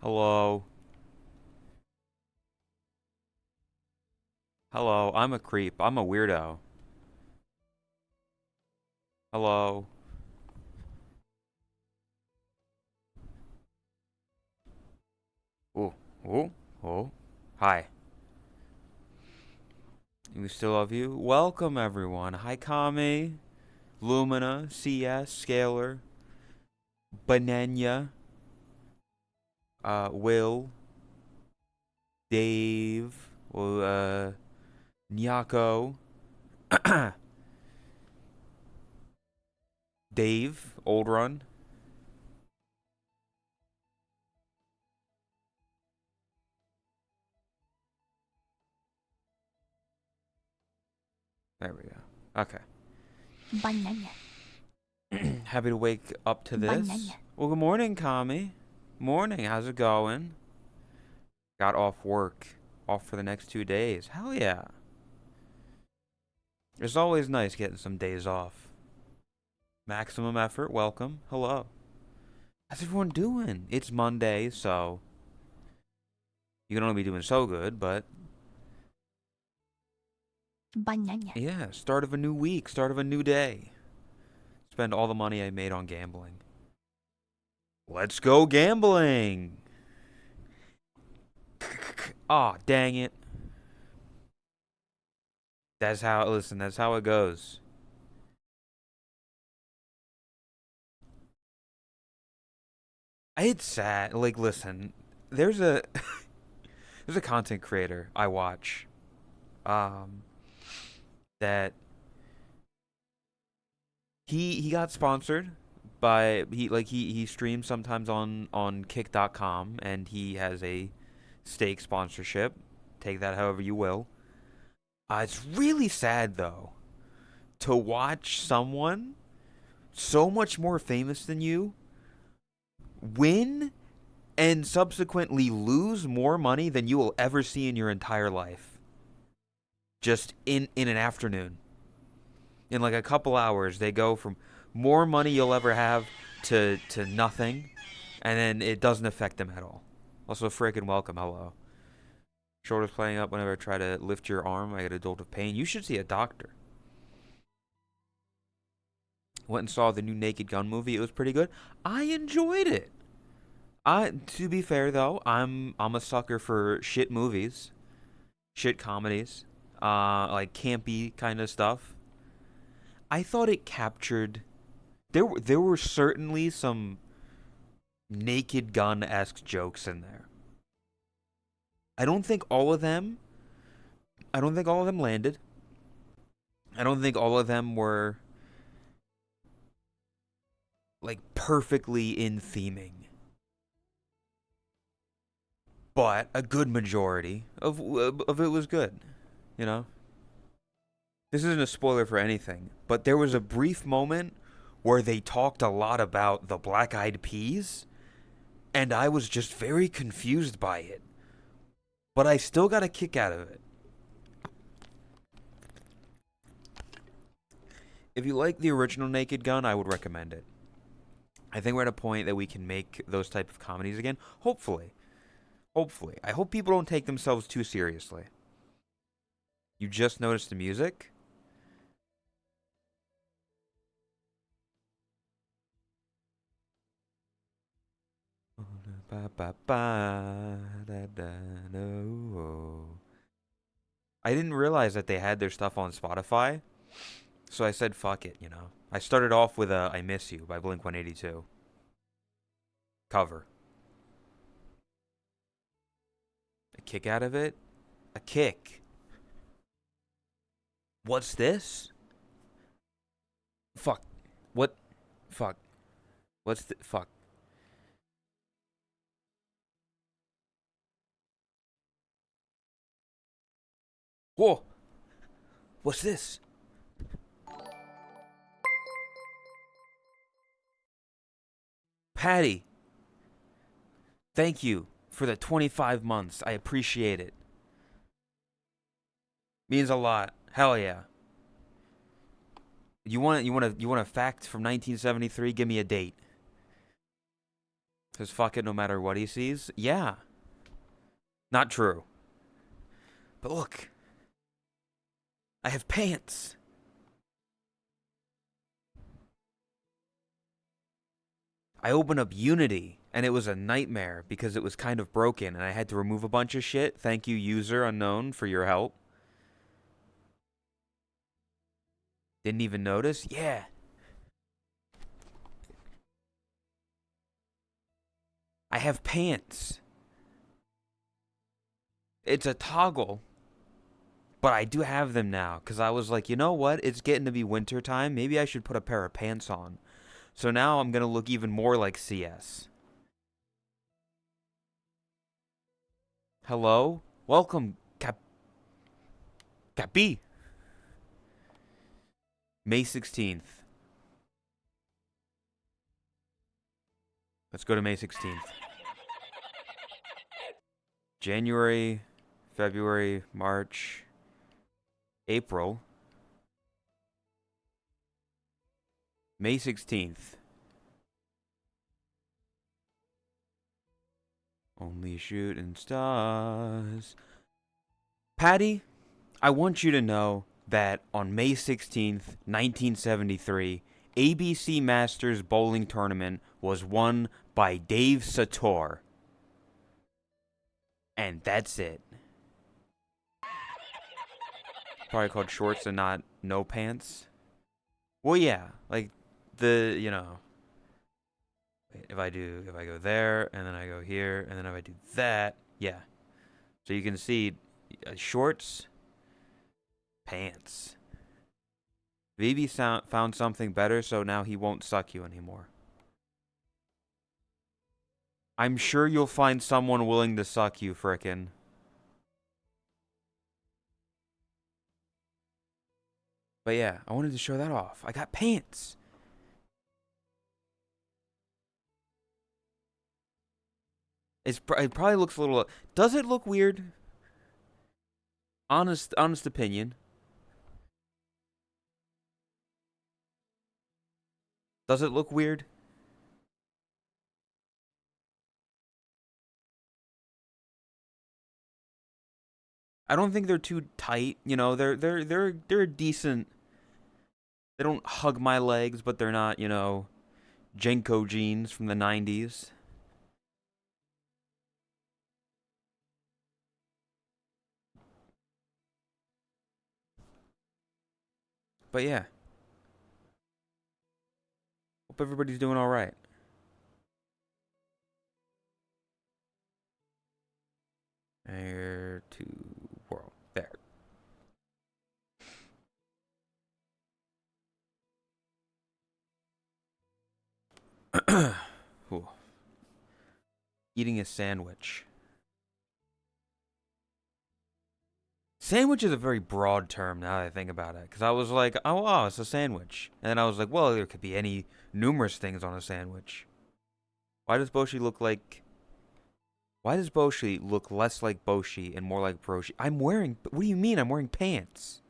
Hello. Hello, I'm a creep. I'm a weirdo. Hello. Ooh. Ooh. Oh. Hi. We still love you. Welcome, everyone. Hi, Kami. Lumina. CS. Scalar. Bananya. Will. Dave. Nyako. Dave. Old Run. There we go. Okay. Banana. Happy to wake up to this. Banana. Well, good morning, Kami. Morning. How's it going? Got off work. Off for the next 2 days. Hell yeah. It's always nice getting some days off. Maximum effort. Welcome. Hello. How's everyone doing? It's Monday, so you can only be doing so good, but Banana. yeah, start of a new week, start of a new day. Spend all the money I made on gambling. Let's go gambling. Aw, dang it. That's how it goes. It's sad. Like, listen, there's a there's a content creator I watch, um, that he got sponsored by he streams sometimes on kick.com, and he has a stake sponsorship. Take that however you will. It's really sad though to watch someone so much more famous than you win and subsequently lose more money than you will ever see in your entire life. Just in an afternoon. In like a couple hours, they go from more money you'll ever have to nothing, and then it doesn't affect them at all. Also, freaking welcome. Hello. Shoulders playing up whenever I try to lift your arm. I get a jolt of pain. You should see a doctor. Went and saw the new Naked Gun movie. It was pretty good. I enjoyed it. To be fair though, I'm a sucker for shit movies, shit comedies, like campy kind of stuff. I thought it captured. There were certainly some Naked Gun esque jokes in there. I don't think all of them. I don't think all of them landed. I don't think all of them were like perfectly in theming, but a good majority of it was good. You know, this isn't a spoiler for anything, but there was a brief moment where they talked a lot about the Black Eyed Peas, and I was just very confused by it. But I still got a kick out of it. If you like the original Naked Gun, I would recommend it. I think we're at a point that we can make those type of comedies again. Hopefully. Hopefully. I hope people don't take themselves too seriously. You just noticed the music? I didn't realize that they had their stuff on Spotify, so I said fuck it, you know. I started off with I Miss You by Blink 182 cover. A kick out of it? A kick. What's this? Fuck. What? Fuck. What's the fuck? Whoa! What's this? Patty, thank you for the 25 months. I appreciate it. Means a lot. Hell yeah. You want a fact from 1973? Give me a date. Cause fuck it, no matter what he sees. Yeah. Not true. But look. I have pants. I opened up Unity, and it was a nightmare because it was kind of broken, and I had to remove a bunch of shit. Thank you, user unknown, for your help. Didn't even notice? Yeah. I have pants. It's a toggle. But I do have them now, because I was like, you know what? It's getting to be winter time. Maybe I should put a pair of pants on. So now I'm going to look even more like CS. Hello? Welcome, Capi. May 16th. Let's go to May 16th. January, February, March, April. May 16th. Only shooting stars. Patty, I want you to know that on May 16th, 1973, ABC Masters Bowling Tournament was won by Dave Sator. And that's it. Probably called shorts and not no pants. Well, yeah, like if I go there and then I go here and then if I do that, yeah. So you can see shorts, pants. Vivi found something better, so now he won't suck you anymore. I'm sure you'll find someone willing to suck you, frickin'. But yeah, I wanted to show that off. I got pants. It probably looks a little... Does it look weird? Honest opinion. Does it look weird? I don't think they're too tight. You know, they're decent. They don't hug my legs, but they're not, Jenko jeans from the 90s. But yeah. Hope everybody's doing all right. Air to world. There. Eating a sandwich. Sandwich is a very broad term now that I think about it. Because I was like, oh, it's a sandwich. And then I was like, well, there could be any numerous things on a sandwich. Why does Boshi look like... Why does Boshi look less like Boshi and more like Broshi? I'm wearing... What do you mean I'm wearing pants?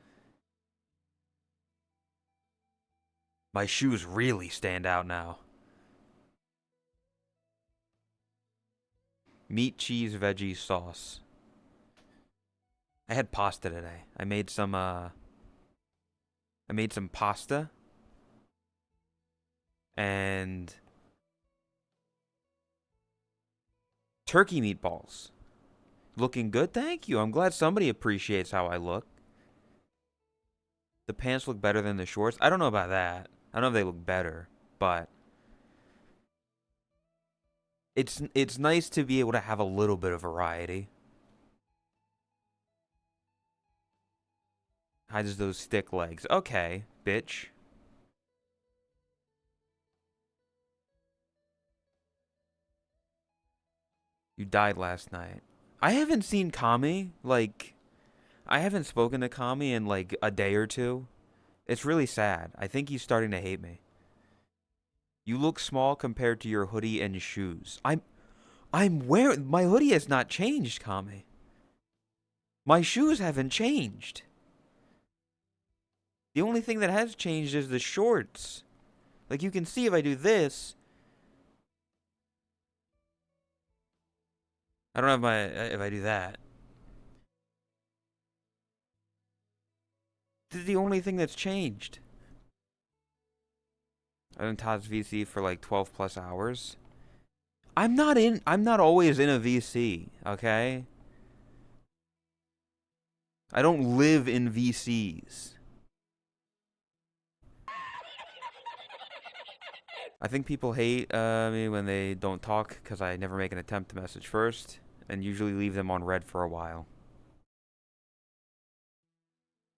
My shoes really stand out now. Meat, cheese, veggie, sauce. I had pasta today. I made some pasta. And turkey meatballs. Looking good? Thank you. I'm glad somebody appreciates how I look. The pants look better than the shorts. I don't know about that. I don't know if they look better, but it's nice to be able to have a little bit of variety. How does those stick legs? Okay, bitch. You died last night. I haven't seen Kami, I haven't spoken to Kami in, a day or two. It's really sad. I think he's starting to hate me. You look small compared to your hoodie and shoes. I'm wearing... My hoodie has not changed, Kami. My shoes haven't changed. The only thing that has changed is the shorts. Like, you can see if I do this... I don't have my if I do that. This is the only thing that's changed. I've been Todd's VC for like 12 plus hours. I'm not always in a VC, okay? I don't live in VCs. I think people hate me when they don't talk because I never make an attempt to message first and usually leave them on red for a while.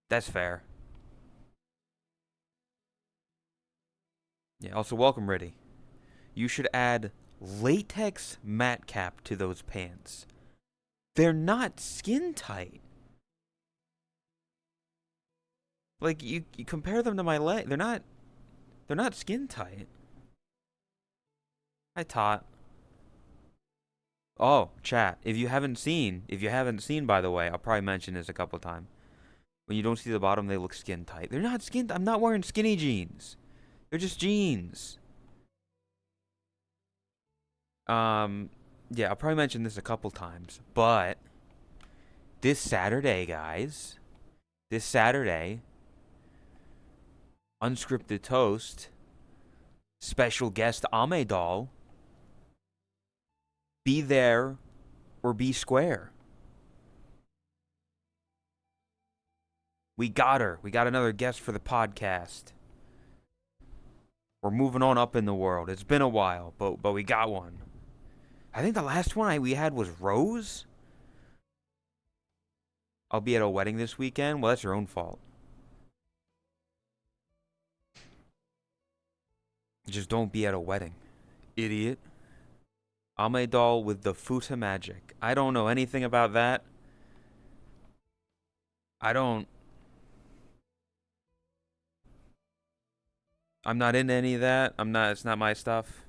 That's fair. Yeah, also welcome, Riddy. You should add latex mat cap to those pants. They're not skin tight. Like you compare them to my leg. They're not skin tight. Hi Tot. Oh, chat. If you haven't seen, by the way, I'll probably mention this a couple times. When you don't see the bottom, they look skin tight. They're not skin. I'm not wearing skinny jeans. They're just jeans. Yeah, I'll probably mention this a couple times, but this Saturday, guys, Unscripted Toast, special guest Amedal, be there or be square. We got her. We got another guest for the podcast. We're moving on up in the world. It's been a while, but we got one. I think the last one we had was Rose. I'll be at a wedding this weekend. Well, that's your own fault. Just don't be at a wedding, idiot. Amedal with the Futa magic. I don't know anything about that. I'm not into any of that. It's not my stuff.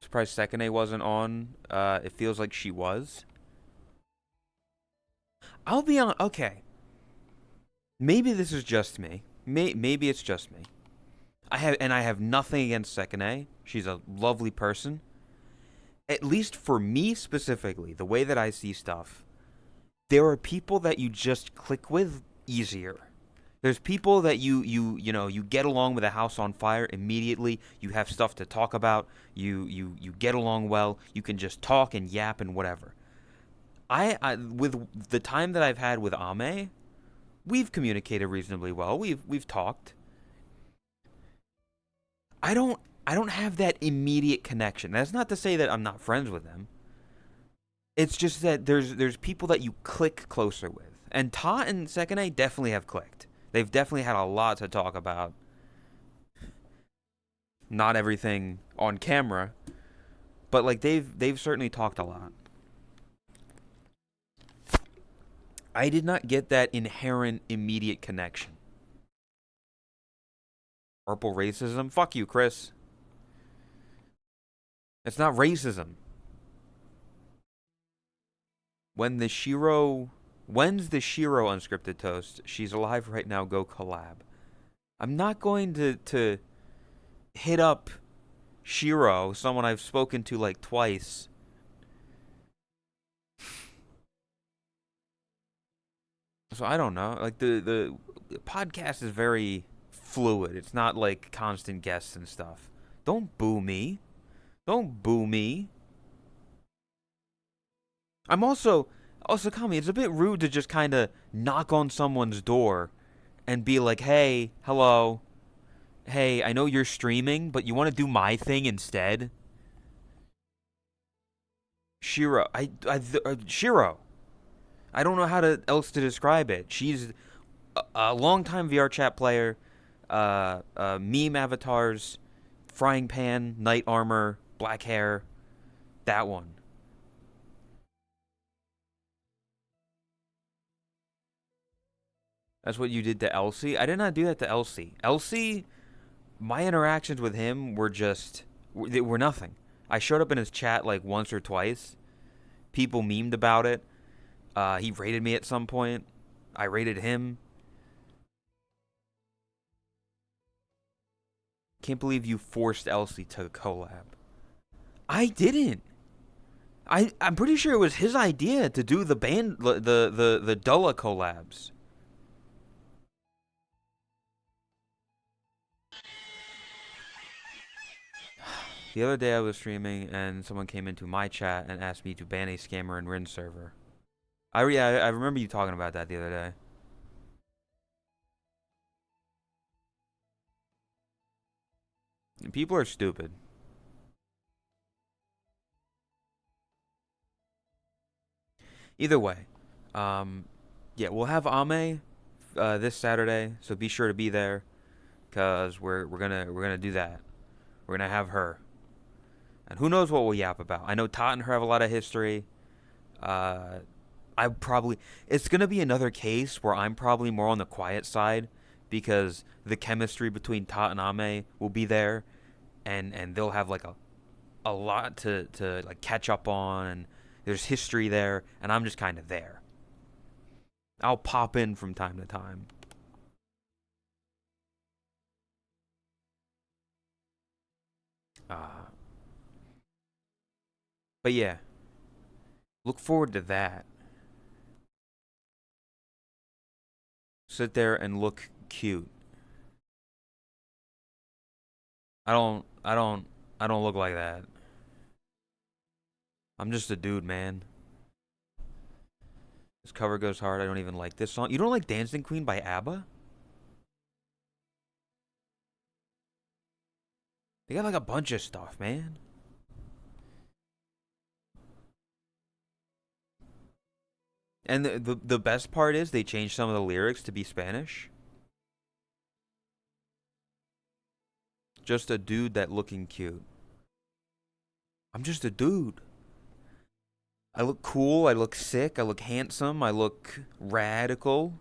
Surprised Sekine wasn't on. It feels like she was. I'll be on. Okay. Maybe this is just me. Maybe it's just me. I have nothing against Sekine. She's a lovely person. At least for me specifically, the way that I see stuff, there are people that you just click with easier. There's people that you get along with a house on fire immediately. You have stuff to talk about. You get along well. You can just talk and yap and whatever. I with the time that I've had with Ame, we've communicated reasonably well. We've talked. I don't have that immediate connection. That's not to say that I'm not friends with them. It's just that there's people that you click closer with. And Ta and Sekine definitely have clicked. They've definitely had a lot to talk about. Not everything on camera, but like they've certainly talked a lot. I did not get that inherent immediate connection. Purple racism? Fuck you, Chris. It's not racism. When's the Shiro unscripted toast? She's alive right now, go collab. I'm not going to hit up Shiro, someone I've spoken to like twice. So I don't know. Like the podcast is very fluid. It's not like constant guests and stuff. Don't boo me. Don't boo me. I'm also Kami, it's a bit rude to just kind of knock on someone's door and be like, "Hey, hello. Hey, I know you're streaming, but you want to do my thing instead?" Shiro, Shiro. I don't know how else to describe it. She's a longtime VR chat player, meme avatars, frying pan, knight armor, black hair, that one. That's what you did to Elsie? I did not do that to Elsie. Elsie, my interactions with him they were nothing. I showed up in his chat like once or twice. People memed about it. He rated me at some point. I rated him. Can't believe you forced Elsie to collab. I didn't. I'm pretty sure it was his idea to do the the Dulla collabs. The other day I was streaming and someone came into my chat and asked me to ban a scammer and Rin server. I remember you talking about that the other day. People are stupid. Either way, yeah, we'll have Ame this Saturday, so be sure to be there, cause we're gonna do that. We're gonna have her, and who knows what we'll yap about. I know Tot and her have a lot of history. Uh, I probably it's gonna be another case where I'm probably more on the quiet side because the chemistry between Tot and Ame will be there, and they'll have like a lot to like catch up on, and there's history there, and I'm just kind of there. I'll pop in from time to time. Uh, but yeah, look forward to that. Sit there and look cute. I don't, I don't, I don't look like that. I'm just a dude, man. This cover goes hard. I don't even like this song. You don't like Dancing Queen by ABBA? They got like a bunch of stuff, man. And the best part is they changed some of the lyrics to be Spanish. Just a dude that looking cute. I'm just a dude. I look cool, I look sick, I look handsome, I look radical.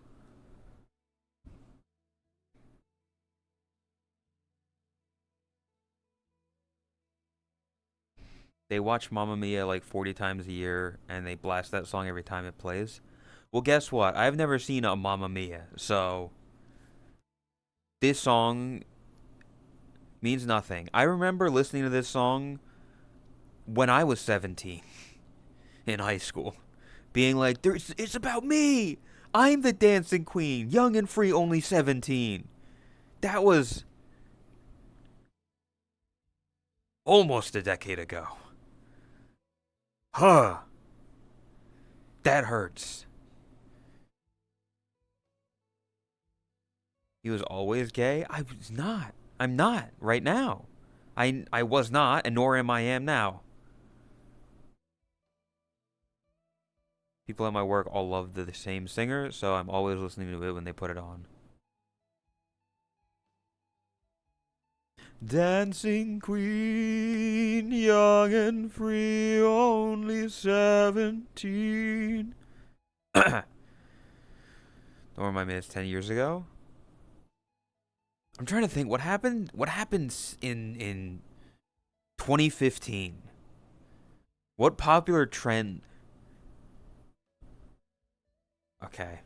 They watch Mamma Mia like 40 times a year and they blast that song every time it plays. Well, guess what? I've never seen a Mamma Mia, so this song means nothing. I remember listening to this song when I was 17 in high school, being like, it's about me. I'm the dancing queen, young and free, only 17. That was almost a decade ago. Huh. That hurts. He was always gay? I was not. I'm not right now. I was not, and nor am now. People at my work all love the same singer, so I'm always listening to it when they put it on. Dancing queen, young and free, only 17. Don't remind me, it's 10 years ago. I'm trying to think what happened. What happens in 2015? What popular trend? Okay,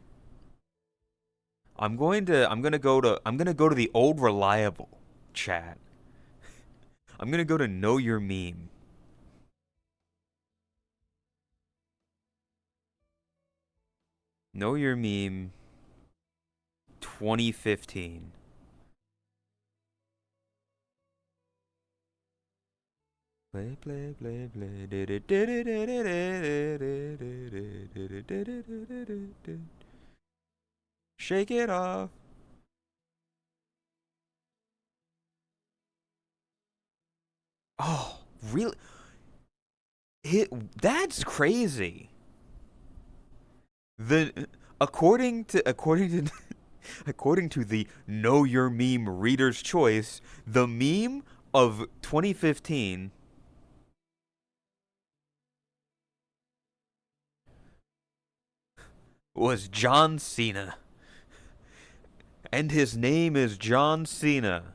I'm gonna go to the old reliable chat. I'm gonna go to Know Your Meme. Know Your Meme 2015. Play, play, play, play. Shake it off. Oh, really? That's crazy. The according to according to the Know Your Meme Reader's Choice, the meme of 2015 was John Cena. And his name is John Cena.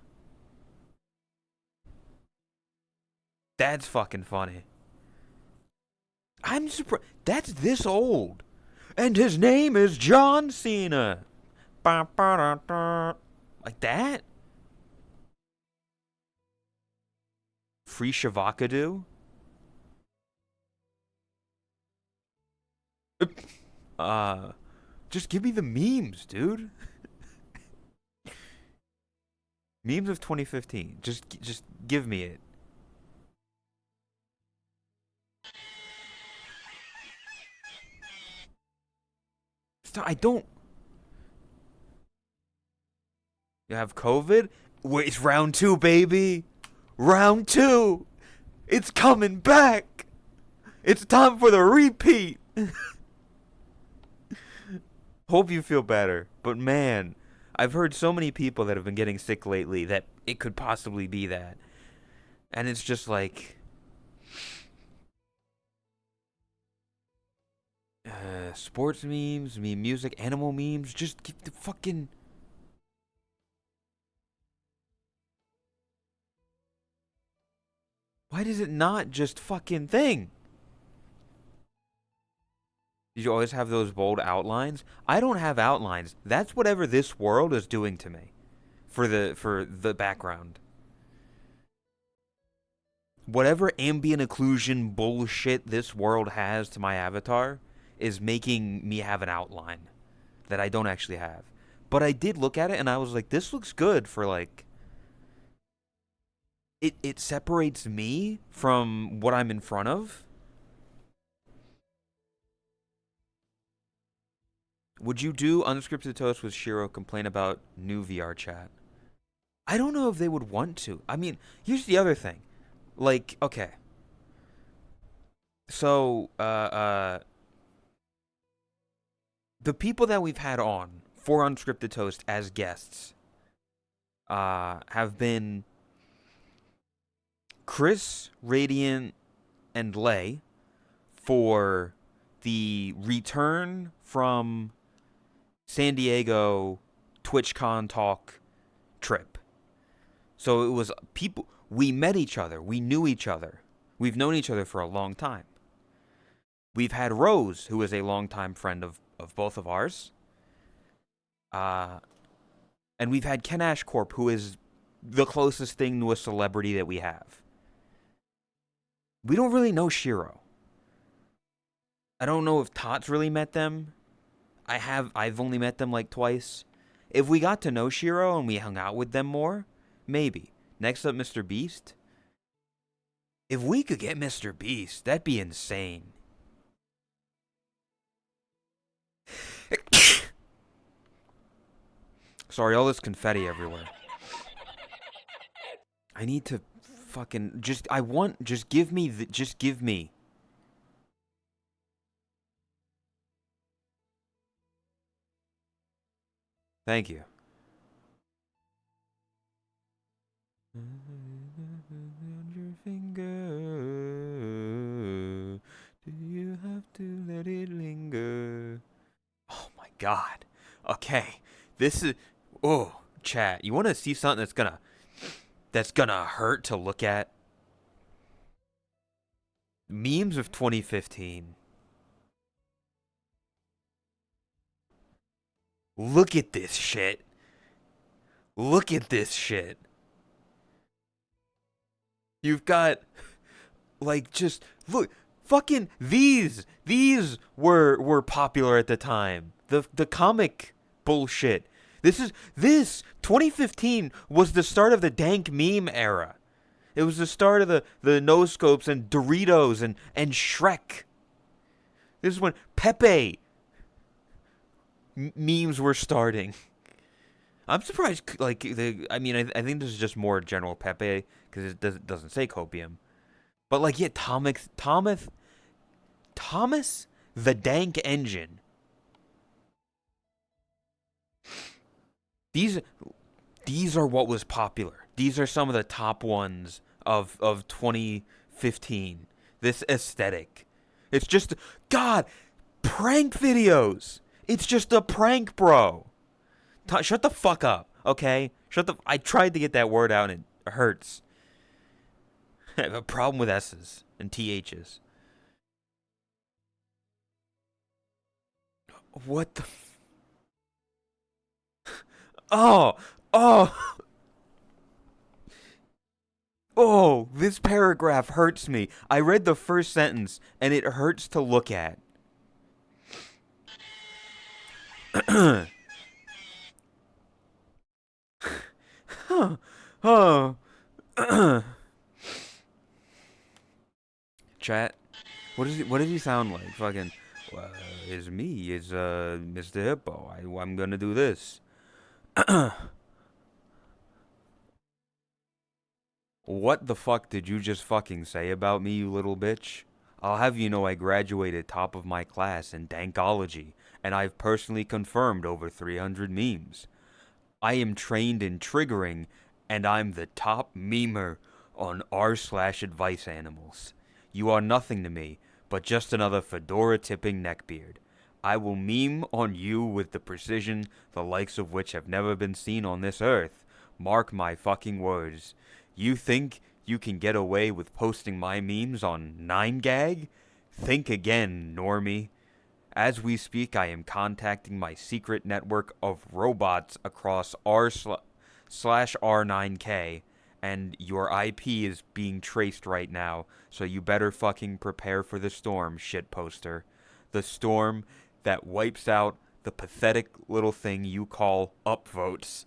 That's fucking funny. I'm surprised. That's this old. And his name is John Cena. Like that? Free Shavakadu? Uh, just give me the memes, dude. Memes of 2015. Just give me it. I don't. You have COVID? Wait, it's round two, baby. Round two. It's coming back. It's time for the repeat. Hope you feel better. But man, I've heard so many people that have been getting sick lately that it could possibly be that. And it's just like, sports memes, meme music, animal memes. Just give the fucking. Why does it not just fucking thing? Did you always have those bold outlines? I don't have outlines. That's whatever this world is doing to me for the background. Whatever ambient occlusion bullshit this world has to my avatar is making me have an outline that I don't actually have. But I did look at it and I was like, this looks good for like it separates me from what I'm in front of. Would you do unscripted toast with Shiro complain about new VR chat? I don't know if they would want to. I mean, here's the other thing. Like, okay. So, the people that we've had on for Unscripted Toast as guests have been Chris, Radiant, and Lay for the return from San Diego TwitchCon talk trip. So it was people, we met each other, we knew each other, we've known each other for a long time. We've had Rose, who is a longtime friend of both of ours. And we've had Ken Ashcorp, who is the closest thing to a celebrity that we have. We don't really know Shiro. I don't know if Tots really met them. I've only met them like twice. If we got to know Shiro and we hung out with them more, maybe. Next up, Mr. Beast. If we could get Mr. Beast, that'd be insane. Sorry, all this confetti everywhere. I need to fucking just give me. Thank you. Your finger. Do you have to let it linger? Oh my god. Okay. This is chat. You want to see something that's gonna hurt to look at? Memes of 2015. Look at this shit. Look at this shit. You've got like just look fucking these were popular at the time. The comic bullshit. This 2015 was the start of the dank meme era. It was the start of the no scopes and Doritos and Shrek. This is when Pepe memes were starting. I'm surprised. Like I mean, I think this is just more general Pepe because it doesn't say copium. But like, yeah, Thomas, the Dank Engine. These are what was popular. These are some of the top ones of 2015. This aesthetic. It's just God prank videos. It's just a prank, bro. Shut the fuck up, okay? I tried to get that word out and it hurts. I have a problem with S's and TH's. What the Oh, oh, oh, this paragraph hurts me. I read the first sentence and it hurts to look at. Oh. Chat. What does he sound like? Fucking. Well, it's me. It's Mr. Hippo. I'm gonna do this. What the fuck did you just fucking say about me, you little bitch? I'll have you know I graduated top of my class in Dankology, and I've personally confirmed over 300 memes. I am trained in triggering, and I'm the top memer on r/advice animals. You are nothing to me, but just another fedora tipping neckbeard. I will meme on you with the precision the likes of which have never been seen on this earth. Mark my fucking words. You think you can get away with posting my memes on 9gag? Think again, normie. As we speak, I am contacting my secret network of robots across r/r9k, and your IP is being traced right now, so you better fucking prepare for the storm, shitposter. The storm that wipes out the pathetic little thing you call upvotes.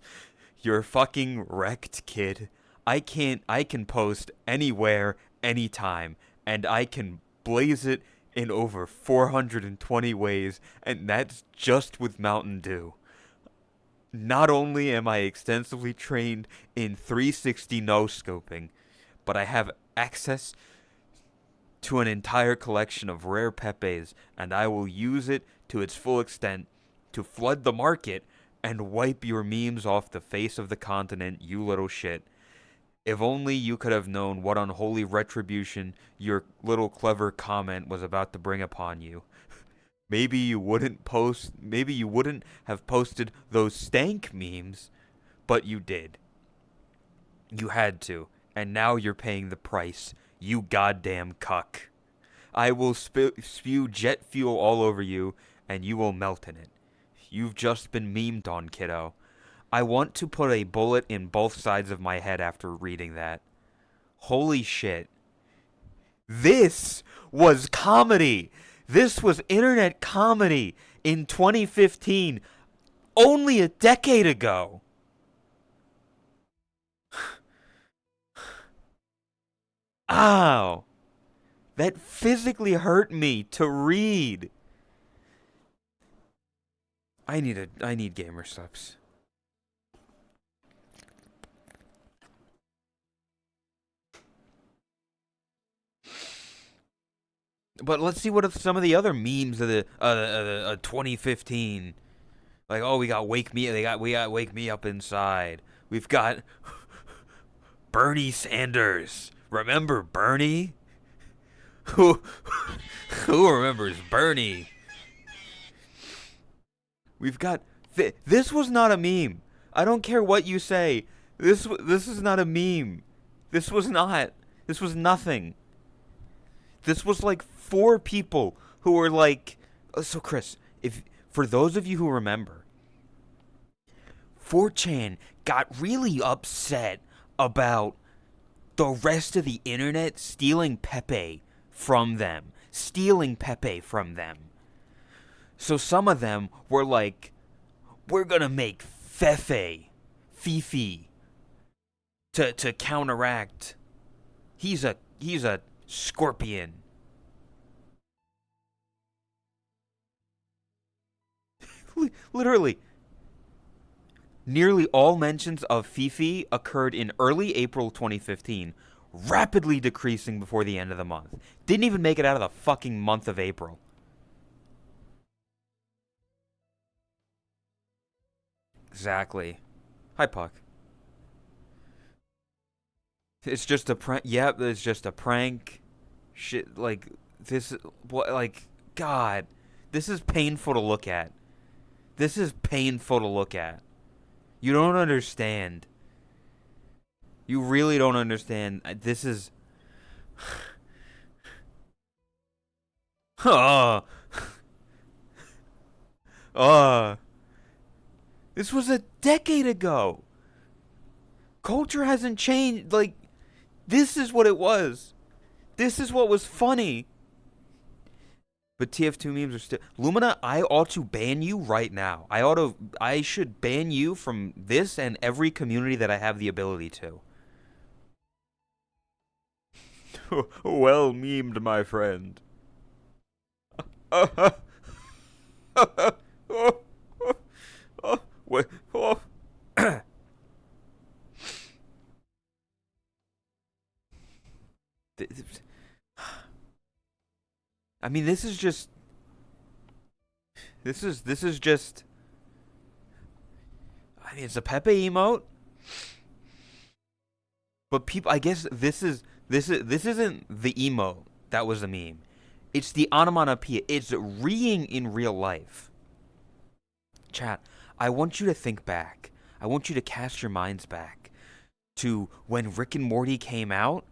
You're fucking wrecked, kid. I can post anywhere, anytime, and I can blaze it in over 420 ways, and that's just with Mountain Dew. Not only am I extensively trained in 360 no-scoping, but I have access to an entire collection of rare Pepes, and I will use it to its full extent to flood the market and wipe your memes off the face of the continent, you little shit. If only you could have known what unholy retribution your little clever comment was about to bring upon you. Maybe you wouldn't have posted those stank memes, but you did. You had to, and now you're paying the price, you goddamn cuck. I will spew jet fuel all over you, and you will melt in it. You've just been memed on, kiddo. I want to put a bullet in both sides of my head after reading that. Holy shit. This was comedy. This was internet comedy in 2015, only a decade ago. Ow. That physically hurt me to read. I need gamer subs. But let's see what some of the other memes of the 2015. Like, oh, we got wake me up inside. We've got Bernie Sanders. Remember Bernie? Who remembers Bernie? We've got this was not a meme. I don't care what you say. This is not a meme. This was not. This was nothing. This was like 4 people who were like, so Chris, if for those of you who remember, 4chan got really upset about the rest of the internet stealing Pepe from them. So some of them were like, we're gonna make Fifi to counteract. He's a scorpion. Literally. Nearly all mentions of Fifi occurred in early April 2015, rapidly decreasing before the end of the month. Didn't even make it out of the fucking month of April. Exactly. Hi, Puck. It's just a prank. Yep, it's just a prank. Shit, like, this, what, like, God. This is painful to look at. This is painful to look at. You don't understand. You really don't understand. This is... Oh. This was a decade ago. Culture hasn't changed. Like, this is what it was. This is what was funny. But TF2 memes are still Lumina. I ought to ban you right now. I should ban you from this and every community that I have the ability to. Well memed, my friend. Wait, I mean, this is just. I mean, it's a Pepe emote, but people. I guess this isn't the emote that was the meme. It's the onomatopoeia. It's reeing in real life. Chat. I want you to think back. I want you to cast your minds back to when Rick and Morty came out.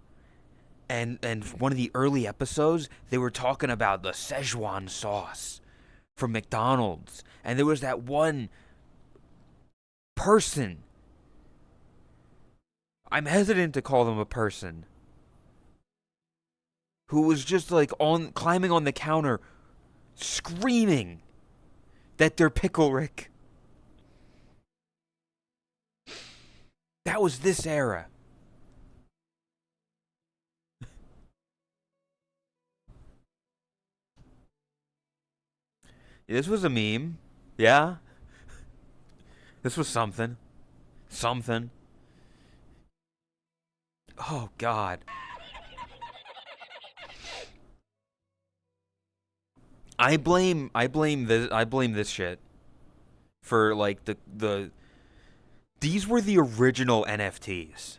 And one of the early episodes, they were talking about the Szechuan sauce from McDonald's. And there was that one person. I'm hesitant to call them a person. Who was just like climbing on the counter, screaming that they're Pickle Rick. That was this era. This was a meme. Yeah. This was something. Something. Oh God. I blame this shit for like the these were the original NFTs.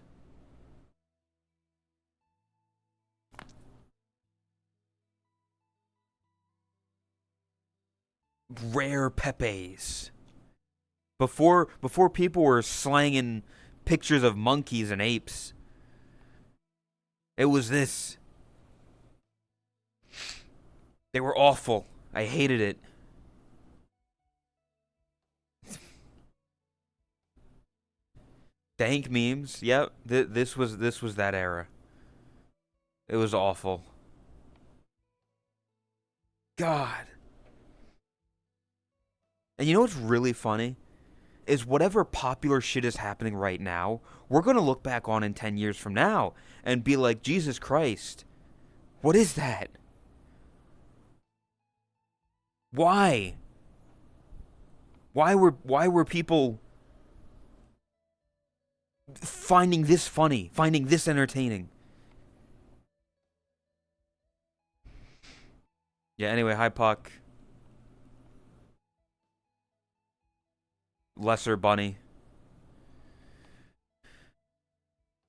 Rare Pepes. Before people were slanging pictures of monkeys and apes. It was this. They were awful. I hated it. Dank memes. Yep. This was that era. It was awful. God. And you know what's really funny? Is whatever popular shit is happening right now, we're going to look back on in 10 years from now and be like, Jesus Christ, what is that? Why? Why were people finding this funny, finding this entertaining? Yeah, anyway, hi Puck. Lesser Bunny.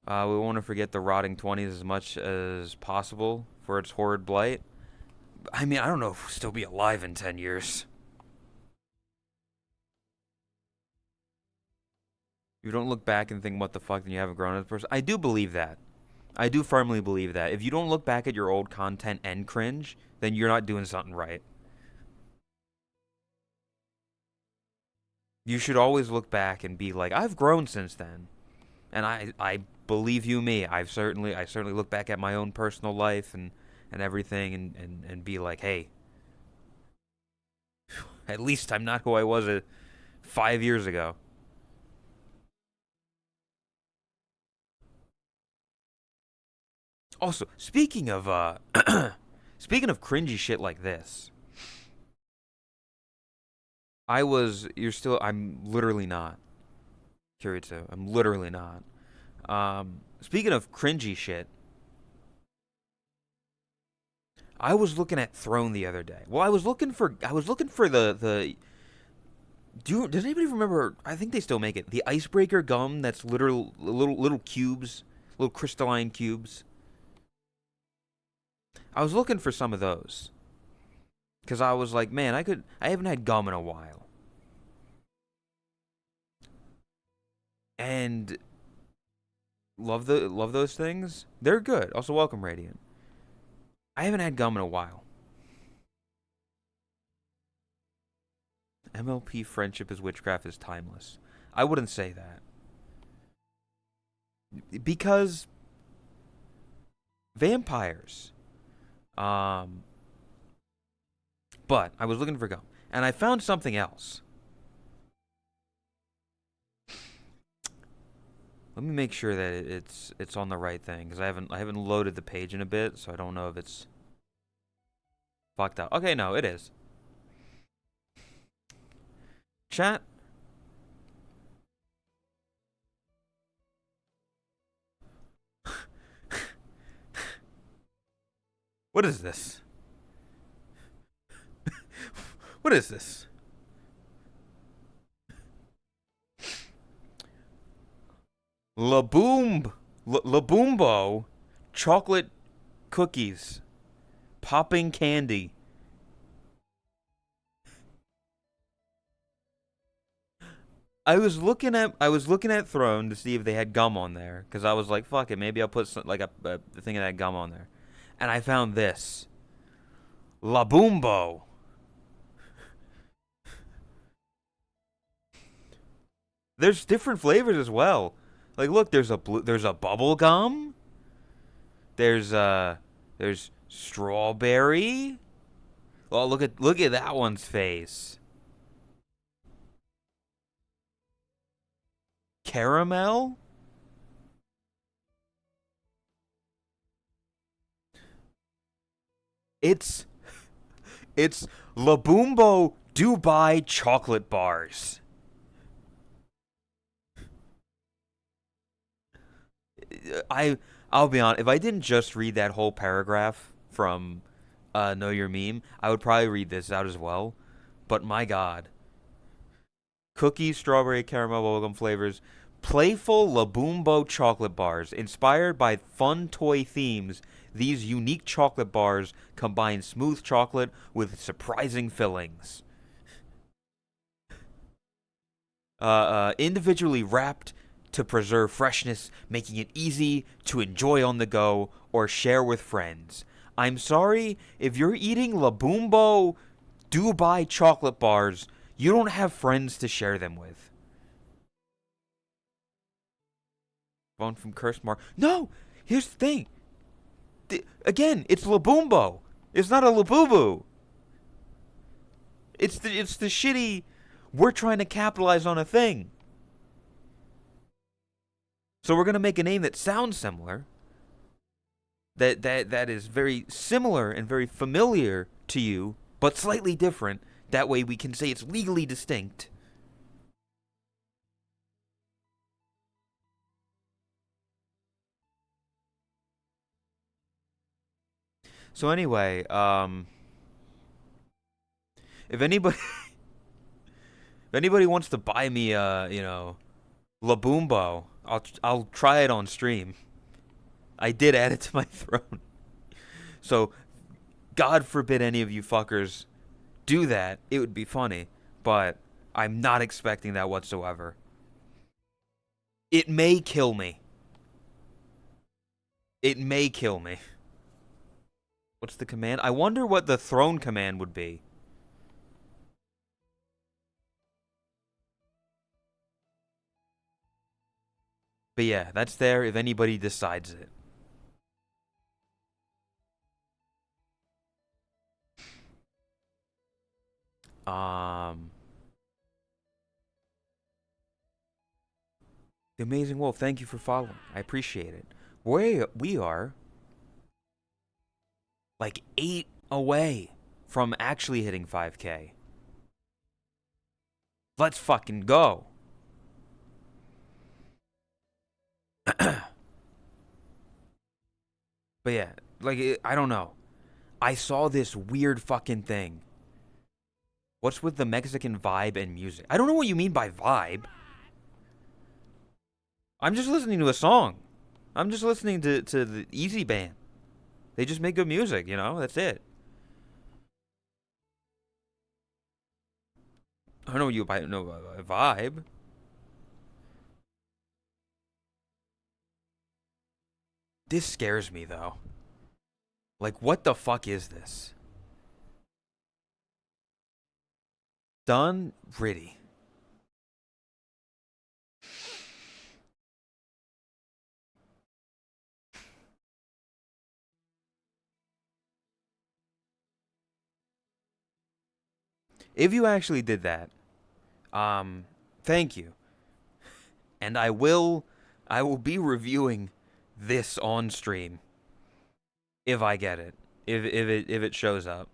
We want to forget the rotting 20s as much as possible for its horrid blight. I mean, I don't know if we'll still be alive in 10 years. You don't look back and think, what the fuck, then you haven't grown as a person. I do believe that. I do firmly believe that. If you don't look back at your old content and cringe, then you're not doing something right. You should always look back and be like, I've grown since then. And I believe you me, I certainly look back at my own personal life and everything and be like, hey, at least I'm not who I was 5 years ago. Also, speaking of speaking of cringy shit like this, I'm literally not. Kirito, I'm literally not. Speaking of cringy shit, I was looking at Throne the other day. Well, I was looking for the does anybody remember? I think they still make it. The icebreaker gum that's literal little cubes, little crystalline cubes. I was looking for some of those because I was like, man, I haven't had gum in a while, and love those things. They're good. Also, welcome Radiant. I haven't had gum in a while. MLP friendship is witchcraft is timeless. I wouldn't say that because vampires. Um, But I was looking for gum, and I found something else. Let me make sure that it's on the right thing, because I haven't loaded the page in a bit, so I don't know if it's fucked up. Okay, no, it is. Chat. What is this? What is this? Laboombo chocolate cookies, popping candy. I was looking at Throne to see if they had gum on there, because I was like, fuck it, maybe I'll put some, like a thing of that gum on there, and I found this Laboombo. There's different flavors as well. Like, look, there's a bubble gum. There's strawberry. Well, look at that one's face. Caramel. It's it's Laboombo Dubai chocolate bars. I'll be honest. If I didn't just read that whole paragraph from Know Your Meme, I would probably read this out as well. But my God, cookies, strawberry, caramel, bubblegum flavors, playful Laboombo chocolate bars, inspired by fun toy themes. These unique chocolate bars combine smooth chocolate with surprising fillings. Individually wrapped to preserve freshness, making it easy to enjoy on the go or share with friends. I'm sorry, if you're eating Laboombo Dubai chocolate bars, you don't have friends to share them with. Phone from Curse Mark. No! Here's the thing. Again, it's Laboombo. It's not a Labubu. It's the shitty, we're trying to capitalize on a thing. So we're gonna make a name that sounds similar, that is very similar and very familiar to you, but slightly different. That way we can say it's legally distinct. So anyway, if anybody if anybody wants to buy me Laboombo, I'll try it on stream. I did add it to my throne. So God forbid any of you fuckers do that. It would be funny, but I'm not expecting that whatsoever. It may kill me. It may kill me. What's the command? I wonder what the throne command would be. But yeah, that's there if anybody decides it. Um, the Amazing Wolf, thank you for following. I appreciate it. We are like 8 away from actually hitting 5K. Let's fucking go. But yeah, like, I don't know. I saw this weird fucking thing. What's with the Mexican vibe and music? I don't know what you mean by vibe. I'm just listening to a song. I'm just listening to the Easy Band. They just make good music, you know? That's it. I don't know what you know by vibe. This scares me, though. Like, what the fuck is this? Done pretty. If you actually did that, thank you. And I will be reviewing this on stream if I get it. If it shows up.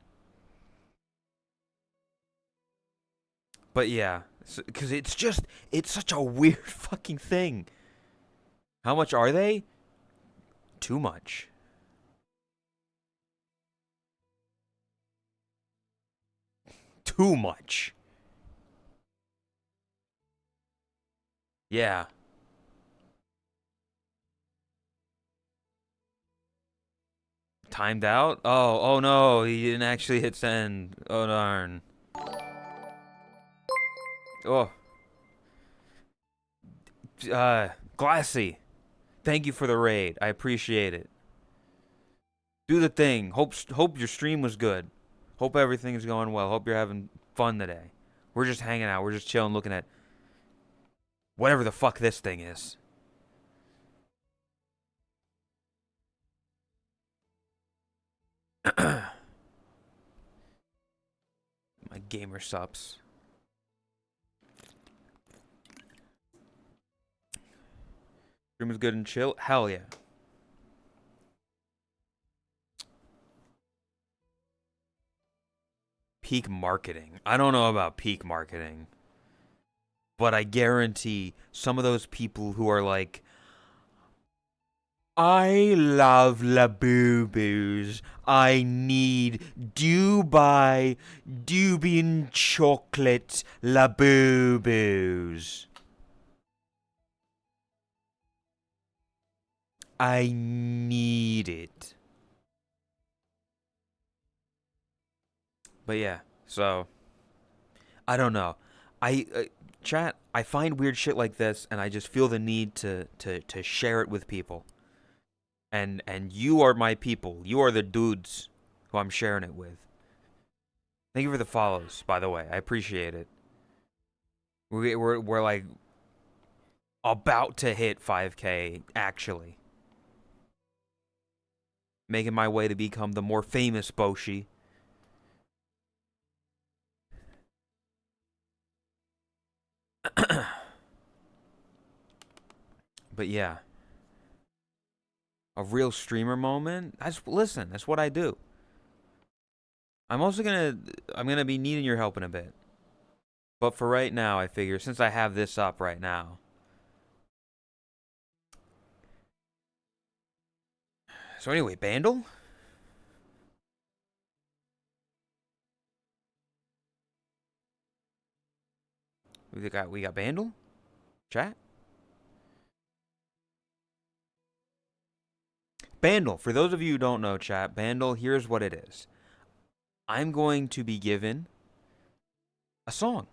But yeah, because it's such a weird fucking thing. How much are they? Too much. Too much. Yeah. Timed out? Oh no, he didn't actually hit send. Oh darn. Oh, Glassy. Thank you for the raid. I appreciate it. Do the thing. Hope your stream was good. Hope everything is going well. Hope you're having fun today. We're just hanging out. We're just chilling, looking at whatever the fuck this thing is. My gamer subs. Stream was good and chill. Hell yeah. Peak marketing. I don't know about peak marketing, but I guarantee some of those people who are like, I love Labubu's. I need Dubai Dubian chocolate Labubu's. I need it. But yeah, so I don't know. Chat. I find weird shit like this, and I just feel the need to share it with people. And you are my people. You are the dudes who I'm sharing it with. Thank you for the follows, by the way. I appreciate it. We're like about to hit 5K actually. Making my way to become the more famous Boshi. But yeah, a real streamer moment. Listen. That's what I do. I'm gonna be needing your help in a bit. But for right now, I figure since I have this up right now. So anyway, Bandle. We got Bandle. Chat. Bandle. For those of you who don't know, chat. Bandle. Here's what it is. I'm going to be given a song.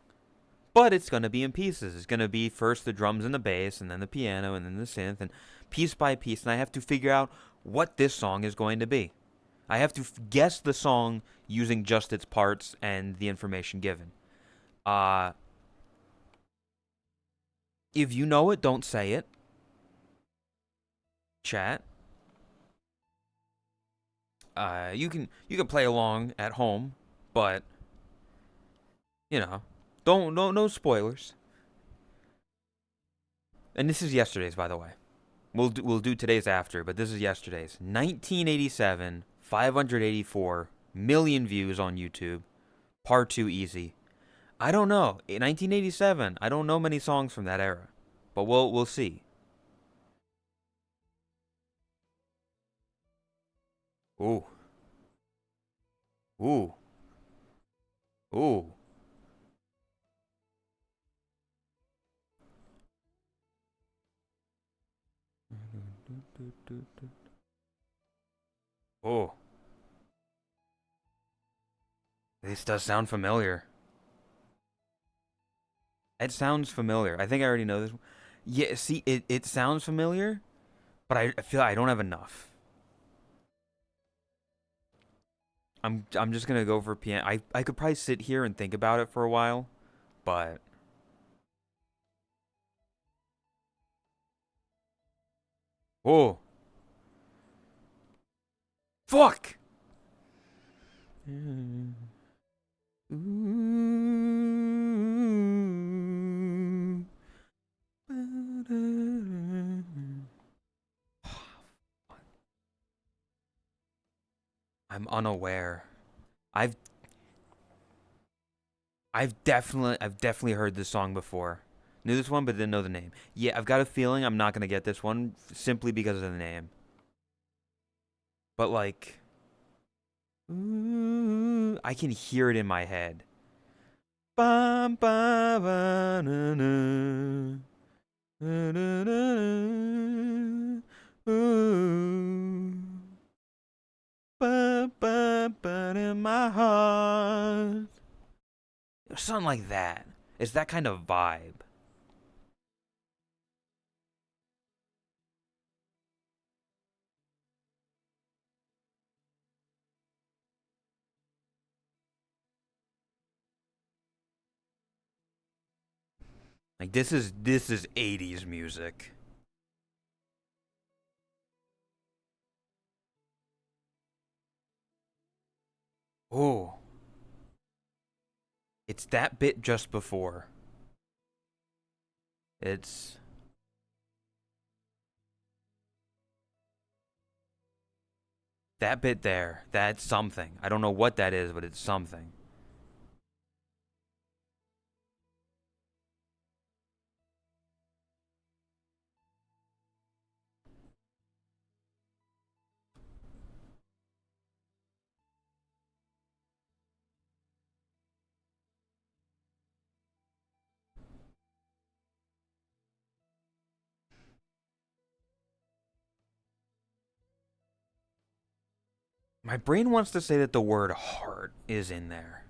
But it's going to be in pieces. It's going to be first the drums and the bass, and then the piano, and then the synth, and piece by piece. And I have to figure out what this song is going to be. I have to guess the song using just its parts and the information given. If you know it, don't say it. Chat. You can play along at home, but you know, don't no spoilers. And this is yesterday's, by the way. We'll do today's after, but this is yesterday's. 1987, 584 million views on YouTube. Part 2 easy. I don't know. In 1987, I don't know many songs from that era, but we'll see. Ooh. Ooh. Ooh. Oh. This does sound familiar. It sounds familiar. I think I already know this. Yeah, see, it sounds familiar, but I feel I don't have enough. I'm just gonna go for piano. I could probably sit here and think about it for a while, but oh, fuck. I'm unaware. I've I've definitely heard this song before. Knew this one, but didn't know the name. Yeah, I've got a feeling I'm not gonna get this one simply because of the name. But like, ooh, I can hear it in my head. Bum, ba, ba, na, na. Na, na, na, na. Ooh. Ba, ba, ba, in my heart. Something like that. It's that kind of vibe. Like this is 80s music. Oh, it's that bit just before. It's that bit there. That's something. I don't know what that is, but it's something. My brain wants to say that the word heart is in there.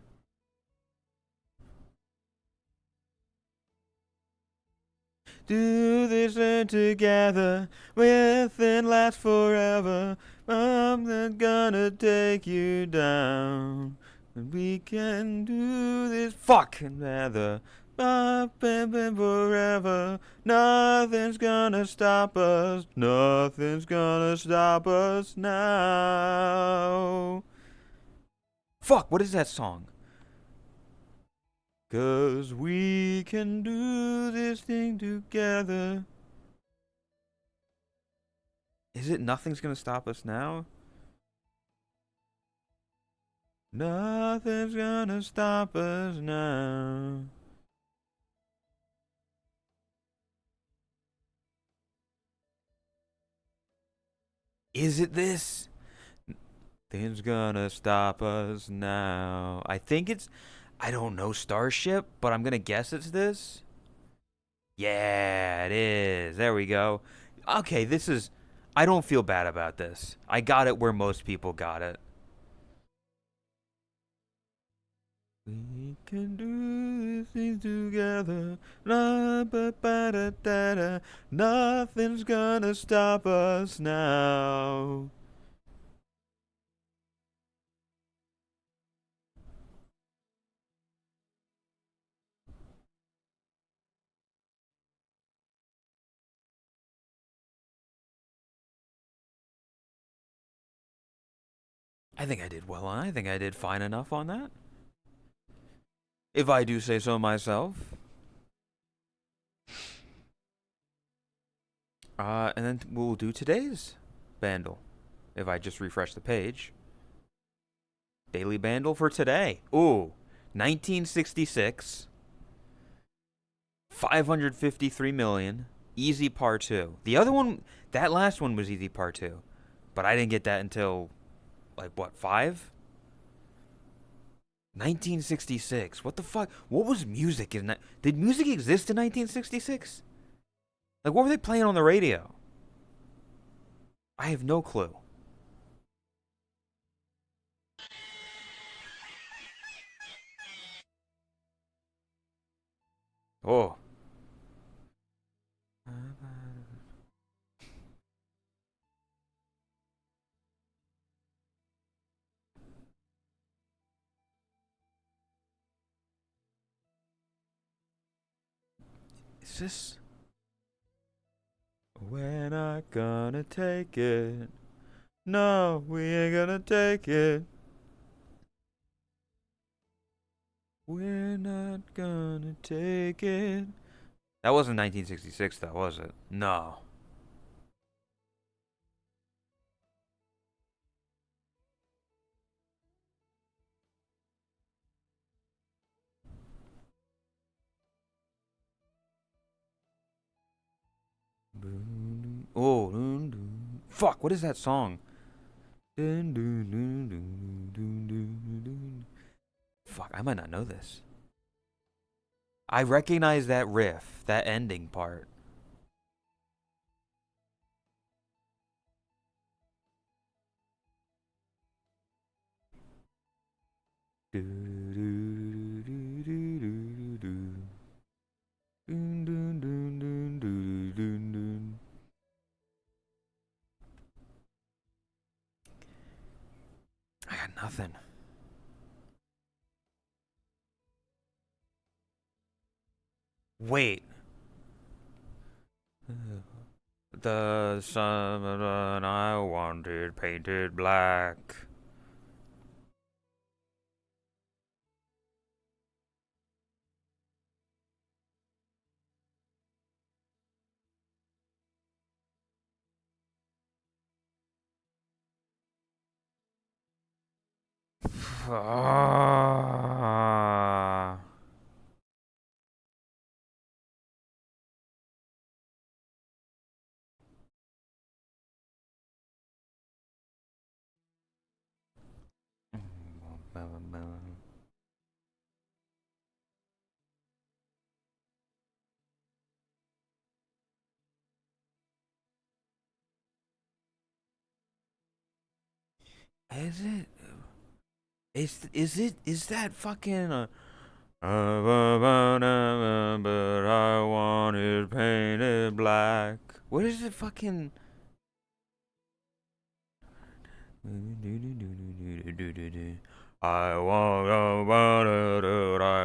Do this and together, with and last forever. I'm not gonna take you down. We can do this fucking together. Up and forever. Nothing's gonna stop us. Nothing's gonna stop us now. Fuck, what is that song? 'Cause we can do this thing together. Is it Nothing's Gonna Stop Us Now? Nothing's gonna stop us now. Is it this? Nothing's gonna stop us now. I think it's. I don't know Starship, but I'm gonna guess it's this. Yeah, it is. There we go. Okay, this is. I don't feel bad about this. I got it where most people got it. We can do these things together. La, ba, ba, da, da, da. Nothing's gonna stop us now. I think I did well on. I think I did fine enough on that. If I do say so myself. And then we'll do today's bandle. If I just refresh the page. Daily bandle for today. Ooh, 1966. 553 million. Easy par 2. The other one, that last one was easy par 2. But I didn't get that until, like, what, 5? 1966. What the fuck? What was music in that? Did music exist in 1966? Like, what were they playing on the radio? I have no clue. Oh. Is this? We're not gonna take it. No, we ain't gonna take it. We're not gonna take it. That wasn't 1966, though, was it? No. Fuck, what is that song? Dun, dun, dun, dun, dun, dun, dun. Fuck, I might not know this. I recognize that riff, that ending part. Do, do, do, do, do, do. Dun, dun, dun, dun, dun, dun, dun. I got nothing. Wait. The sun I wanted painted black. Ah. Is it? Is that fucking? But I want it painted black. What is it fucking? I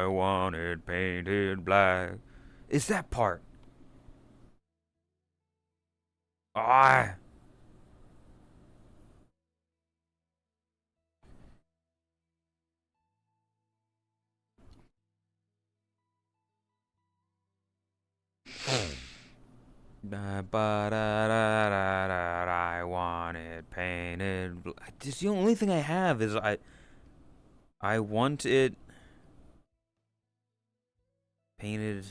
want it painted black. Is that part? Ah. I want it painted. Just the only thing I have is I want it painted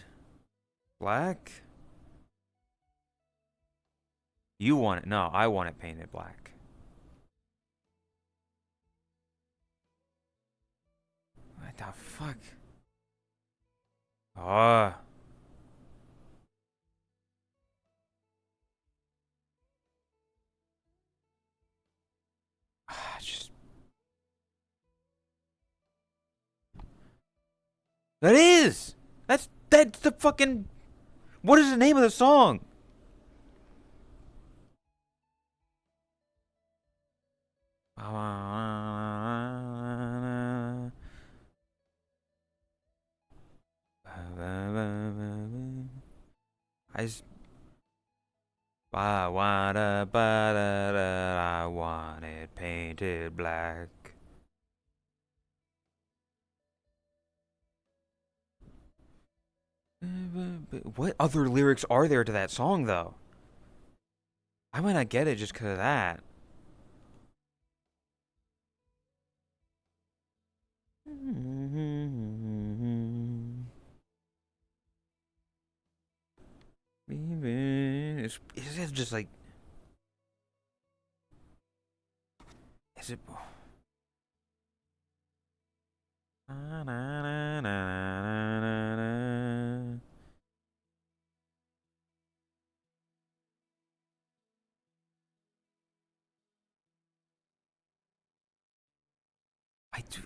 black. You want it? No, I want it painted black. What the fuck? Ah, just that is. That's the fucking. What is the name of the song? I just, I want it painted black. What other lyrics are there to that song, though? I might not get it just because of that. Is it just like. Is it. I do.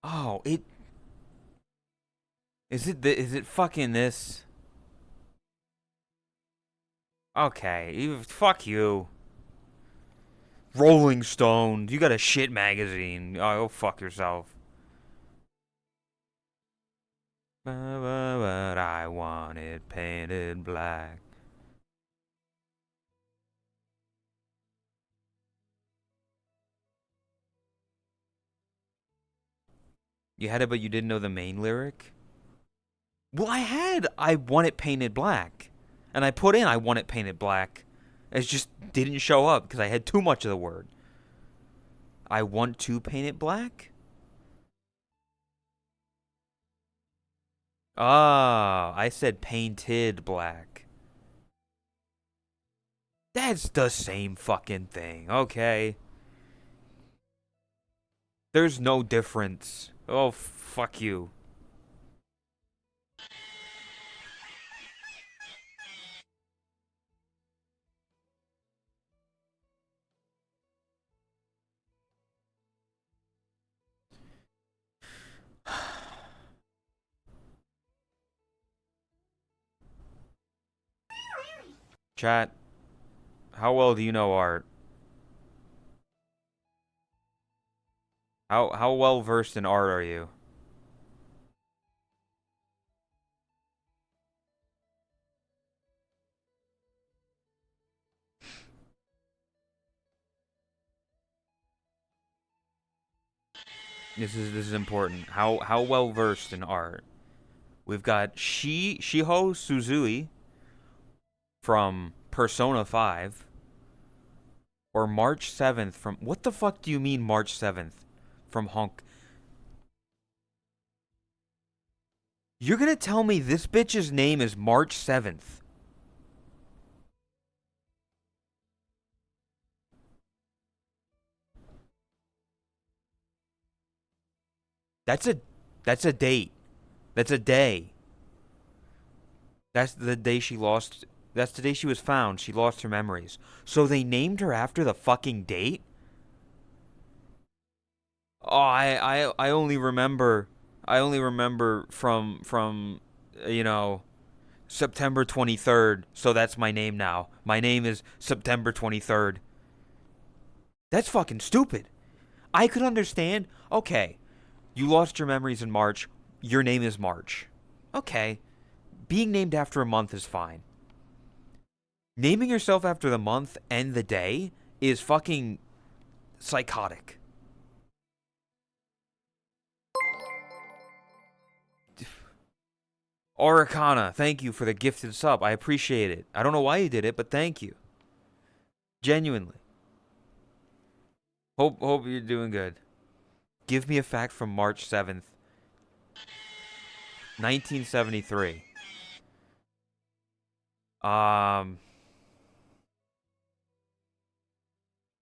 Oh, it is it. Is it fucking this? Okay, fuck you. Rolling Stone, you got a shit magazine. Oh, go fuck yourself. But I want it painted black. You had it, but you didn't know the main lyric? Well, I want it painted black. And I put in I want it painted black. It just didn't show up because I had too much of the word. I want to paint it black? Ah, I said painted black. That's the same fucking thing, okay? There's no difference. Oh, fuck you. Chat, how well do you know art? How well versed in art are you? This is important. How well versed in art? We've got Shiho Suzui from Persona 5 or March 7th from what the fuck do you mean March 7th from Honk? You're going to tell me this bitch's name is March 7th? That's a date. That's a day. That's the day she lost. That's the day she was found. She lost her memories. So they named her after the fucking date? Oh, I only remember from you know September 23rd. So that's my name now. My name is September 23rd. That's fucking stupid. I could understand. Okay, you lost your memories in March. Your name is March. Okay. Being named after a month is fine. Naming yourself after the month and the day is fucking psychotic. Oricana, thank you for the gifted sub. I appreciate it. I don't know why you did it, but thank you. Genuinely. Hope you're doing good. Give me a fact from March 7th, 1973. Um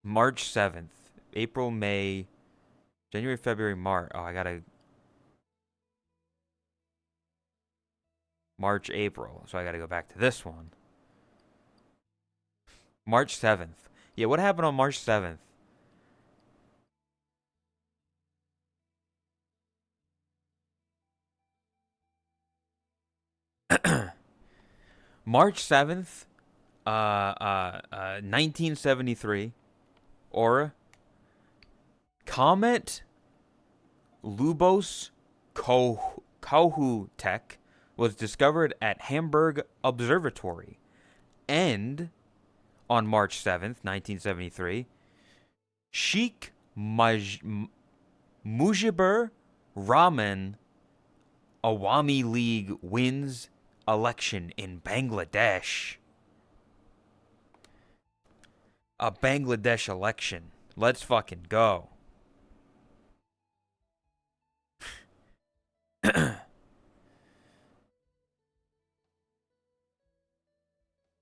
March 7th. April, May, January, February, March. Oh, I gotta March, April. So I gotta go back to this one. March 7th. Yeah, what happened on March 7th? March 7th, 1973, Aura, Comet Lubos Kohutek was discovered at Hamburg Observatory. And on March 7th, 1973, Sheikh Mujibur Rahman Awami League wins election in Bangladesh. A Bangladesh election. Let's fucking go.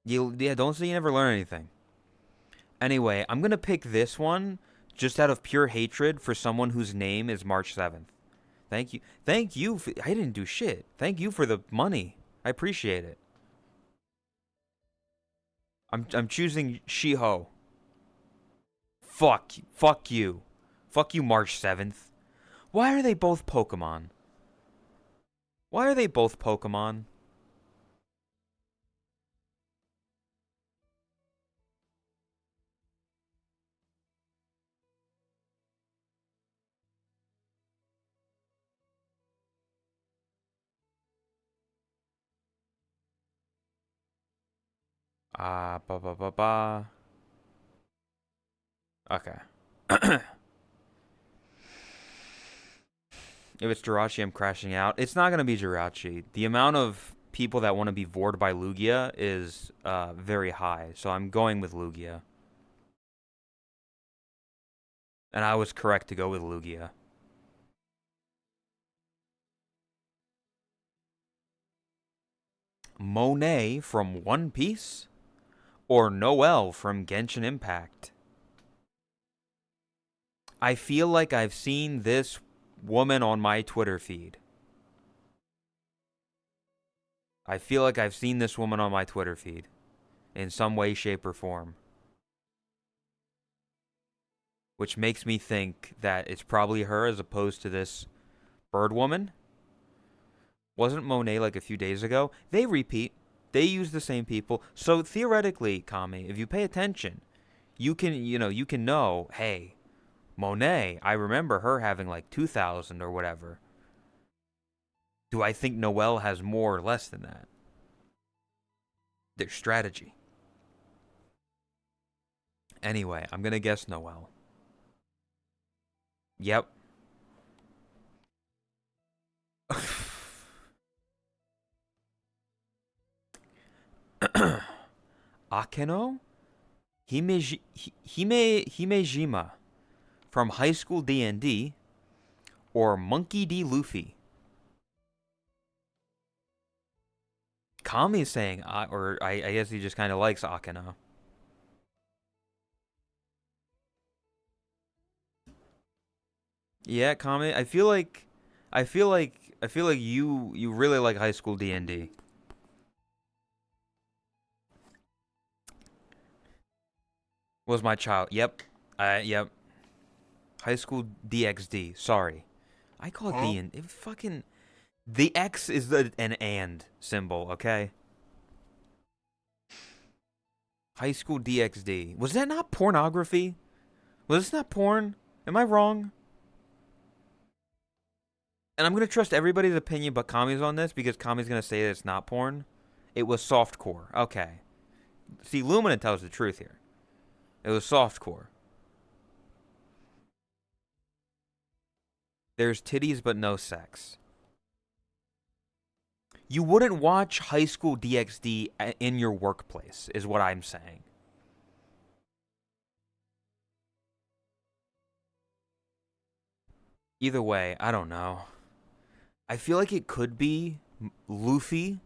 Don't say you never learn anything. Anyway, I'm gonna pick this one just out of pure hatred for someone whose name is March 7th. Thank you. Thank you. I didn't do shit. Thank you for the money. I appreciate it. I'm choosing Shiho. Fuck you. Fuck you, March 7th. Why are they both Pokemon? Why are they both Pokemon? Ba ba ba ba. Okay. If it's Jirachi, I'm crashing out. It's not gonna be Jirachi. The amount of people that want to be vored by Lugia is very high. So I'm going with Lugia. And I was correct to go with Lugia. Monet from One Piece or Noelle from Genshin Impact? I feel like I've seen this woman on my Twitter feed. I feel like I've seen this woman on my Twitter feed in some way, shape, or form. Which makes me think that it's probably her as opposed to this bird woman. Wasn't Monet like a few days ago? They repeat. They use the same people. So theoretically, Kami, if you pay attention, you can know, hey, Monet, I remember her having like 2,000 or whatever. Do I think Noelle has more or less than that? Their strategy. Anyway, I'm going to guess Noelle. Yep. Akeno Himejima from High School D&D or Monkey D. Luffy? Kami is saying, or I guess he just kind of likes Akeno. Yeah, Kami. I feel like you really like High School D&D. Was my child? Yep. Yep. High School DxD. Sorry, I call it D and it fucking. The X is an and symbol. Okay. High School DxD. Was that not pornography? Was this not porn? Am I wrong? And I'm gonna trust everybody's opinion but Kami's on this because Kami's gonna say that it's not porn. It was softcore. Okay. See, Lumina tells the truth here. It was softcore. There's titties but no sex. You wouldn't watch High School DxD in your workplace, is what I'm saying. Either way, I don't know. I feel like it could be Luffy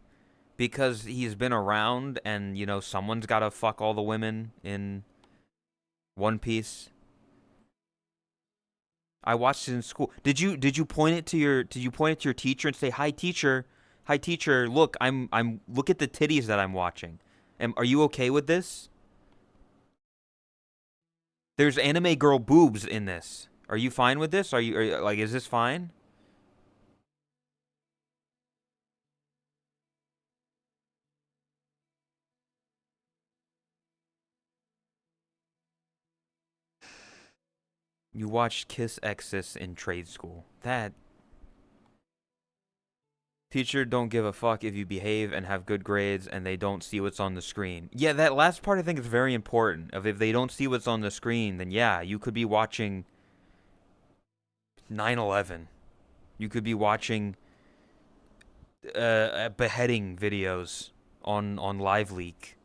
because he's been around and, someone's got to fuck all the women in One Piece. I watched it in school. Did you point it to your teacher and say, "Hi teacher, look, I'm look at the titties that I'm watching. Are you okay with this? There's anime girl boobs in this. Are you fine with this? Like, is this fine?" You watched Kiss Exis in trade school. That teacher don't give a fuck if you behave and have good grades and they don't see what's on the screen. Yeah, that last part I think is very important. If they don't see what's on the screen, then yeah, you could be watching 9/11. You could be watching beheading videos on Live Leak.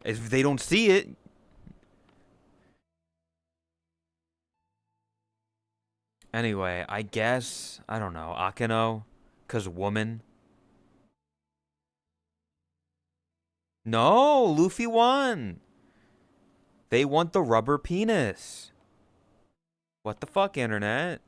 If they don't see it, anyway, I guess I don't know Akeno, cause woman. No, Luffy won. They want the rubber penis. What the fuck, internet?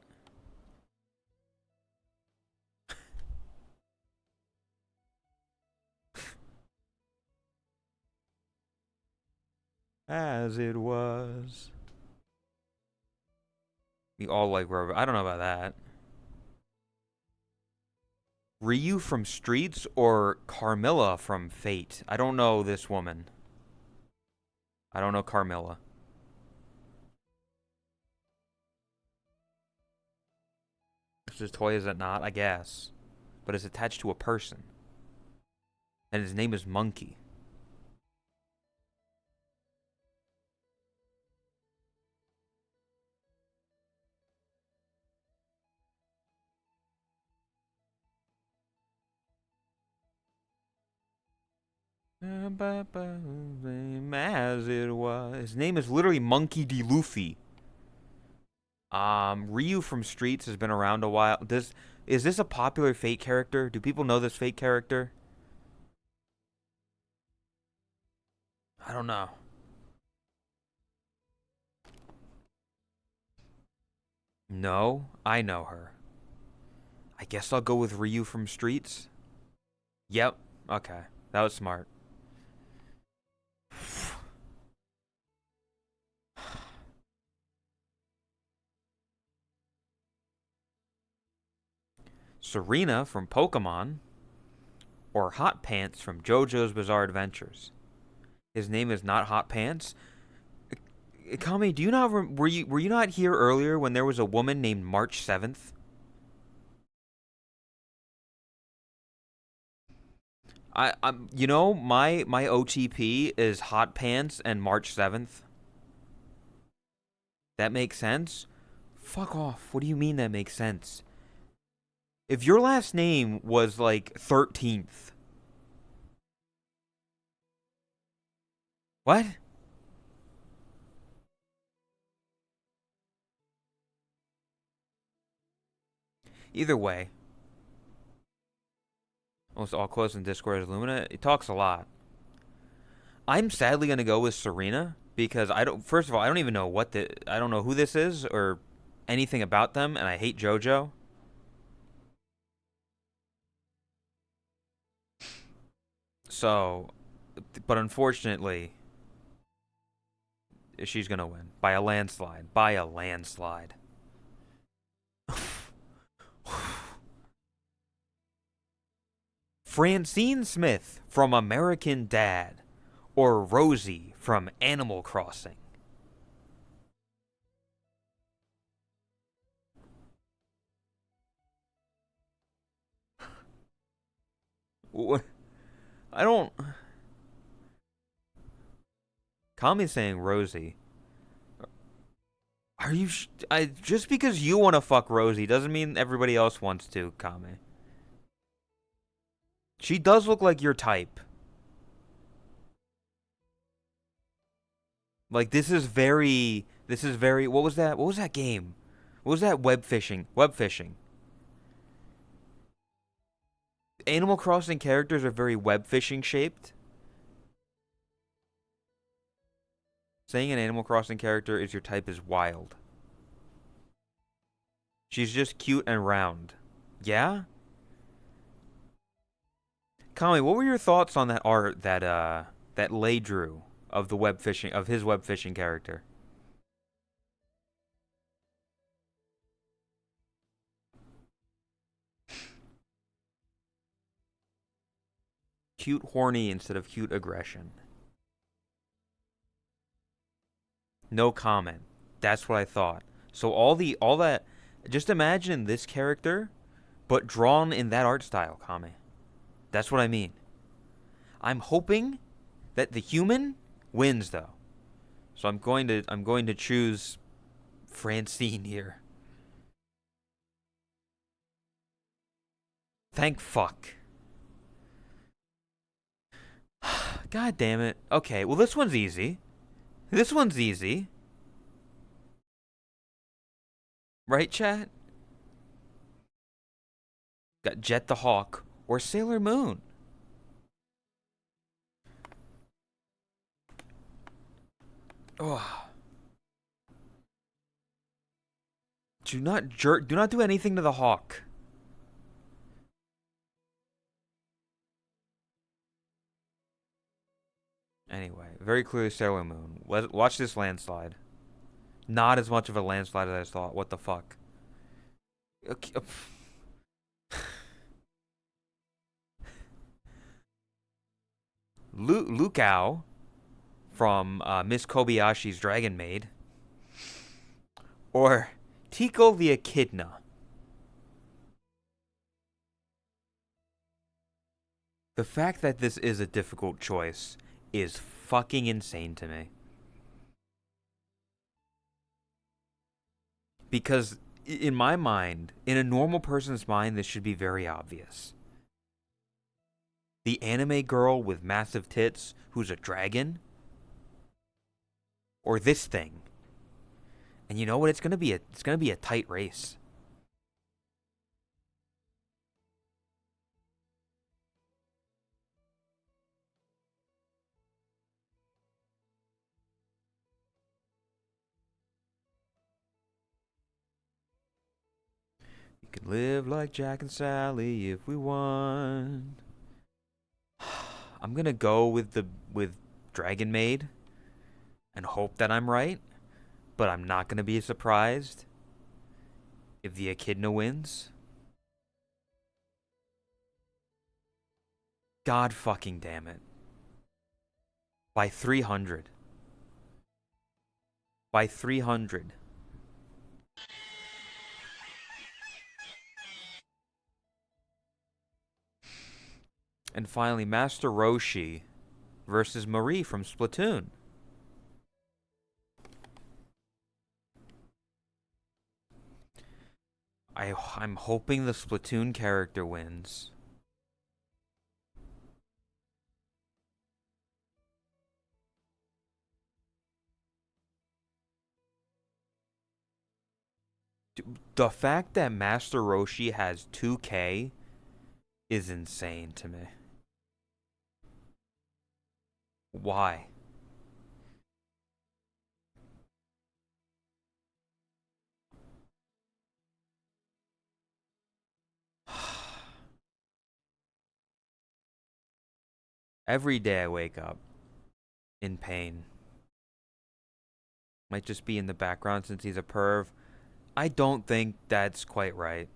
As it was. We all like rubber. I don't know about that. Ryu from Streets or Carmilla from Fate? I don't know this woman. I don't know Carmilla. It's his toy, is it not? I guess. But it's attached to a person. And his name is Monkey. As it was. His name is literally Monkey D. Luffy. Ryu from Streets has been around a while. Is this a popular Fate character? Do people know this Fate character? I don't know. No, I know her. I guess I'll go with Ryu from Streets. Yep. Okay. That was smart. Serena from Pokemon or Hot Pants from JoJo's Bizarre Adventures. His name is not Hot Pants. Kami, do you not were you not here earlier when there was a woman named March 7th? I'm my OTP is Hot Pants and March 7th. That makes sense? Fuck off. What do you mean that makes sense? If your last name was like 13th. What? Either way. Almost all close in Discord is Lumina. It talks a lot. I'm sadly gonna go with Serena because I don't. First of all, I don't even know I don't know who this is or anything about them, and I hate JoJo. So, but unfortunately, she's gonna win by a landslide. By a landslide. Francine Smith from American Dad or Rosie from Animal Crossing. I don't. Kami's saying Rosie. Are you? Just because you want to fuck Rosie doesn't mean everybody else wants to, Kami. She does look like your type. Like this is very. This is very. What was that? What was that game? What was that? Web fishing. Web fishing. Animal Crossing characters are very web fishing shaped. Saying an Animal Crossing character is your type is wild. She's just cute and round. Yeah? Kami, what were your thoughts on that art that Lay drew of the web fishing of his web fishing character? Cute horny instead of cute aggression. No comment. That's what I thought. So all that just imagine this character but drawn in that art style, Kami. That's what I mean. I'm hoping that the human wins though. So I'm going to choose Francine here. Thank fuck. God damn it. Okay, well this one's easy. This one's easy. Right, chat? Got Jet the Hawk or Sailor Moon. Oh. Do not do anything to the hawk. Anyway, very clearly Sailor Moon. Watch this landslide. Not as much of a landslide as I thought. What the fuck? Okay. Lukao from Miss Kobayashi's Dragon Maid. Or Tico the Echidna. The fact that this is a difficult choice is fucking insane to me. Because in my mind, in a normal person's mind, this should be very obvious. The anime girl with massive tits who's a dragon? Or this thing? And you know what? It's gonna be a tight race. We can live like Jack and Sally if we want. I'm gonna go with Dragon Maid and hope that I'm right, but I'm not gonna be surprised if the Echidna wins. God fucking damn it. By 300. By 300. And finally, Master Roshi versus Marie from Splatoon. I'm hoping the Splatoon character wins. The fact that Master Roshi has 2K is insane to me. Why? Every day I wake up in pain. Might just be in the background since he's a perv. I don't think that's quite right.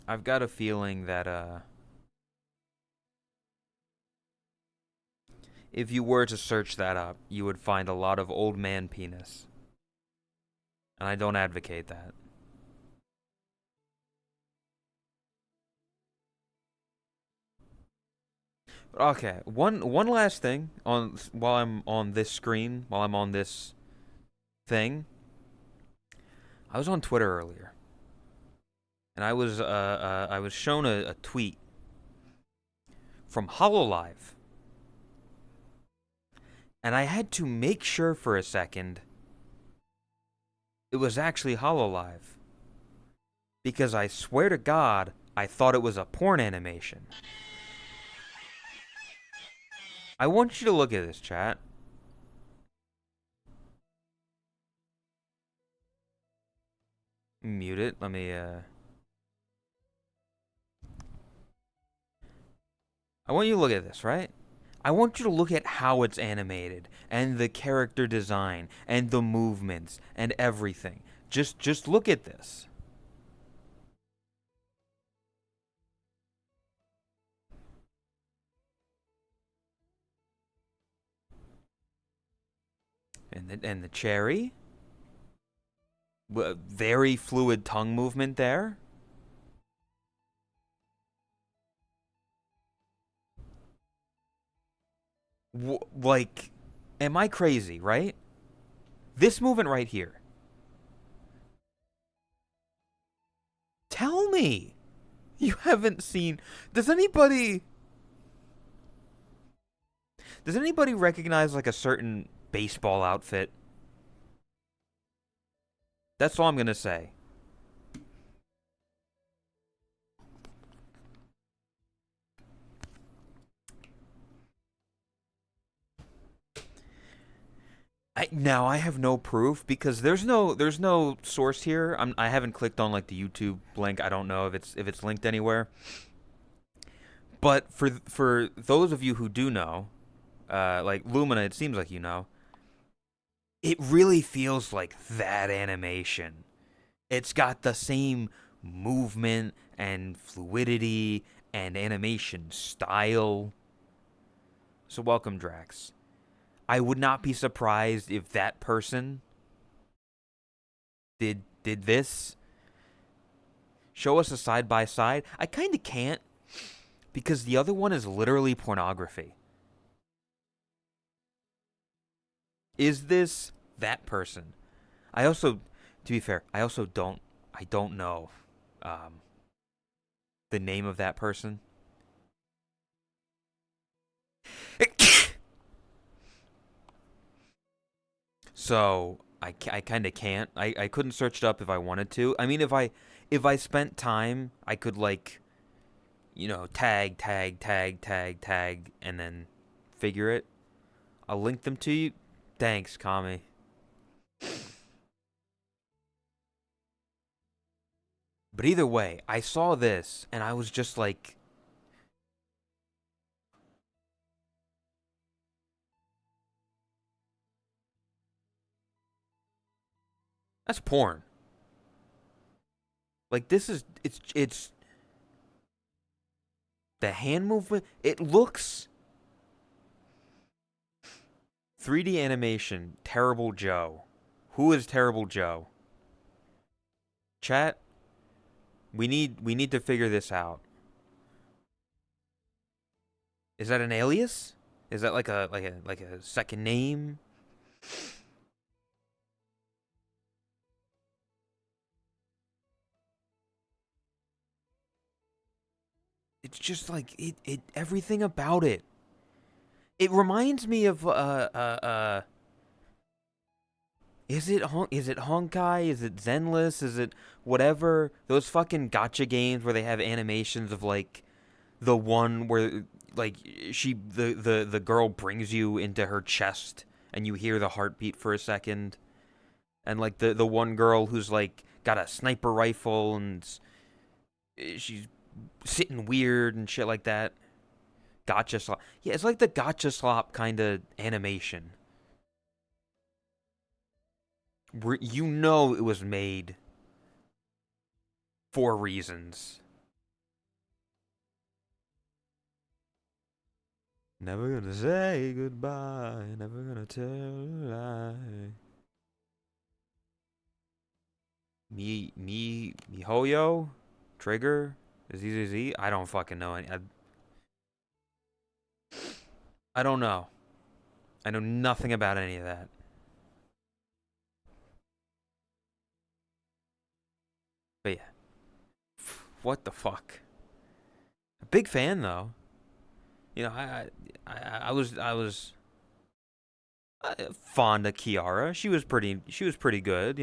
I've got a feeling that if you were to search that up, you would find a lot of old man penis. And I don't advocate that. Okay, one last thing on while I'm on this screen, while I'm on this thing. I was on Twitter earlier, and I was shown a tweet from Hololive, and I had to make sure for a second it was actually Hololive, because I swear to God I thought it was a porn animation. I want you to look at this, chat. Mute it. Let me I want you to look at this, right? I want you to look at how it's animated and the character design and the movements and everything. Just look at this. And the cherry, very fluid tongue movement there. Like, am I crazy, right? This movement right here. Tell me. You haven't seen. Does anybody recognize like a certain baseball outfit? That's all I'm going to say. Now I have no proof because there's no source here. I haven't clicked on like the YouTube link. I don't know if it's linked anywhere. But for those of you who do know, like Lumina, it seems like you know. It really feels like that animation. It's got the same movement and fluidity and animation style. So welcome, Drax. I would not be surprised if that person did this. Show us a side by side. I kind of can't because the other one is literally pornography. Is this that person? I also, to be fair, I also don't I don't know um, the name of that person. So I kind of can't. I couldn't search it up if I wanted to. I mean, if I spent time, I could like tag tag tag tag tag and then figure it. I'll link them to you. Thanks, Kami. But either way, I saw this and I was just like, that's porn. Like this is it's the hand movement. It looks 3D animation. Terrible Joe. Who is Terrible Joe? Chat. We need to figure this out. Is that an alias? Is that like a second name? It's just like it everything about it. It reminds me of is it Honkai? Is it Zenless? Is it whatever? Those fucking gotcha games where they have animations of like the one where like the girl brings you into her chest and you hear the heartbeat for a second, and like the one girl who's like got a sniper rifle and she's sitting weird and shit like that. Gotcha slop. Yeah, it's like the gotcha slop kind of animation. You know it was made for reasons. Never gonna say goodbye, never gonna tell a lie. Mihoyo? Trigger? ZZZ? I don't fucking know. I don't know. I know nothing about any of that. But yeah. What the fuck? A big fan though. I was fond of Kiara. She was pretty good.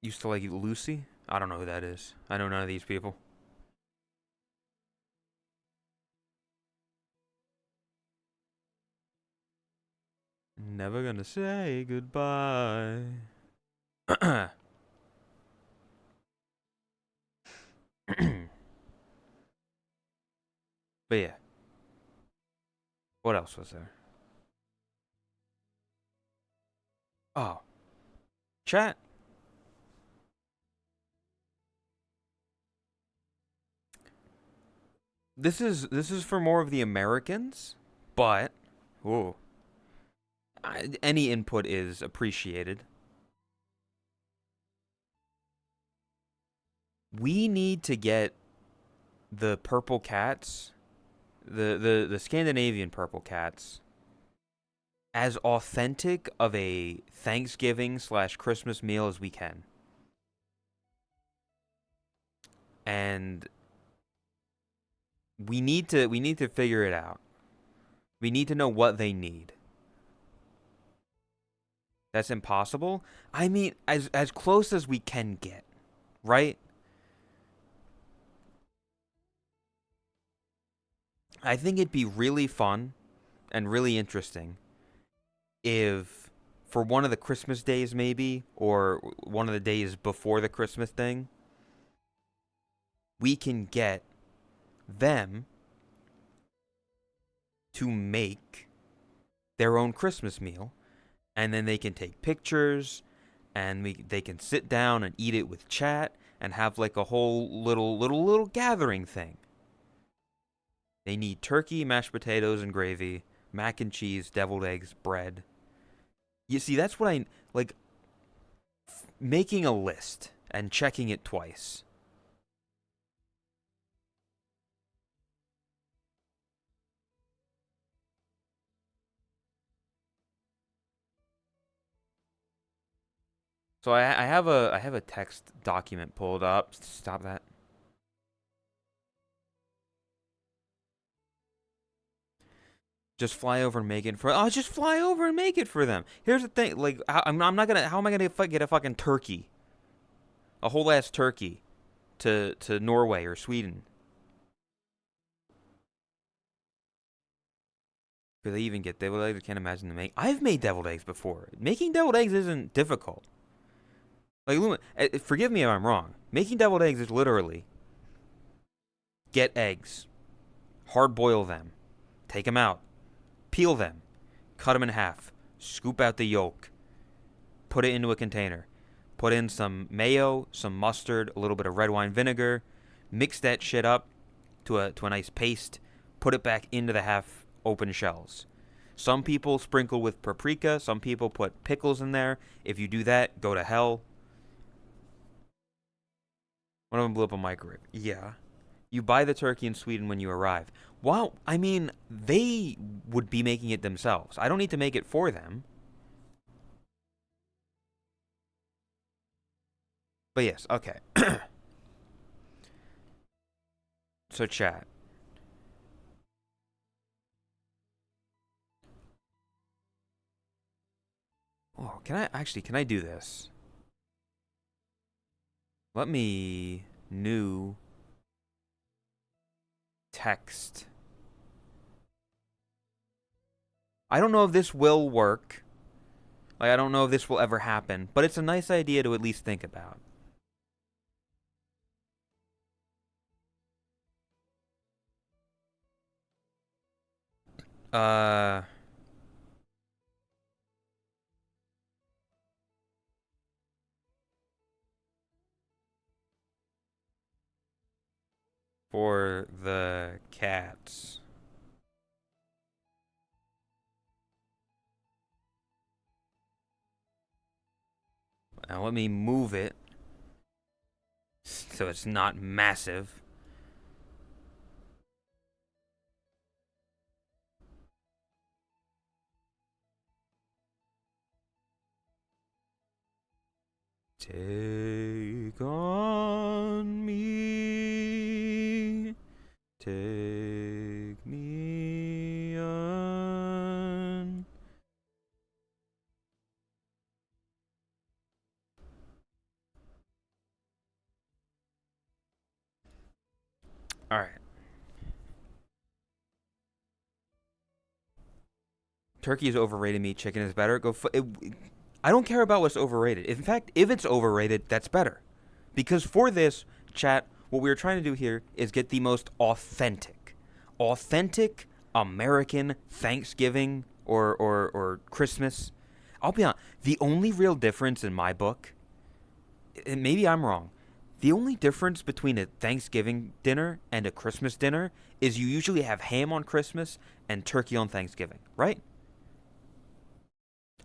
Used to like Lucy. I don't know who that is. I know none of these people. Never gonna say goodbye. But yeah, what else was there? Oh, chat. This is for more of the Americans, but ooh, any input is appreciated. We need to get the purple cats, the Scandinavian purple cats, as authentic of a Thanksgiving/Christmas meal as we can. And we need to figure it out. We need to know what they need. That's impossible. I mean, as close as we can get, right? I think it'd be really fun and really interesting if for one of the Christmas days maybe or one of the days before the Christmas thing, we can get them to make their own Christmas meal, and then they can take pictures, and they can sit down and eat it with chat and have like a whole little gathering thing. They need turkey, mashed potatoes and gravy, mac and cheese, deviled eggs, bread. You see, that's what I like, making a list and checking it twice. So I have a text document pulled up. Stop that. Just fly over and make it for. Oh, just fly over and make it for them. Here's the thing. Like, I'm not gonna. How am I gonna get a fucking turkey, a whole ass turkey, to Norway or Sweden? Do they even get deviled eggs? I can't imagine them make. I've made deviled eggs before. Making deviled eggs isn't difficult. Like, forgive me if I'm wrong. Making deviled eggs is literally get eggs, hard boil them, take them out, peel them, cut them in half, scoop out the yolk, put it into a container, put in some mayo, some mustard, a little bit of red wine vinegar, mix that shit up to a nice paste, put it back into the half open shells. Some people sprinkle with paprika, some people put pickles in there. If you do that, go to hell. One of them blew up a microwave. Yeah. You buy the turkey in Sweden when you arrive. Well, I mean, they would be making it themselves. I don't need to make it for them. But yes, okay. So chat. Oh, can I do this? Let me new text. I don't know if this will work. Like, I don't know if this will ever happen, but it's a nice idea to at least think about. Uh, for the cats. Now let me move it so it's not massive. Take on me, take me on. All right. Turkey is overrated meat. Chicken is better. I don't care about what's overrated. In fact, if it's overrated, that's better. Because for this, chat, what we are trying to do here is get the most authentic American Thanksgiving or Christmas. I'll be honest, the only real difference in my book, and maybe I'm wrong, the only difference between a Thanksgiving dinner and a Christmas dinner is you usually have ham on Christmas and turkey on Thanksgiving, right?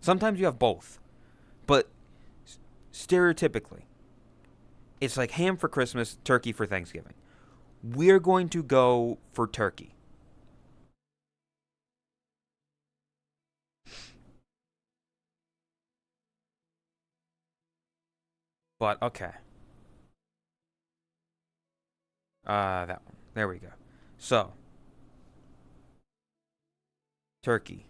Sometimes you have both, but stereotypically, it's like ham for Christmas, turkey for Thanksgiving. We're going to go for turkey. But okay. That one. There we go. So, turkey.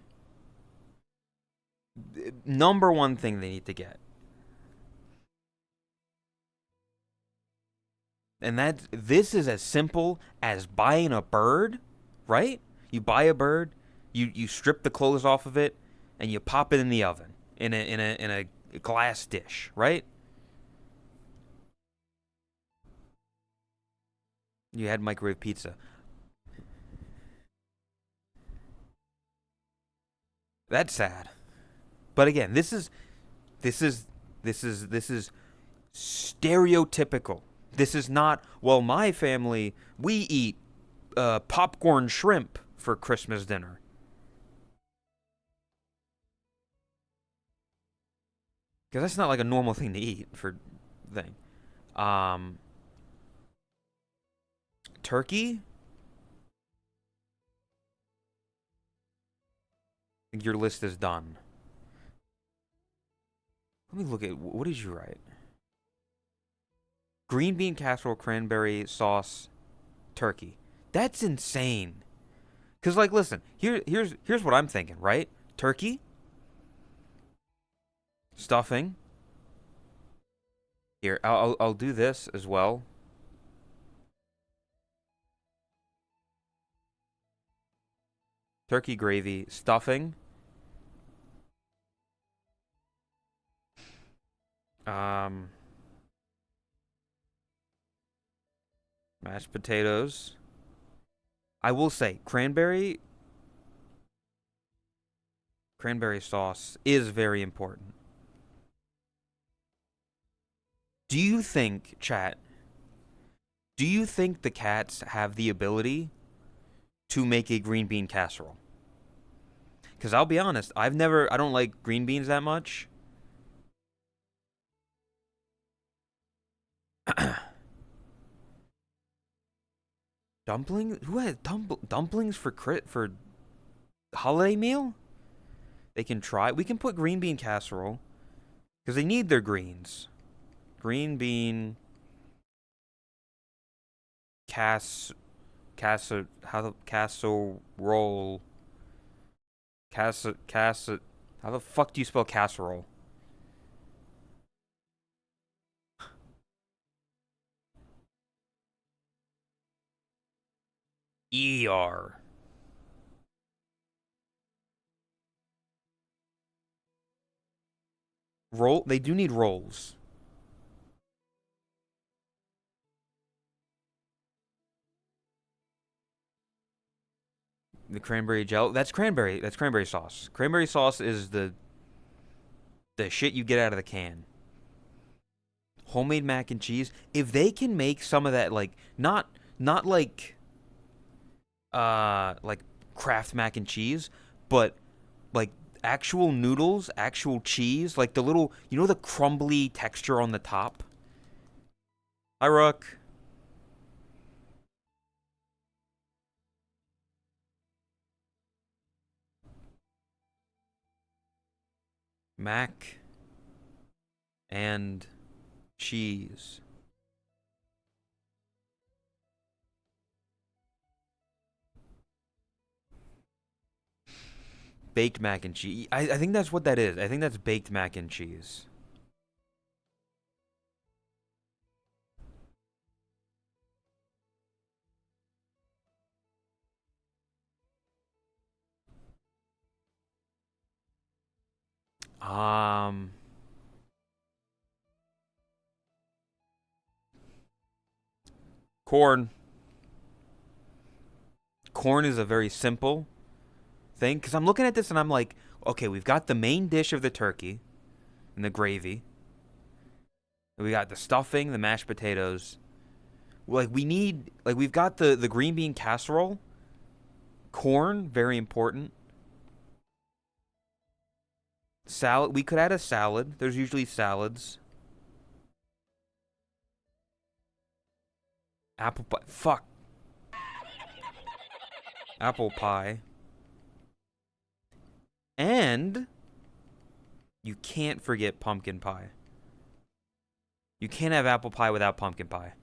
Number one thing they need to get. And this is as simple as buying a bird, right? You buy a bird, you strip the clothes off of it, and you pop it in the oven in a glass dish, right? You had microwave pizza. That's sad. But again, this is this is stereotypical. This is not, well, my family, we eat popcorn shrimp for Christmas dinner. Because that's not like a normal thing to eat for thing. Um, Turkey? Your list is done. Let me look at what did you write? Green bean casserole, cranberry sauce, turkey. That's insane. Cause like, listen, here's what I'm thinking, right? Turkey, stuffing. Here, I'll do this as well. Turkey gravy, stuffing. Um, Mashed potatoes. I will say cranberry sauce is very important. Do you think, chat, do you think the cats have the ability to make a green bean casserole? Because I'll be honest, I don't like green beans that much. Dumplings? Who has dumplings for holiday meal? They can try. We can put green bean casserole because they need their greens. Green bean cas casserole how the fuck do you spell casserole? ER. Roll. They do need rolls. The cranberry gel. That's cranberry. That's cranberry sauce. Cranberry sauce is the shit you get out of the can. Homemade mac and cheese. If they can make some of that, like not like Kraft mac and cheese, but like actual noodles, actual cheese, like the little, the crumbly texture on the top. Hi, Rook. Mac and cheese. Baked mac and cheese. I think that's what that is. I think that's baked mac and cheese. Um, Corn. Corn is a very simple thing because I'm looking at this and I'm like, okay, we've got the main dish of the turkey and the gravy. We got the stuffing, the mashed potatoes. We've got the green bean casserole. Corn, very important. Salad, we could add a salad. There's usually salads. Apple pie. Fuck. Apple pie. And you can't forget pumpkin pie. You can't have apple pie without pumpkin pie.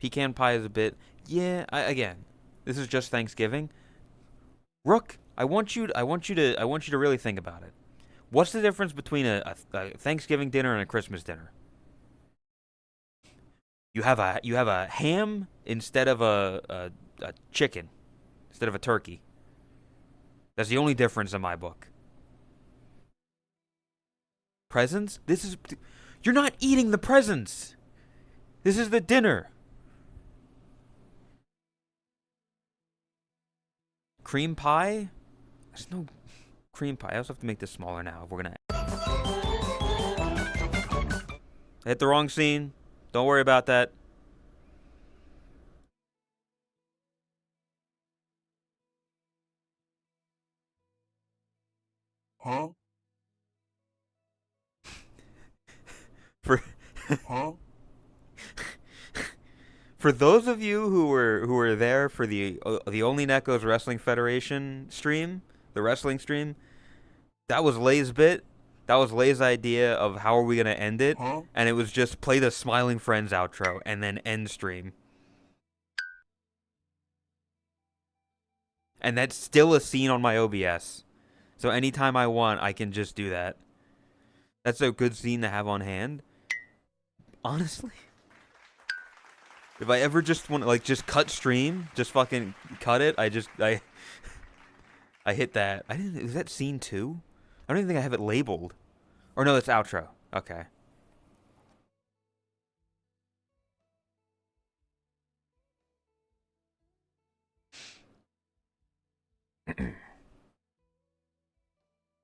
Pecan pie is a bit. Yeah, again, this is just Thanksgiving. Rook, I want you to really think about it. What's the difference between a Thanksgiving dinner and a Christmas dinner? You have a ham instead of a chicken, instead of a turkey. That's the only difference in my book. Presents? You're not eating the presents. This is the dinner. Cream pie? There's no cream pie. I also have to make this smaller now if we're gonna. I hit the wrong scene. Don't worry about that. Huh? For for those of you who were there for the Only Neckos Wrestling Federation stream, the wrestling stream, that was Lay's bit. That was Lay's idea of how are we gonna end it, and it was just play the Smiling Friends outro and then end stream. And that's still a scene on my OBS. So anytime I want, I can just do that. That's a good scene to have on hand. Honestly, if I ever just want to like just cut stream, just fucking cut it, I hit that. I didn't. Is that scene 2? I don't even think I have it labeled. Or no, it's outro. Okay.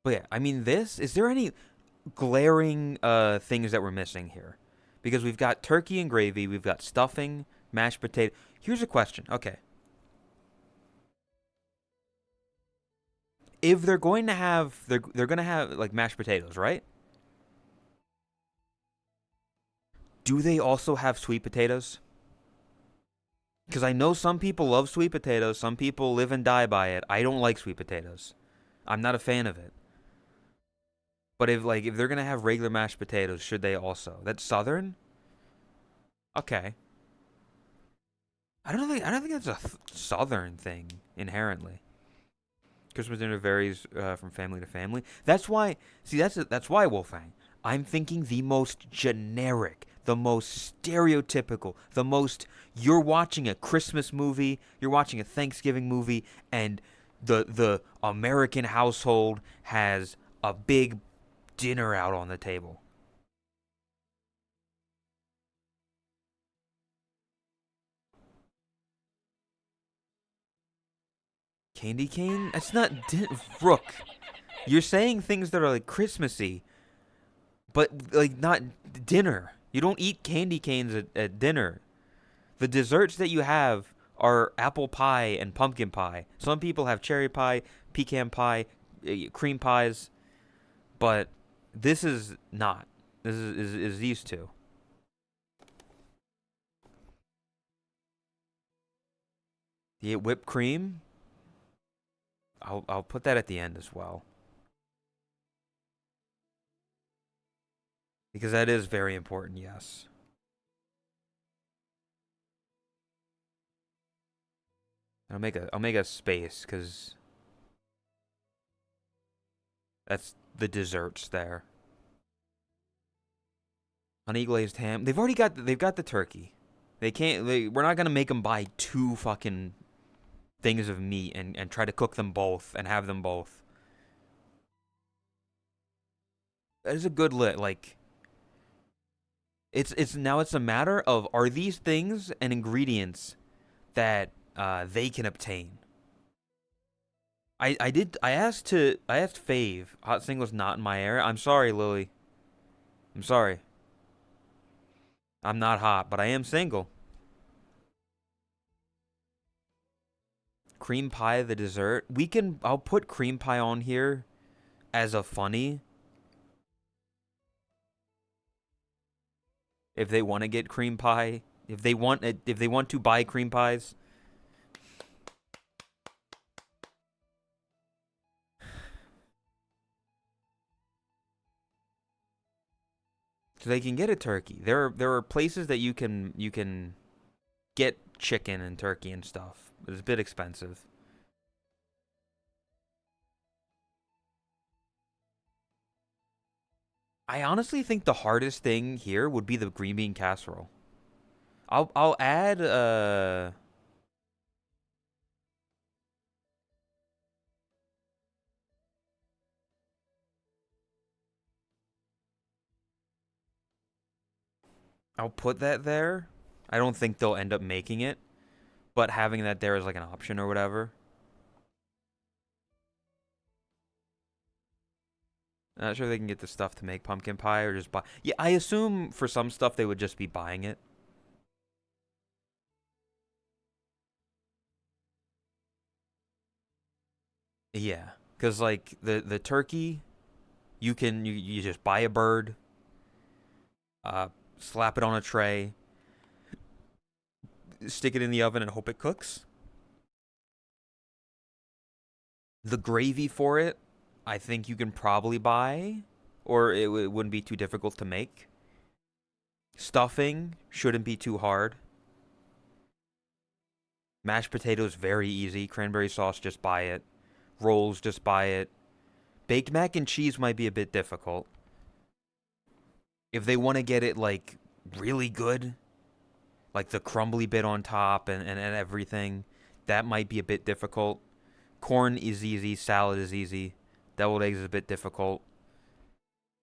But yeah, I mean, is there any glaring things that we're missing here? Because we've got turkey and gravy, we've got stuffing, mashed potato. Here's a question. Okay. If they're going to have they're going to have like mashed potatoes, right? Do they also have sweet potatoes? Because I know some people love sweet potatoes, some people live and die by it. I don't like sweet potatoes. I'm not a fan of it. But if they're gonna have regular mashed potatoes, should they also? That's Southern? Okay. I don't think that's a Southern thing inherently. Christmas dinner varies from family to family. That's why. See, that's why Wolfgang. I'm thinking the most generic, the most stereotypical, the most. You're watching a Christmas movie, you're watching a Thanksgiving movie, and the American household has a big dinner out on the table. Candy cane? That's not Rook. You're saying things that are like Christmassy, but like not dinner. You don't eat candy canes at dinner. The desserts that you have are apple pie and pumpkin pie. Some people have cherry pie, pecan pie, cream pies, but this is not. This is these two. The whipped cream. I'll put that at the end as well because that is very important. Yes. I'll make a space because that's the desserts there. Honey glazed ham. They've got the turkey. We're not gonna make them buy two fucking things of meat and try to cook them both and have them both. That is a good lit. Like it's a matter of are these things and ingredients that they can obtain. I asked Fave. Hot single's not in my area. I'm sorry, Lily. I'm sorry. I'm not hot, but I am single. Cream pie, the dessert. I'll put cream pie on here as a funny if they want to get cream pie. If they want to buy cream pies. So they can get a turkey. There are places that you can get chicken and turkey and stuff. It's a bit expensive. I honestly think the hardest thing here would be the green bean casserole. I'll add I'll put that there. I don't think they'll end up making it, but having that there is like an option or whatever. I'm not sure they can get the stuff to make pumpkin pie or just buy. Yeah, I assume for some stuff they would just be buying it. Yeah, because like the turkey, you just buy a bird. Uh, slap it on a tray, stick it in the oven, and hope it cooks. The gravy for it, I think you can probably buy, or it wouldn't be too difficult to make. Stuffing shouldn't be too hard. Mashed potatoes, very easy. Cranberry sauce, just buy it. Rolls, just buy it. Baked mac and cheese might be a bit difficult. If they want to get it, like, really good, like the crumbly bit on top and everything, that might be a bit difficult. Corn is easy. Salad is easy. Deviled eggs is a bit difficult.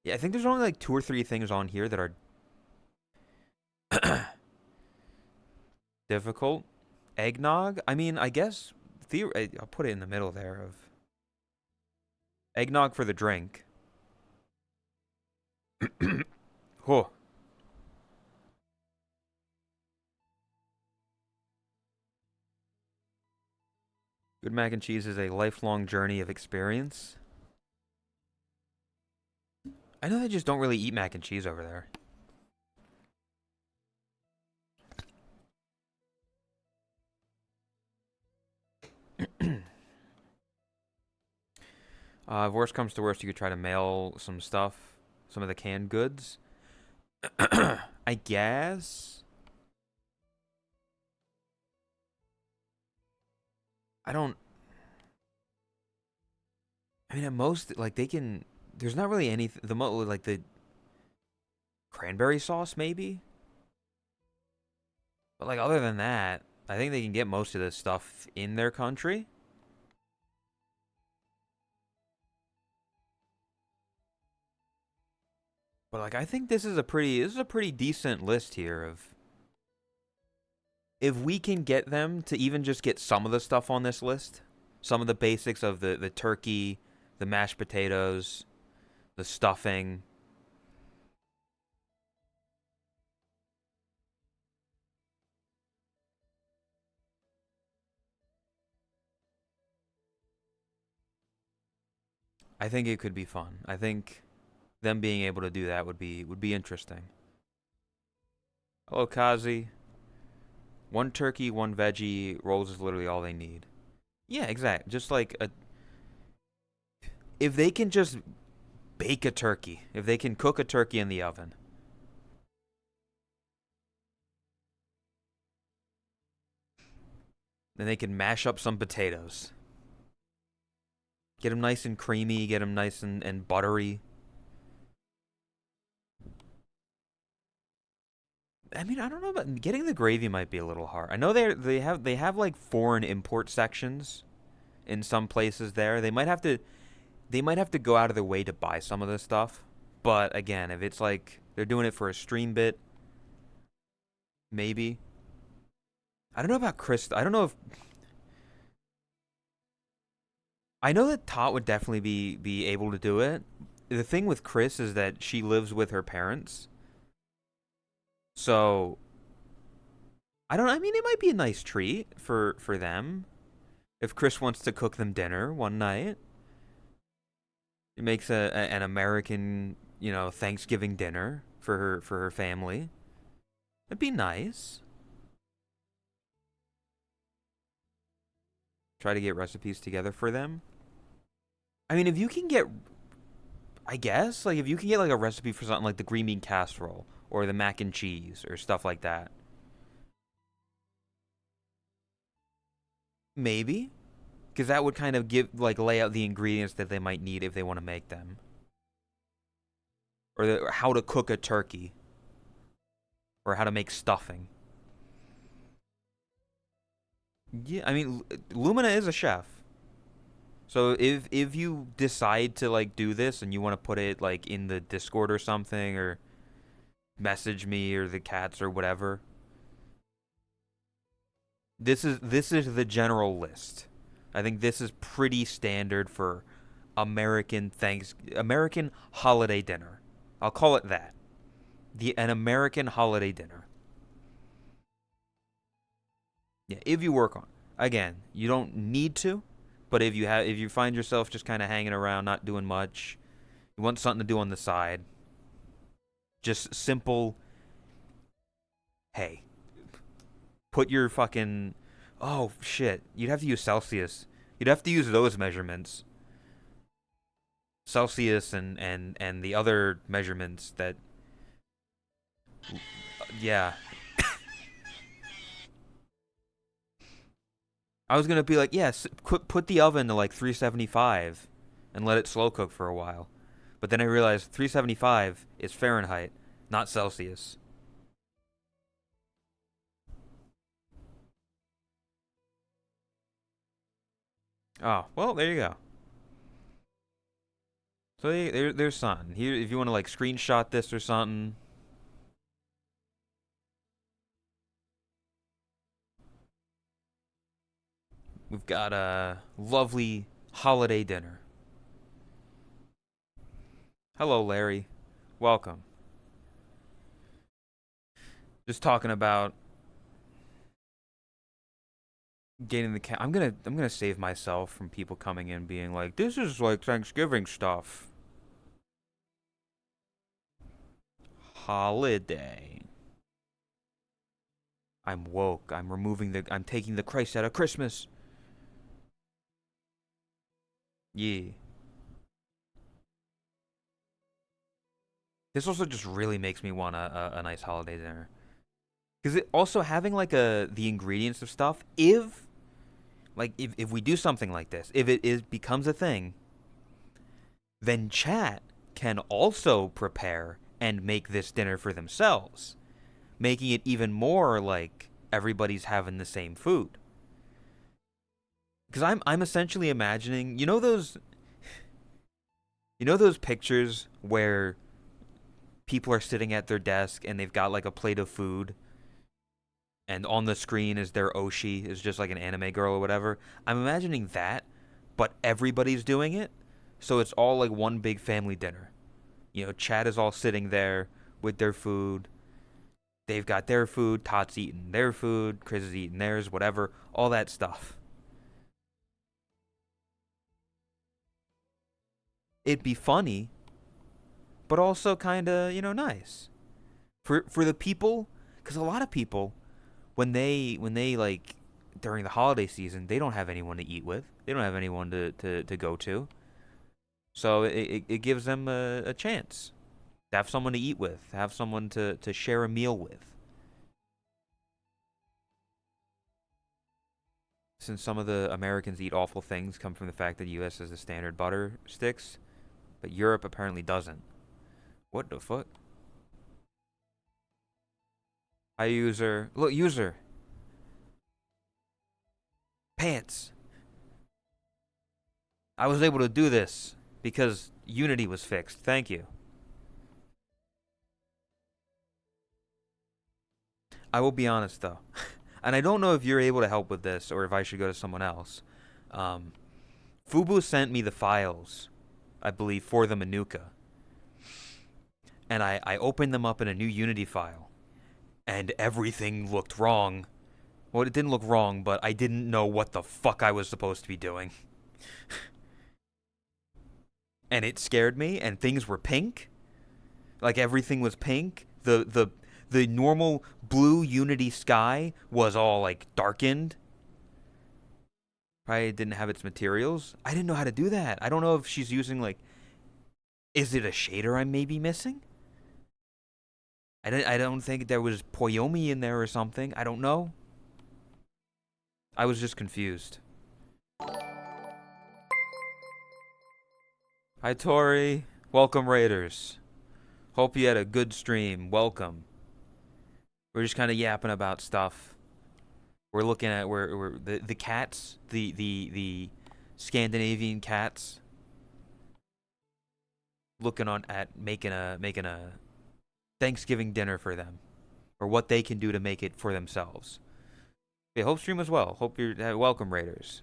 Yeah, I think there's only like 2 or 3 things on here that are difficult. Eggnog? I mean, I guess I'll put it in the middle there of eggnog for the drink. Oh, good mac and cheese is a lifelong journey of experience. I know they just don't really eat mac and cheese over there. If worst comes to worst, you could try to mail some stuff, some of the canned goods. I guess. I don't. I mean, at most, like they can. There's not really any. Like the cranberry sauce, maybe. But like other than that, I think they can get most of this stuff in their country. But like I think this is a pretty decent list here of if we can get them to even just get some of the stuff on this list, some of the basics of the turkey, the mashed potatoes, the stuffing. I think it could be fun. I think them being able to do that would be interesting. Hello, Kazi. One turkey, one veggie, rolls is literally all they need. Yeah, exact. Just like if they can just bake a turkey, if they can cook a turkey in the oven, then they can mash up some potatoes. Get them nice and creamy, get them nice and buttery. I mean, I don't know about getting the gravy might be a little hard. I know they have like foreign import sections in some places there. They might have to go out of their way to buy some of this stuff. But again, if it's like they're doing it for a stream bit, maybe. I don't know about Chris. I don't know if I know that Tot would definitely be able to do it. The thing with Chris is that she lives with her parents. So, I mean it might be a nice treat for them if Chris wants to cook them dinner one night. It makes an American, Thanksgiving dinner for her family. It'd be nice. Try to get recipes together for them. I mean, if you can get, I guess, like if you can get like a recipe for something like the green bean casserole or the mac and cheese or stuff like that, maybe, because that would kind of lay out the ingredients that they might need if they want to make them, or how to cook a turkey, or how to make stuffing. Yeah, I mean, Lumina is a chef. So if you decide to like do this and you want to put it like in the Discord or something or message me or the cats or whatever, this is the general list. I think this is pretty standard for American holiday dinner. I'll call it that. An American holiday dinner. Yeah, if you work on. Again, you don't need to, but if you find yourself just kind of hanging around not doing much, you want something to do on the side, Just simple, hey, put your fucking, oh shit, you'd have to use Celsius. You'd have to use those measurements. Celsius and the other measurements that, yeah. I was gonna be like, yes, put the oven to like 375 and let it slow cook for a while. But then I realized 375 is Fahrenheit, not Celsius. Oh, well, there you go. So there's something. Here, if you want to like screenshot this or something. We've got a lovely holiday dinner. Hello, Larry. Welcome. Just talking about getting the cat. I'm gonna save myself from people coming in being like, "This is like Thanksgiving stuff." Holiday. I'm woke. I'm taking the Christ out of Christmas. Yeah. This also just really makes me want a nice holiday dinner. Because it also having like the ingredients of stuff, if we do something like this, if it is becomes a thing, then chat can also prepare and make this dinner for themselves, making it even more like everybody's having the same food. Because I'm essentially imagining, those pictures where people are sitting at their desk and they've got like a plate of food, and on the screen is their Oshi, is just like an anime girl or whatever. I'm imagining that, but everybody's doing it, so it's all like one big family dinner. Chad is all sitting there with their food. They've got their food, Tot's eating their food, Chris is eating theirs, whatever, all that stuff. It'd be funny, but also kind of, nice. For the people, cuz a lot of people when they like during the holiday season, they don't have anyone to eat with. They don't have anyone to go to. So it gives them a chance to have someone to eat with, have someone to share a meal with. Since some of the Americans eat awful things come from the fact that the U.S. has the standard butter sticks, but Europe apparently doesn't. What the fuck? Hi, user. Look, user. Pants. I was able to do this because Unity was fixed. Thank you. I will be honest though, and I don't know if you're able to help with this or if I should go to someone else. Um, Fubu sent me the files, I believe, for the Manuka, and I opened them up in a new Unity file, and everything looked wrong. Well, it didn't look wrong, but I didn't know what the fuck I was supposed to be doing. And it scared me, and things were pink. Like everything was pink. The normal blue Unity sky was all like darkened. Probably didn't have its materials. I didn't know how to do that. I don't know if she's using like, is it a shader I may be missing? I don't think there was Poyomi in there or something. I don't know. I was just confused. Hi Tori. Welcome Raiders. Hope you had a good stream. Welcome. We're just kind of yapping about stuff. We're looking at we're the cats, the Scandinavian cats, looking on at making a Thanksgiving dinner for them, or what they can do to make it for themselves. Okay, hope stream as well. Hope you're welcome, Raiders.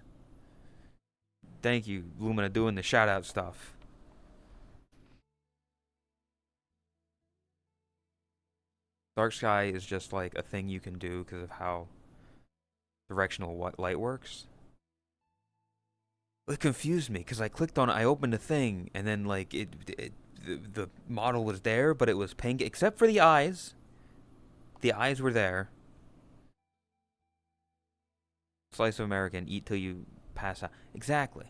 Thank you, Lumina, doing the shout out stuff. Dark sky is just like a thing you can do because of how directional light works. It confused me because I clicked on it, I opened a thing, and then like the model was there, but it was pink except for the eyes. The eyes were there. Slice of American, eat till you pass out. Exactly.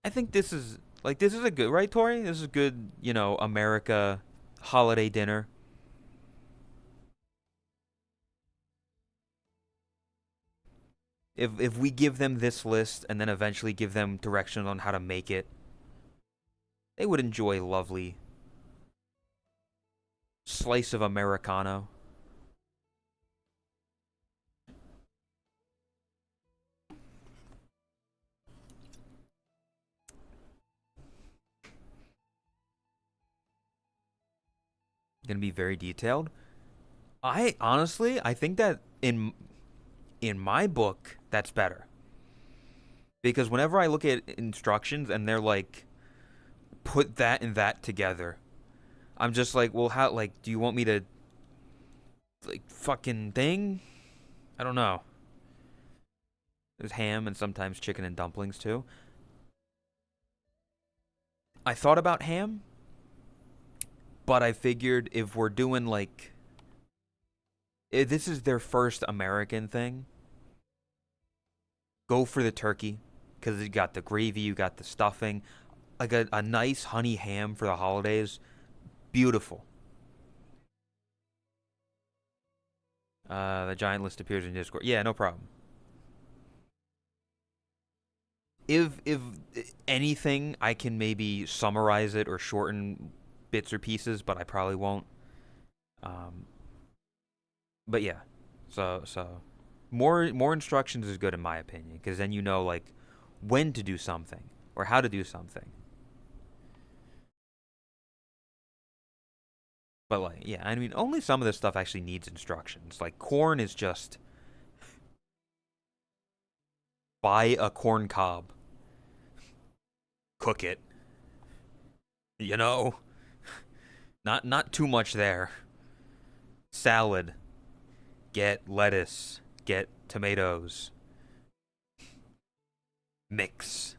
I think this is a good, right, Tori? This is a good, America holiday dinner. If we give them this list and then eventually give them directions on how to make it, they would enjoy lovely slice of Americano. Gonna be very detailed. I think that in my book that's better because whenever I look at instructions and they're like put that and that together, I'm just like, well, how? Like, do you want me to like fucking thing? I don't know. There's ham and sometimes chicken and dumplings too. I thought about ham, but I figured if we're doing like if this is their first American thing, go for the turkey because you got the gravy, you got the stuffing, like a nice honey ham for the holidays. Beautiful. The giant list appears in Discord. Yeah, no problem. If anything, I can maybe summarize it or shorten bits or pieces, but I probably won't. Um, but yeah, so more instructions is good in my opinion because then you know like when to do something or how to do something. But like yeah, I mean only some of this stuff actually needs instructions. Like corn is just buy a corn cob, cook it. You know, not too much there. Salad, get lettuce, get tomatoes, mix.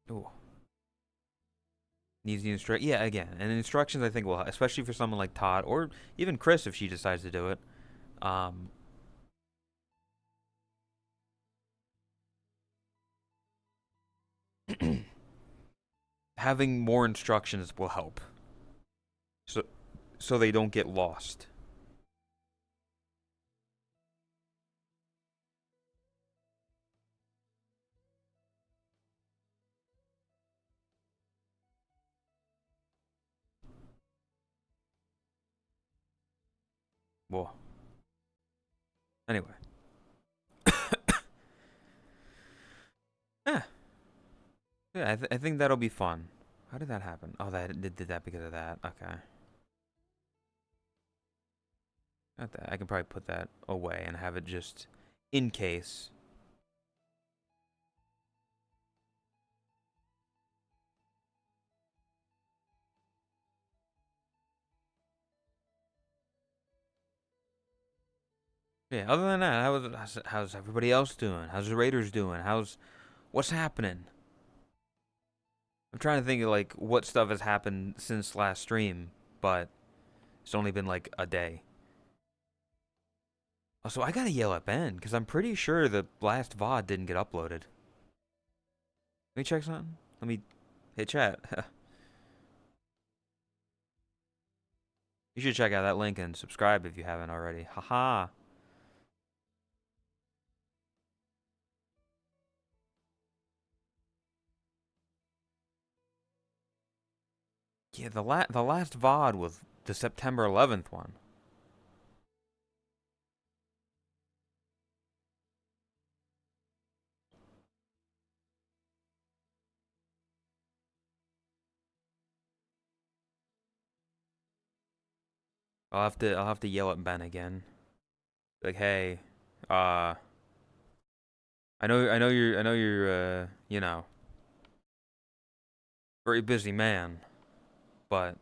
Ooh. Needs the instruct. Yeah, again, and instructions I think will, especially for someone like Todd or even Chris if she decides to do it. Um, having more instructions will help, so so they don't get lost. Well, anyway, yeah, yeah, I think that'll be fun. How did that happen? Oh, that did that because of that. Okay, not that. I can probably put that away and have it just in case. Yeah. Other than that, how's everybody else doing? How's the Raiders doing? How's what's happening? I'm trying to think of like what stuff has happened since last stream, but it's only been like a day. Also, I gotta yell at Ben because I'm pretty sure the last VOD didn't get uploaded. Let me check something. Let me hit chat. You should check out that link and subscribe if you haven't already. Haha. Yeah, the last VOD was the September 11th one. I'll have to yell at Ben again. Like, hey, uh, I know you're you know, very busy man, but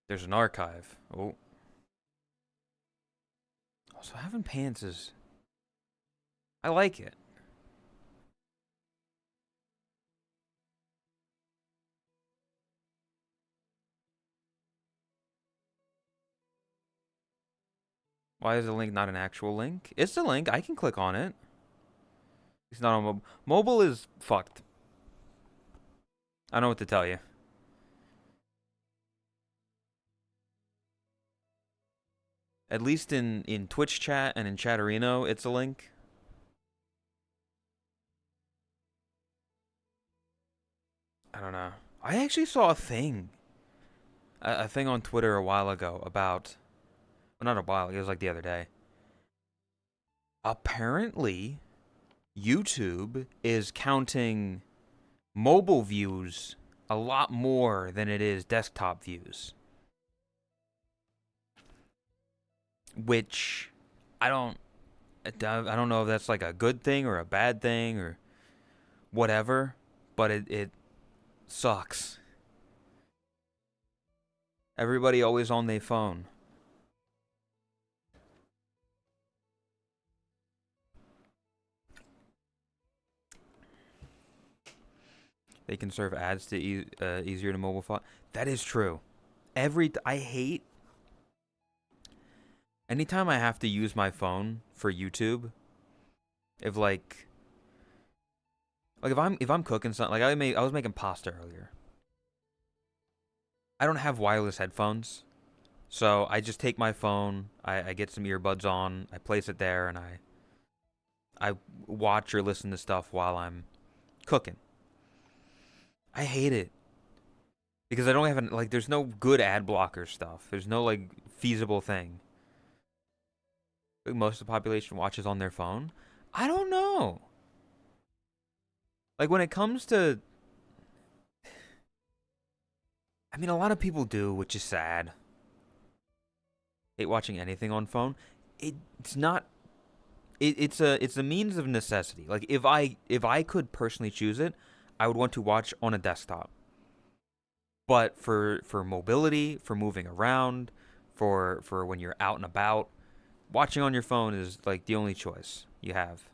There's an archive. Oh. Also, having pants is... I like it. Why is the link not an actual link? It's a link. I can click on it. It's not on mobile. Mobile is fucked. I don't know what to tell you. At least in Twitch chat and in Chatterino, it's a link. I don't know. I actually saw a thing. A thing on Twitter a while ago about... Well, not a while. It was like the other day. Apparently, YouTube is counting mobile views a lot more than it is desktop views. Which I don't know if that's like a good thing or a bad thing or whatever, but it sucks. Everybody always on their phone. They can serve ads to easier to mobile phone. That is true. I hate anytime I have to use my phone for YouTube. If if I'm cooking something, like I was making pasta earlier. I don't have wireless headphones, so I just take my phone. I get some earbuds on. I place it there, and I watch or listen to stuff while I'm cooking. I hate it because I don't have like there's no good ad blocker stuff. There's no like feasible thing. Like, most of the population watches on their phone. I don't know. Like when it comes to I mean a lot of people do, which is sad. Hate watching anything on phone. It's not it's a means of necessity. Like if I could personally choose it, I would want to watch on a desktop. But for mobility, for moving around, for when you're out and about, watching on your phone is like the only choice you have.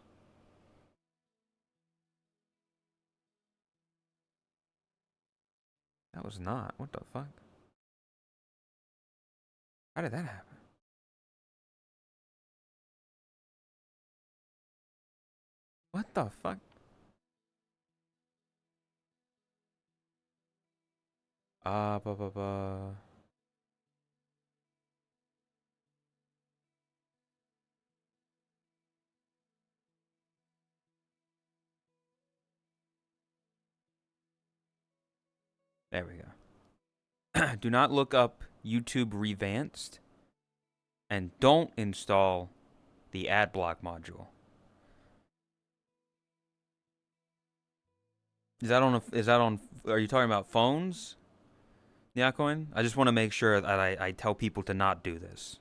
That was not. What the fuck? How did that happen? What the fuck? Ba ba ba. There we go. Do not look up YouTube Revanced, and don't install the ad block module. Is that on? Are you talking about phones, Yacoin? I just want to make sure that I tell people to not do this.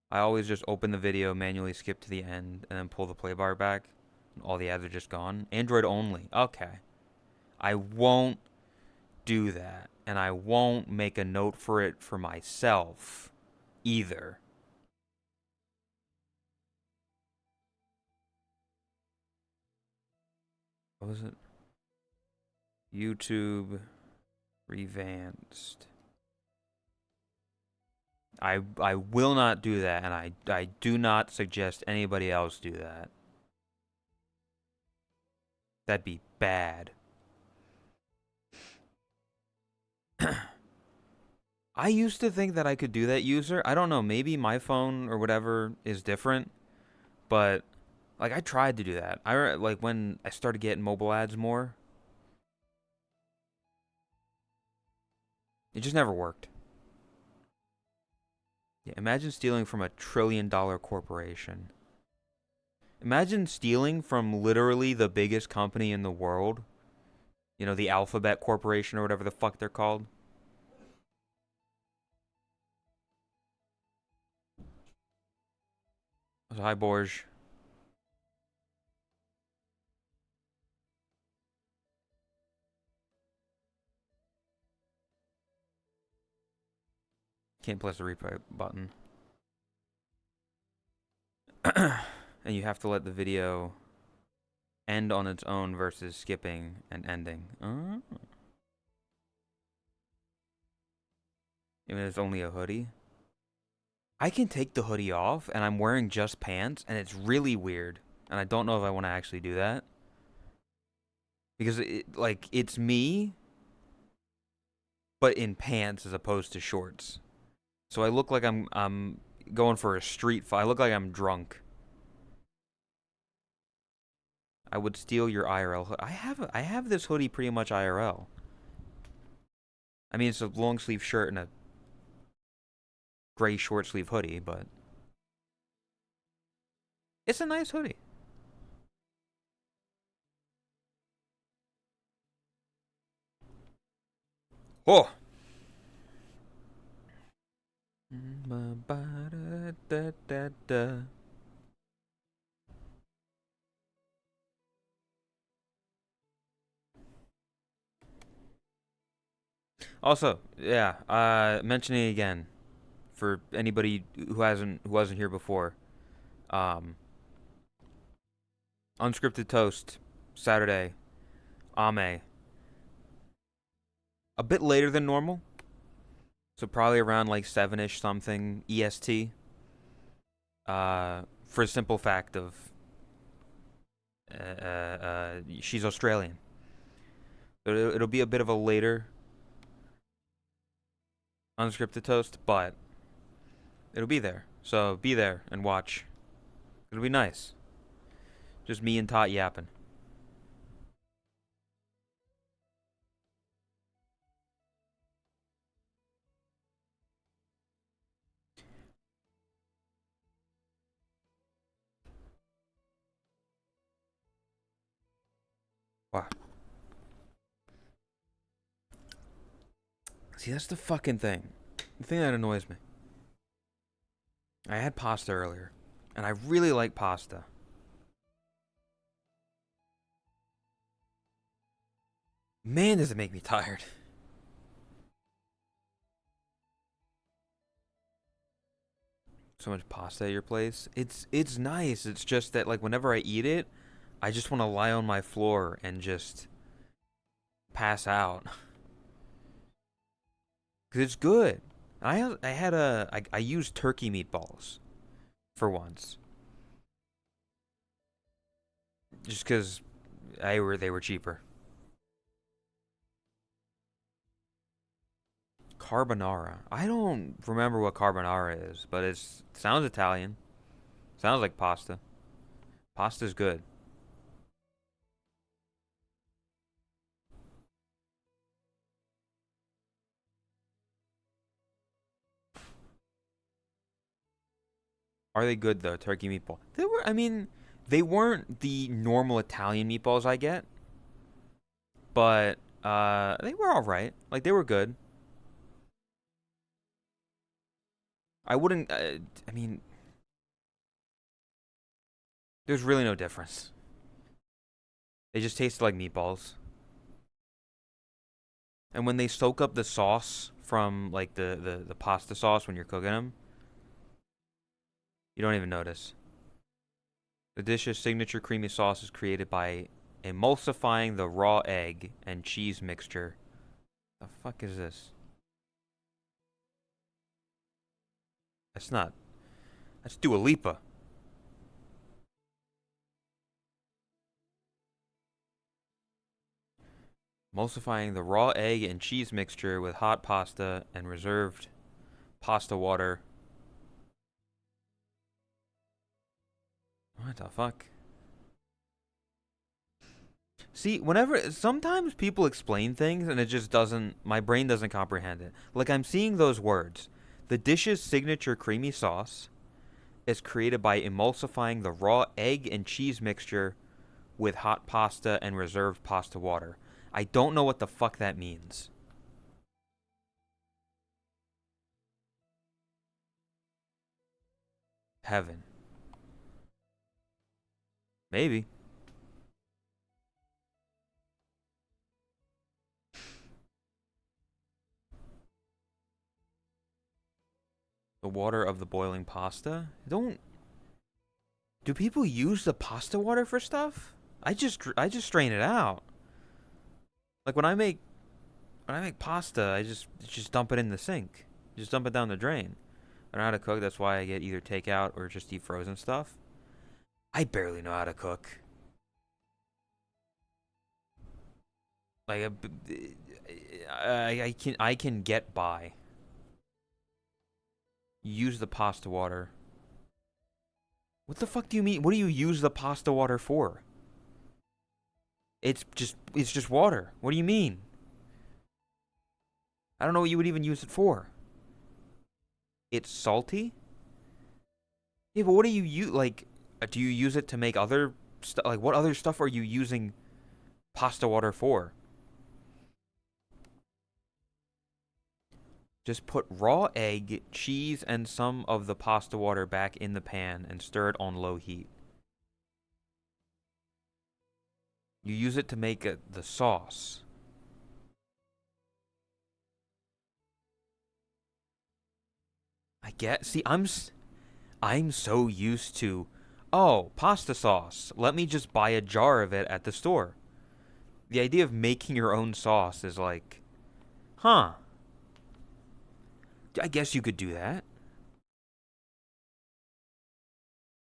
I always just open the video, manually skip to the end, and then pull the play bar back. And all the ads are just gone. Android only. Okay. I won't do that. And I won't make a note for it for myself either. What was it? YouTube Revanced. I will not do that, and I do not suggest anybody else do that. That'd be bad. I used to think that I could do that, user. I don't know, maybe my phone or whatever is different, but like I tried to do that. Like when I started getting mobile ads more, it just never worked. Yeah, imagine stealing from $1 trillion corporation. Imagine stealing from literally the biggest company in the world. You know, the Alphabet Corporation or whatever the fuck they're called. Hi, Borge. can't press the replay button. And you have to let the video end on its own versus skipping and ending. Even if it's only a hoodie. I can take the hoodie off and I'm wearing just pants and it's really weird. And I don't know if I want to actually do that. Because it's me, but in pants as opposed to shorts. So I look like I'm going for a street fight. I look like I'm drunk. I would steal your IRL. I have this hoodie pretty much IRL. I mean, it's a long sleeve shirt and a gray short sleeve hoodie, but it's a nice hoodie. Oh. Also, yeah, mentioning again for anybody who wasn't here before. Unscripted Toast, Saturday, Ame. A bit later than normal. So probably around like 7-ish something EST. For a simple fact of she's Australian. So it'll be a bit of a later Unscripted Toast, but it'll be there. So be there and watch. It'll be nice. Just me and Tot yapping. Wow. See, that's the fucking thing. The thing that annoys me. I had pasta earlier, and I really like pasta. Man, does it make me tired. So much pasta at your place. It's nice. It's just that like whenever I eat it, I just want to lie on my floor and just pass out. Cause it's good. I used turkey meatballs for once. Just cause they were cheaper. Carbonara. I don't remember what carbonara is, but it sounds Italian. Sounds like pasta. Pasta's good. Are they good though, turkey meatball? They weren't the normal Italian meatballs I get, but they were all right. Like they were good. I wouldn't I mean, there's really no difference. They just tasted like meatballs. And when they soak up the sauce from like the pasta sauce when you're cooking them, you don't even notice. The dish's signature creamy sauce is created by emulsifying the raw egg and cheese mixture. The fuck is this? That's not. That's Dua Lipa. Emulsifying the raw egg and cheese mixture with hot pasta and reserved pasta water. What the fuck? See, sometimes people explain things and it just doesn't, my brain doesn't comprehend it. Like I'm seeing those words. The dish's signature creamy sauce is created by emulsifying the raw egg and cheese mixture with hot pasta and reserved pasta water. I don't know what the fuck that means. Heaven. Maybe. The water of the boiling pasta? Don't... Do people use the pasta water for stuff? I just strain it out. Like when I make pasta, I just dump it in the sink. Just dump it down the drain. I don't know how to cook. That's why I get either takeout or just eat frozen stuff. I barely know how to cook. Like I can get by. Use the pasta water. What the fuck do you mean? What do you use the pasta water for? It's just water. What do you mean? I don't know what you would even use it for. It's salty? Yeah, but what do you use? Like, do you use it to make other stuff? Like, what other stuff are you using pasta water for? Just put raw egg, cheese, and some of the pasta water back in the pan and stir it on low heat. You use it to make the sauce. I get. See, I'm so used to, oh, pasta sauce. Let me just buy a jar of it at the store. The idea of making your own sauce is like, huh. I guess you could do that.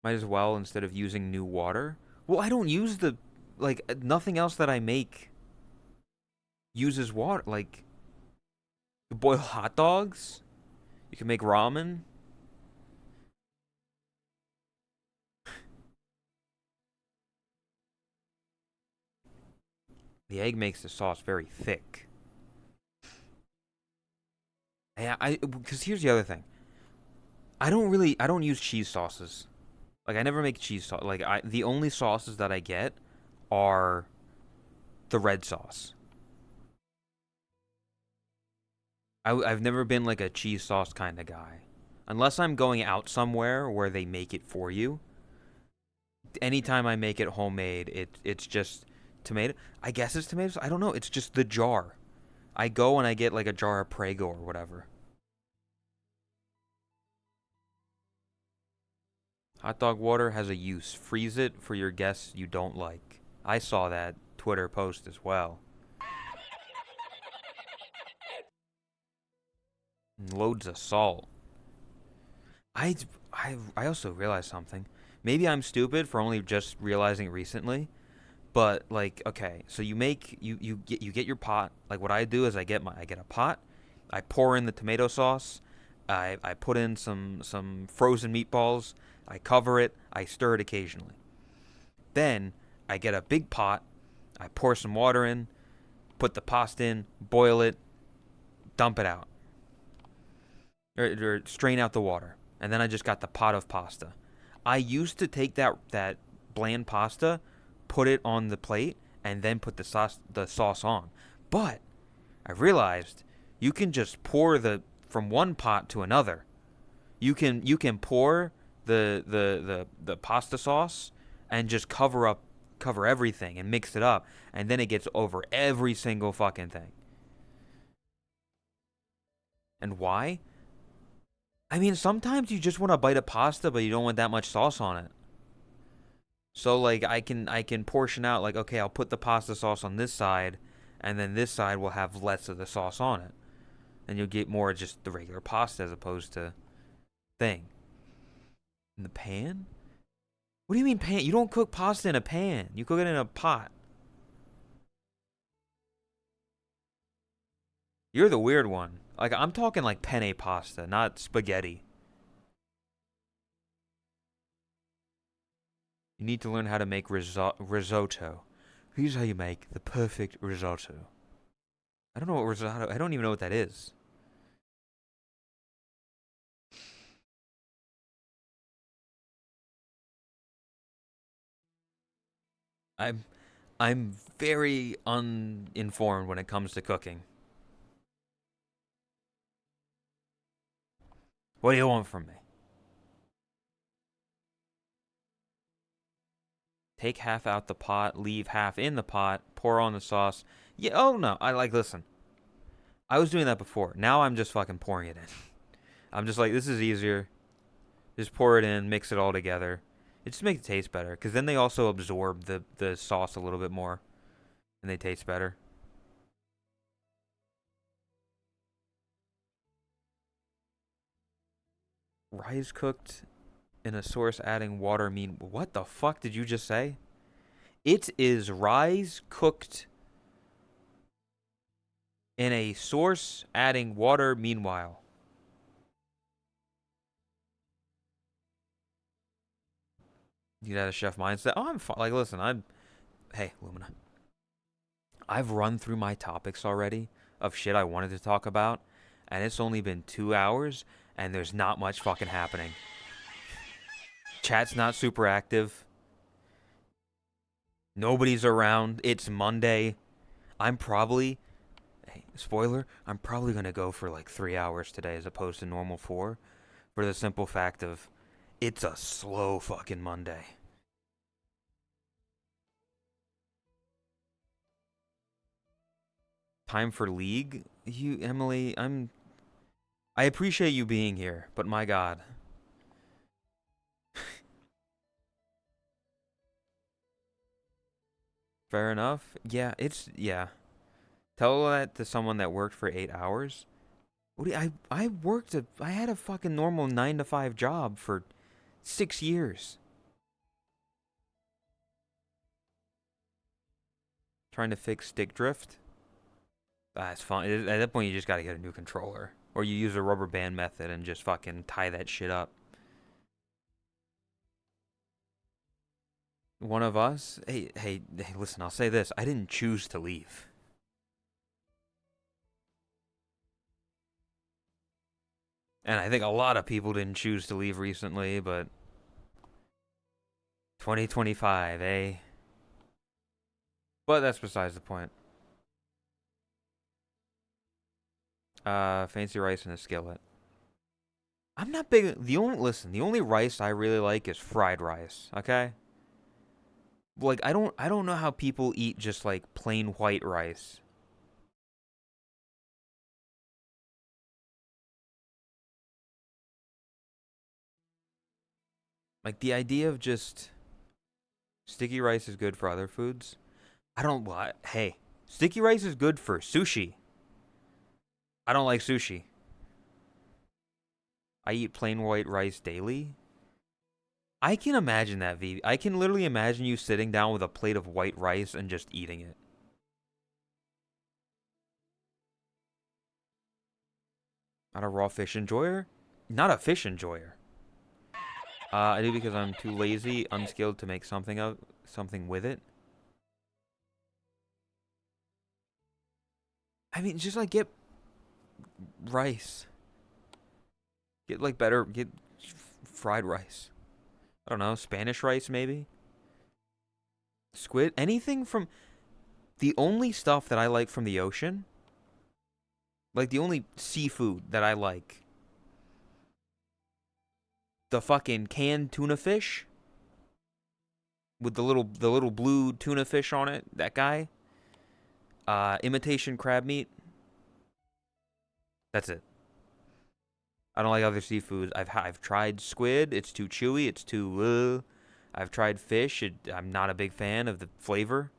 Might as well instead of using new water. Well, I don't use nothing else that I make uses water. Like, you boil hot dogs. You can make ramen. The egg makes the sauce very thick. Yeah, because here's the other thing. I don't use cheese sauces. Like I never make cheese sauce. Like the only sauces that I get are the red sauce. I've never been like a cheese sauce kind of guy. Unless I'm going out somewhere where they make it for you. Anytime I make it homemade, it's just tomato. I guess it's tomatoes. I don't know. It's just the jar. I go and I get like a jar of Prego or whatever. Hot dog water has a use. Freeze it for your guests you don't like. I saw that Twitter post as well. And loads of salt. I, I also realized something. Maybe I'm stupid for only just realizing recently, but like, okay, so you get your pot. Like what I do is I get a pot, I pour in the tomato sauce, I put in some frozen meatballs, I cover it, I stir it occasionally. Then I get a big pot, I pour some water in, put the pasta in, boil it, dump it out, or strain out the water, and then I just got the pot of pasta. I used to take that bland pasta, put it on the plate, and then put the sauce on. But I realized you can just pour from one pot to another. You can pour the pasta sauce and just cover everything and mix it up, and then it gets over every single fucking thing. And why? I mean, sometimes you just want a bite of pasta, but you don't want that much sauce on it. So like I can portion out like, okay, I'll put the pasta sauce on this side, and then this side will have less of the sauce on it, and you'll get more just the regular pasta as opposed to thing. In the pan? What do you mean pan? You don't cook pasta in a pan. You cook it in a pot. You're the weird one. Like I'm talking like penne pasta, not spaghetti. You need to learn how to make risotto. Here's how you make the perfect risotto. I don't know what risotto. I don't even know what that is. I'm very uninformed when it comes to cooking. What do you want from me? Take half out the pot, leave half in the pot, pour on the sauce. Yeah, oh no, listen. I was doing that before. Now I'm just fucking pouring it in. I'm just like, this is easier. Just pour it in, mix it all together. It just makes it taste better. Because then they also absorb the sauce a little bit more. And they taste better. Rice cooked in a sauce adding water mean... What the fuck did you just say? It is rice cooked in a sauce adding water meanwhile. You got a chef mindset. Oh, I'm fine. Like, listen, Hey, Lumina. I've run through my topics already of shit I wanted to talk about, and it's only been 2 hours, and there's not much fucking happening. Chat's not super active. Nobody's around. It's Monday. I'm probably, hey, spoiler, I'm probably going to go for like 3 hours today as opposed to normal 4, for the simple fact of it's a slow fucking Monday. Time for League? You, Emily, I appreciate you being here, but my god. Fair enough. Yeah, yeah. Tell that to someone that worked for 8 hours. What do you, I had a fucking normal 9 to 5 job for 6 years. Trying to fix stick drift. That's fine. At that point, you just gotta get a new controller. Or you use a rubber band method and just fucking tie that shit up. One of us? Hey, listen, I'll say this. I didn't choose to leave. And I think a lot of people didn't choose to leave recently, but 2025, eh? But that's besides the point. Fancy rice in a skillet. I'm not big. The only rice I really like is fried rice. Okay. Like I don't know how people eat just like plain white rice. Like the idea of just sticky rice is good for other foods. I don't. What? Hey, sticky rice is good for sushi. I don't like sushi. I eat plain white rice daily. I can imagine that, V. I can literally imagine you sitting down with a plate of white rice and just eating it. Not a raw fish enjoyer? Not a fish enjoyer. I do because I'm too lazy, unskilled to make something with it. I mean, just like get rice. Get fried rice. I don't know, Spanish rice maybe? Squid, anything from the only stuff that I like from the ocean, like the only seafood that I like, the fucking canned tuna fish with the little blue tuna fish on it, that guy. Imitation crab meat. That's it. I don't like other seafoods. I've tried squid. It's too chewy. It's too. I've tried fish. I'm not a big fan of the flavor.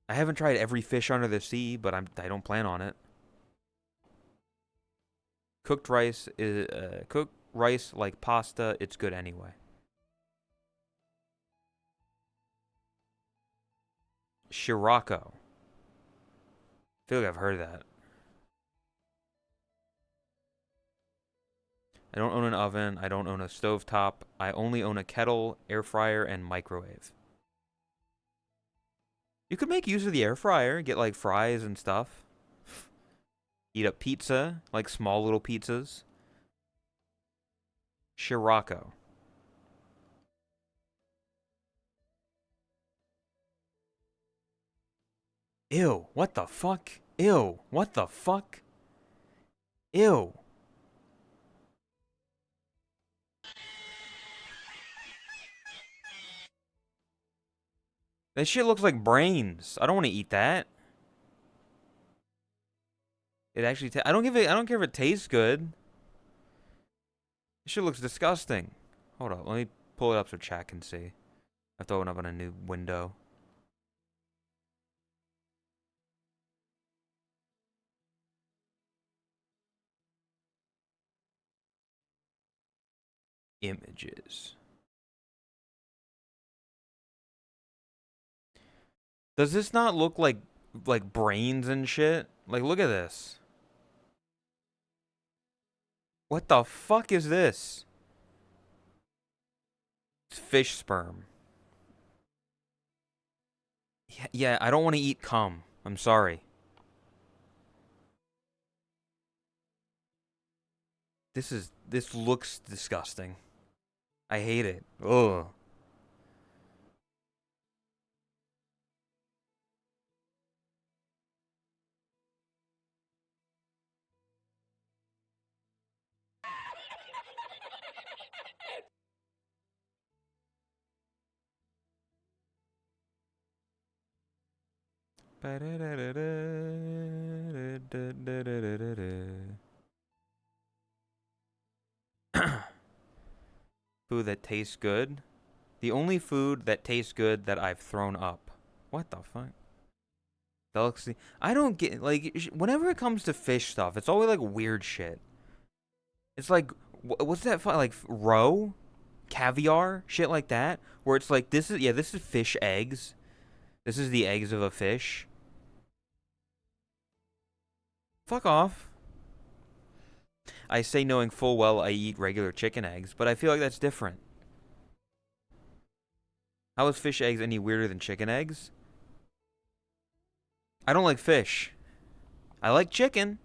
I haven't tried every fish under the sea, but I don't plan on it. Cooked rice like pasta. It's good anyway. Shirako. I feel like I've heard that. I don't own an oven. I don't own a stovetop. I only own a kettle, air fryer, and microwave. You could make use of the air fryer, get like fries and stuff. Eat up pizza, like small little pizzas. Shirako. Ew, what the fuck? Ew, what the fuck? Ew. That shit looks like brains. I don't want to eat that. It actually. I don't give it. I don't care if it tastes good. This shit looks disgusting. Hold up. Let me pull it up so chat can see. I have to open up on a new window. Images. Does this not look like brains and shit? Like, look at this. What the fuck is this? It's fish sperm. Yeah, I don't want to eat cum. I'm sorry. This looks disgusting. I hate it. Ugh. Food that tastes good. The only food that tastes good that I've thrown up. What the fuck? Delicacy. I don't get like whenever it comes to fish stuff, it's always like weird shit. It's like what's that like roe, caviar, shit like that, where it's like this is fish eggs. This is the eggs of a fish. Fuck off. I say knowing full well I eat regular chicken eggs, but I feel like that's different. How is fish eggs any weirder than chicken eggs? I don't like fish. I like chicken.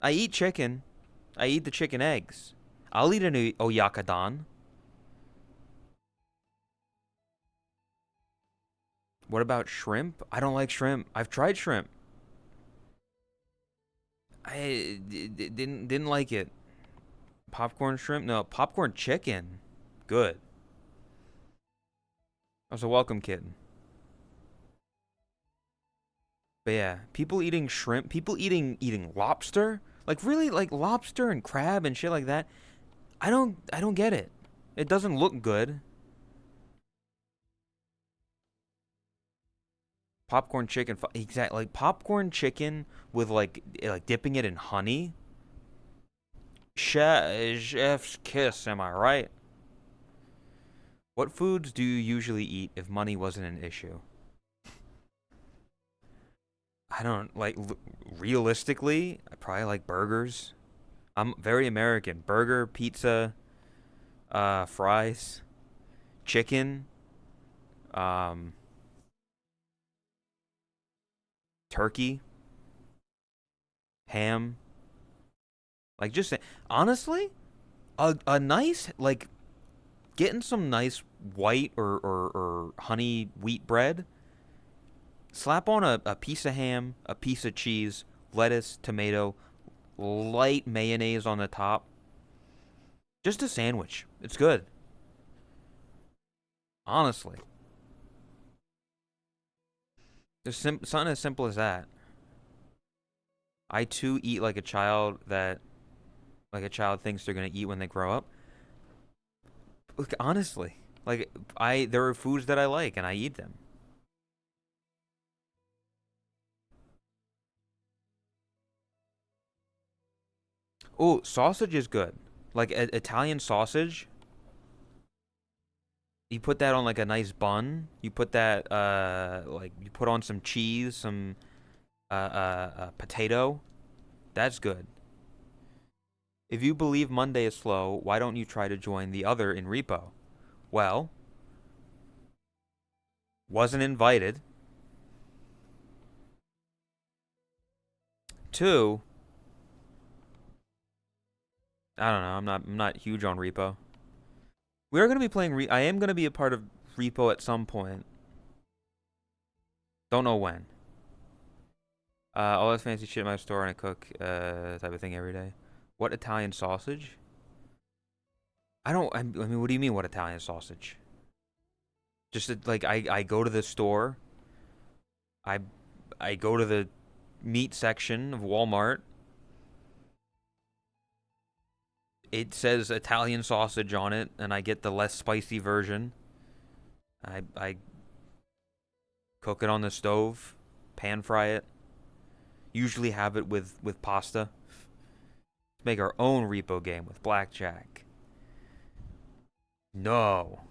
I eat chicken. I eat the chicken eggs. I'll eat an oyakadon. What about shrimp? I don't like shrimp. I've tried shrimp. I didn't like it. Popcorn shrimp? No, popcorn chicken. Good. I was a welcome kitten. But yeah, people eating shrimp, people eating lobster, like really like lobster and crab and shit like that. I don't get it. It doesn't look good. Popcorn chicken, exactly like popcorn chicken with like dipping it in honey. Chef's kiss, am I right? What foods do you usually eat if money wasn't an issue? I don't like realistically, I probably like burgers. I'm very American. Burger, pizza, fries, chicken, um, turkey, ham. Like just honestly, a nice like getting some nice white or honey wheat bread. Slap on a piece of ham, a piece of cheese, lettuce, tomato, light mayonnaise on the top. Just a sandwich. It's good. Honestly. There's something as simple as that. I too eat like a child thinks they're gonna eat when they grow up. Look, honestly, like there are foods that I like and I eat them. Oh, sausage is good. Like Italian sausage. You put that on like a nice bun. You put that like you put on some cheese, some potato. That's good. If you believe Monday is slow, why don't you try to join the other in repo? Well, wasn't invited. Two, I don't know. I'm not huge on repo. We are gonna be playing. I am gonna be a part of repo at some point. Don't know when. All this fancy shit in my store and I cook type of thing every day. What Italian sausage? I mean, what do you mean? What Italian sausage? Just like I go to the store. I I go to the meat section of Walmart. It says Italian sausage on it, and I get the less spicy version. I cook it on the stove, pan fry it. Usually have it with pasta. Make our own repo game with blackjack. No.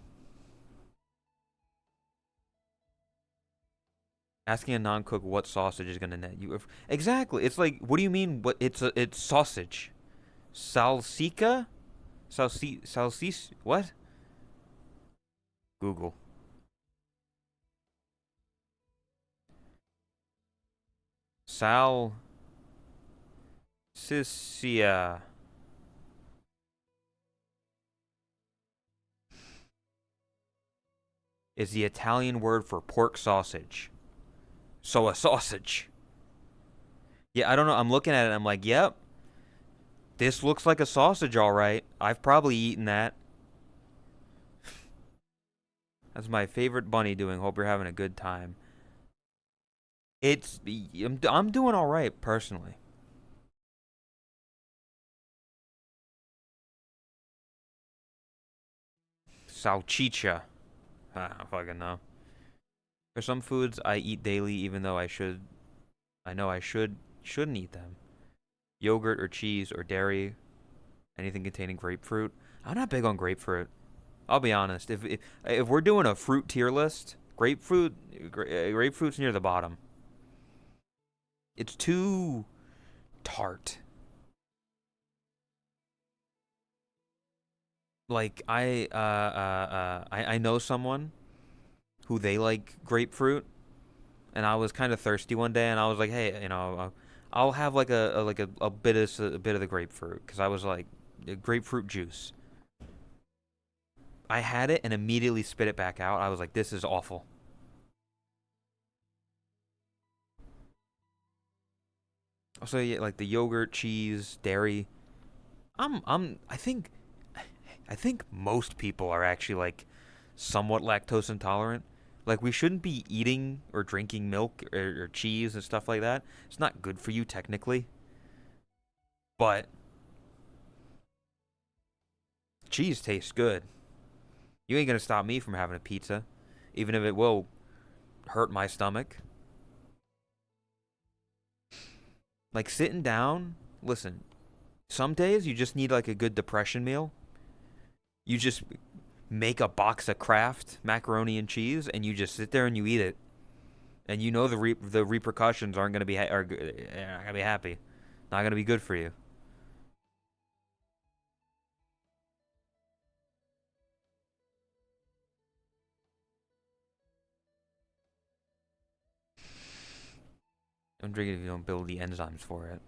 Asking a non-cook what sausage is gonna net you. Exactly. It's like, what do you mean? What? It's sausage. Salsica? Salsis? What? Google. Salsiccia is the Italian word for pork sausage. So a sausage. Yeah, I don't know. I'm looking at it. I'm like, yep, this looks like a sausage, all right. I've probably eaten that. That's my favorite bunny doing. Hope you're having a good time. I'm doing all right personally. Salchicha. I don't fucking know. For some foods I eat daily, even though I know I shouldn't eat them. Yogurt or cheese or dairy, anything containing grapefruit. I'm not big on grapefruit. I'll be honest. If we're doing a fruit tier list, grapefruit's near the bottom. It's too tart. Like I know someone who they like grapefruit, and I was kind of thirsty one day, and I was like, hey, I'll have like a bit of the grapefruit, because I was like, grapefruit juice. I had it and immediately spit it back out. I was like, this is awful. Also, yeah, like the yogurt, cheese, dairy. I think most people are actually like somewhat lactose intolerant. Like, we shouldn't be eating or drinking milk or cheese and stuff like that. It's not good for you technically, but cheese tastes good. You ain't gonna stop me from having a pizza, even if it will hurt my stomach. Like, sitting down, listen, some days you just need like a good depression meal. You just make a box of Kraft macaroni and cheese, and you just sit there and you eat it, and you know the repercussions aren't gonna be are not gonna be happy, not gonna be good for you. Don't drink it if you don't build the enzymes for it.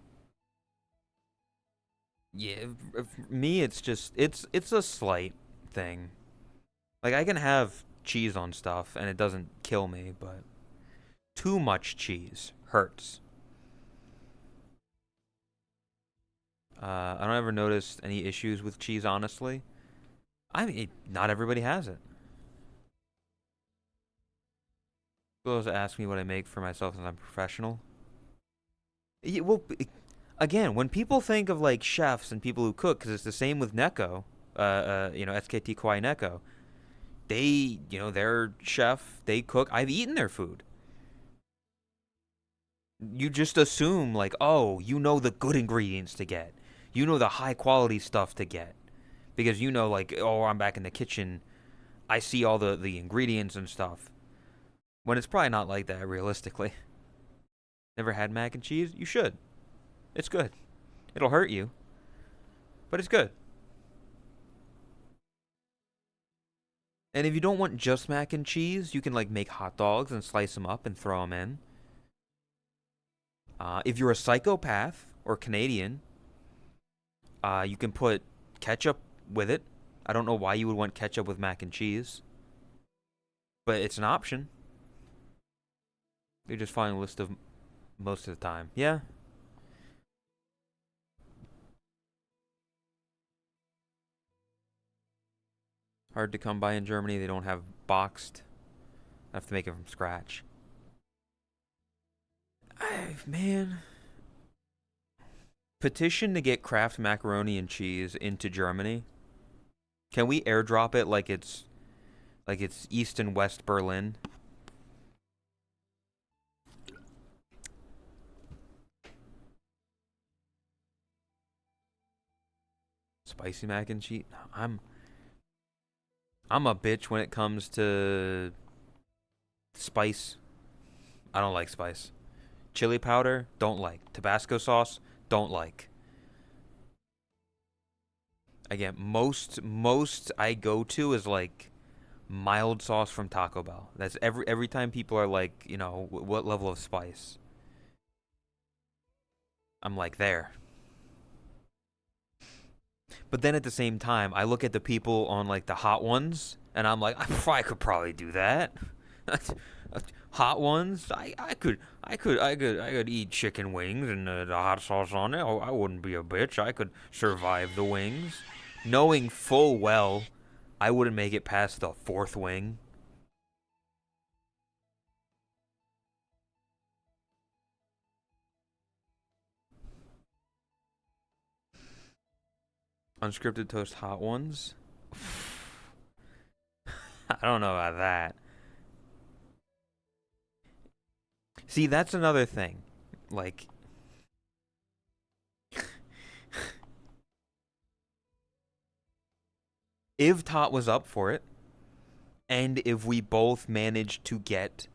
Yeah, for me it's just it's a slight thing. Like, I can have cheese on stuff and it doesn't kill me, but too much cheese hurts. I don't ever notice any issues with cheese, honestly. I mean, not everybody has it. People ask me what I make for myself since I'm professional. Yeah, well, again, when people think of like chefs and people who cook, because it's the same with Neko, SKT Kwai Neko. They're chef, they cook. I've eaten their food. You just assume like, oh, you know the good ingredients to get. You know the high quality stuff to get. Because like, oh, I'm back in the kitchen. I see all the ingredients and stuff. When it's probably not like that, realistically. Never had mac and cheese? You should. It's good. It'll hurt you, but it's good. And if you don't want just mac and cheese, you can like make hot dogs and slice them up and throw them in. If you're a psychopath or Canadian, you can put ketchup with it. I don't know why you would want ketchup with mac and cheese, but it's an option. You just find a list of most of the time. Yeah. Hard to come by in Germany. They don't have boxed. I have to make it from scratch. Man, petition to get Kraft macaroni and cheese into Germany. Can we airdrop it like it's East and West Berlin? Spicy mac and cheese. I'm a bitch when it comes to spice. I don't like spice. Chili powder, don't like. Tabasco sauce, don't like. Again, most I go to is like mild sauce from Taco Bell. That's every time people are like, what level of spice? I'm like there. But then at the same time, I look at the people on like the hot ones, and I'm like, I could probably do that. Hot ones, I could eat chicken wings and the hot sauce on it. Oh, I wouldn't be a bitch. I could survive the wings, knowing full well I wouldn't make it past the fourth wing. Unscripted toast hot ones. I don't know about that. See, that's another thing. Like, if Tot was up for it, and if we both managed to get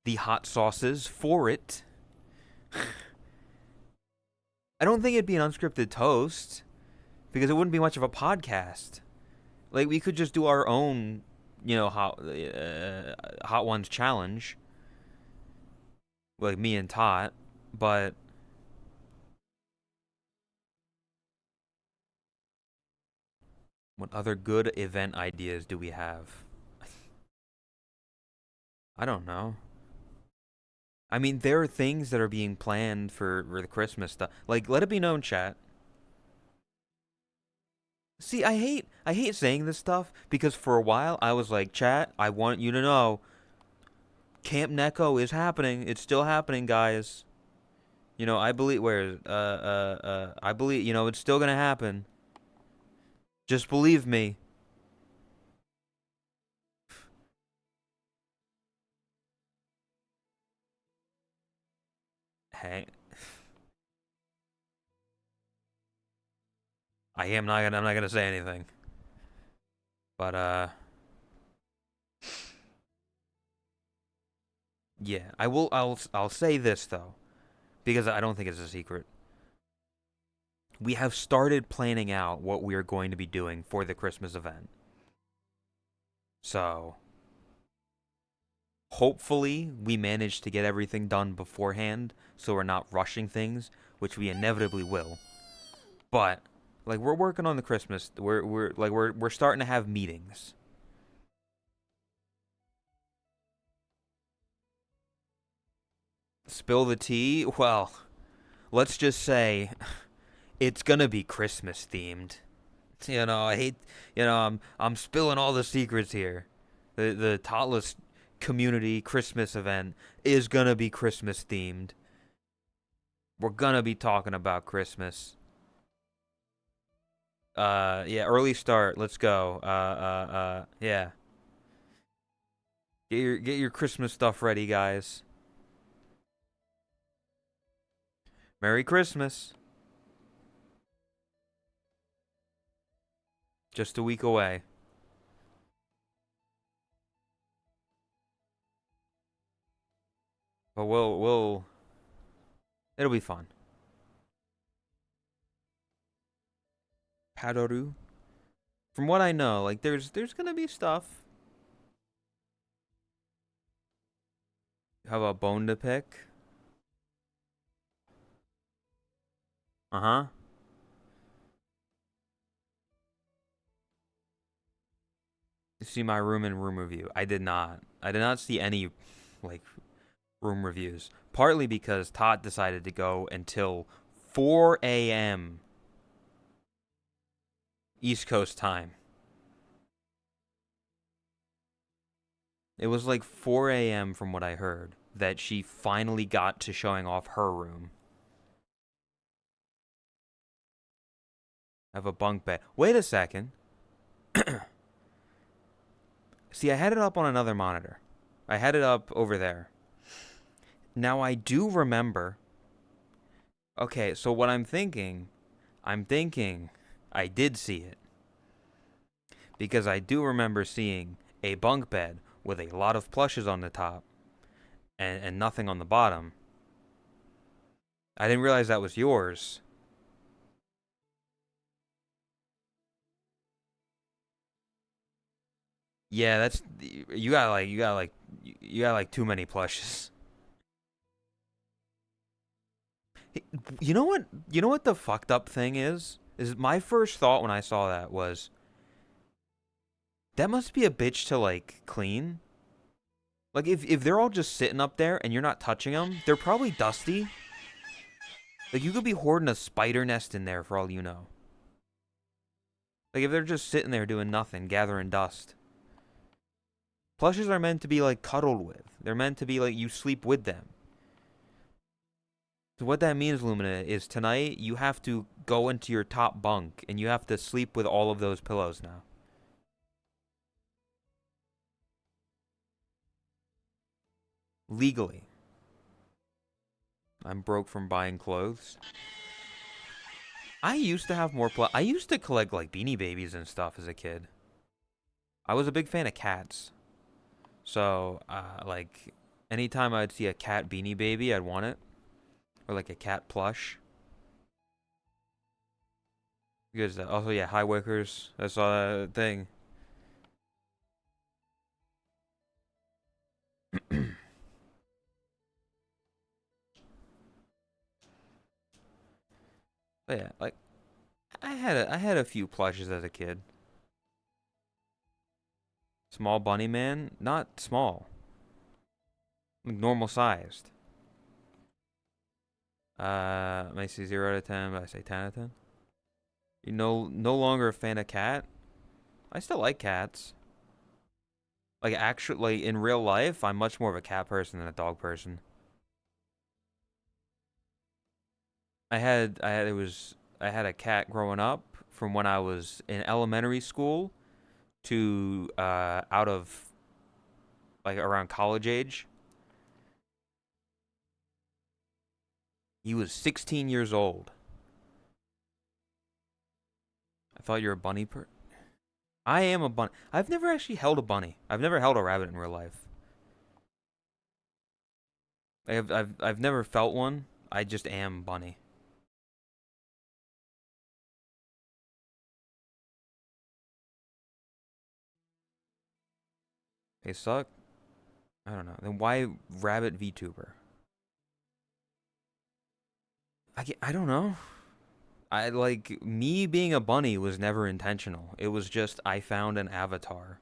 the hot sauces for it, I don't think it'd be an unscripted toast because it wouldn't be much of a podcast. Like, we could just do our own, hot ones challenge, like me and Tot, but what other good event ideas do we have? I don't know. I mean, there are things that are being planned for the Christmas stuff. Like, let it be known, chat. See, I hate saying this stuff because for a while I was like, chat, I want you to know Camp Neko is happening. It's still happening, guys. I believe I believe, it's still gonna happen. Just believe me. Hey, I'm not gonna say anything. But yeah, I'll say this though because I don't think it's a secret. We have started planning out what we are going to be doing for the Christmas event. So, hopefully we manage to get everything done beforehand so we're not rushing things, which we inevitably will. But like we're working on the Christmas. We're starting to have meetings. Spill the tea? Well, let's just say it's going to be Christmas themed. I hate, I'm spilling all the secrets here. The Totless community Christmas event is going to be Christmas themed. We're going to be talking about Christmas. Yeah, early start. Let's go. Yeah. Get your Christmas stuff ready, guys. Merry Christmas. Just a week away. But it'll be fun. Padoru. From what I know, like there's gonna be stuff. How about bone to pick? Uh-huh. See my room and room review. I did not. I did not see any like room reviews. Partly because Todd decided to go until 4 a.m. East Coast time. It was like 4 a.m. from what I heard. that she finally got to showing off her room. I have a bunk bed. Wait a second. See, I had it up on another monitor. I had it up over there. Now I do remember. Okay, so what I'm thinking I did see it. Because I do remember seeing a bunk bed with a lot of plushes on the top and nothing on the bottom. I didn't realize that was yours. Yeah, that's you got like too many plushes. You know what? You know what the fucked up thing is? Is my first thought when I saw that was that must be a bitch to like clean. Like if they're all just sitting up there and you're not touching them, they're probably dusty. Like you could be hoarding a spider nest in there for all you know. Like if they're just sitting there doing nothing, gathering dust. Plushes are meant to be like cuddled with. They're meant to be like you sleep with them. So what that means, Lumina, is tonight you have to go into your top bunk and you have to sleep with all of those pillows now. Legally. I'm broke from buying clothes. I used to have more I used to collect like Beanie Babies and stuff as a kid. I was a big fan of cats. So, like anytime I'd see a cat Beanie Baby, I'd want it. Or like a cat plush. Because also, yeah, High Wickers. I saw that thing. But yeah, like I had a few plushes as a kid. Small bunny man, not small, like normal sized. May say 0 out of 10, but I say 10 out of 10. You know, no longer a fan of cat. I still like cats. Like actually, in real life, I'm much more of a cat person than a dog person. I had a cat growing up from when I was in elementary school to out of like around college age. He was 16 years old. I thought you're a bunny I am a bunny. I've never actually held a bunny. I've never held a rabbit in real life. I've never felt one. I just am bunny. They suck. I don't know. Then why rabbit VTuber? I don't know. I like me being a bunny was never intentional. It was just I found an avatar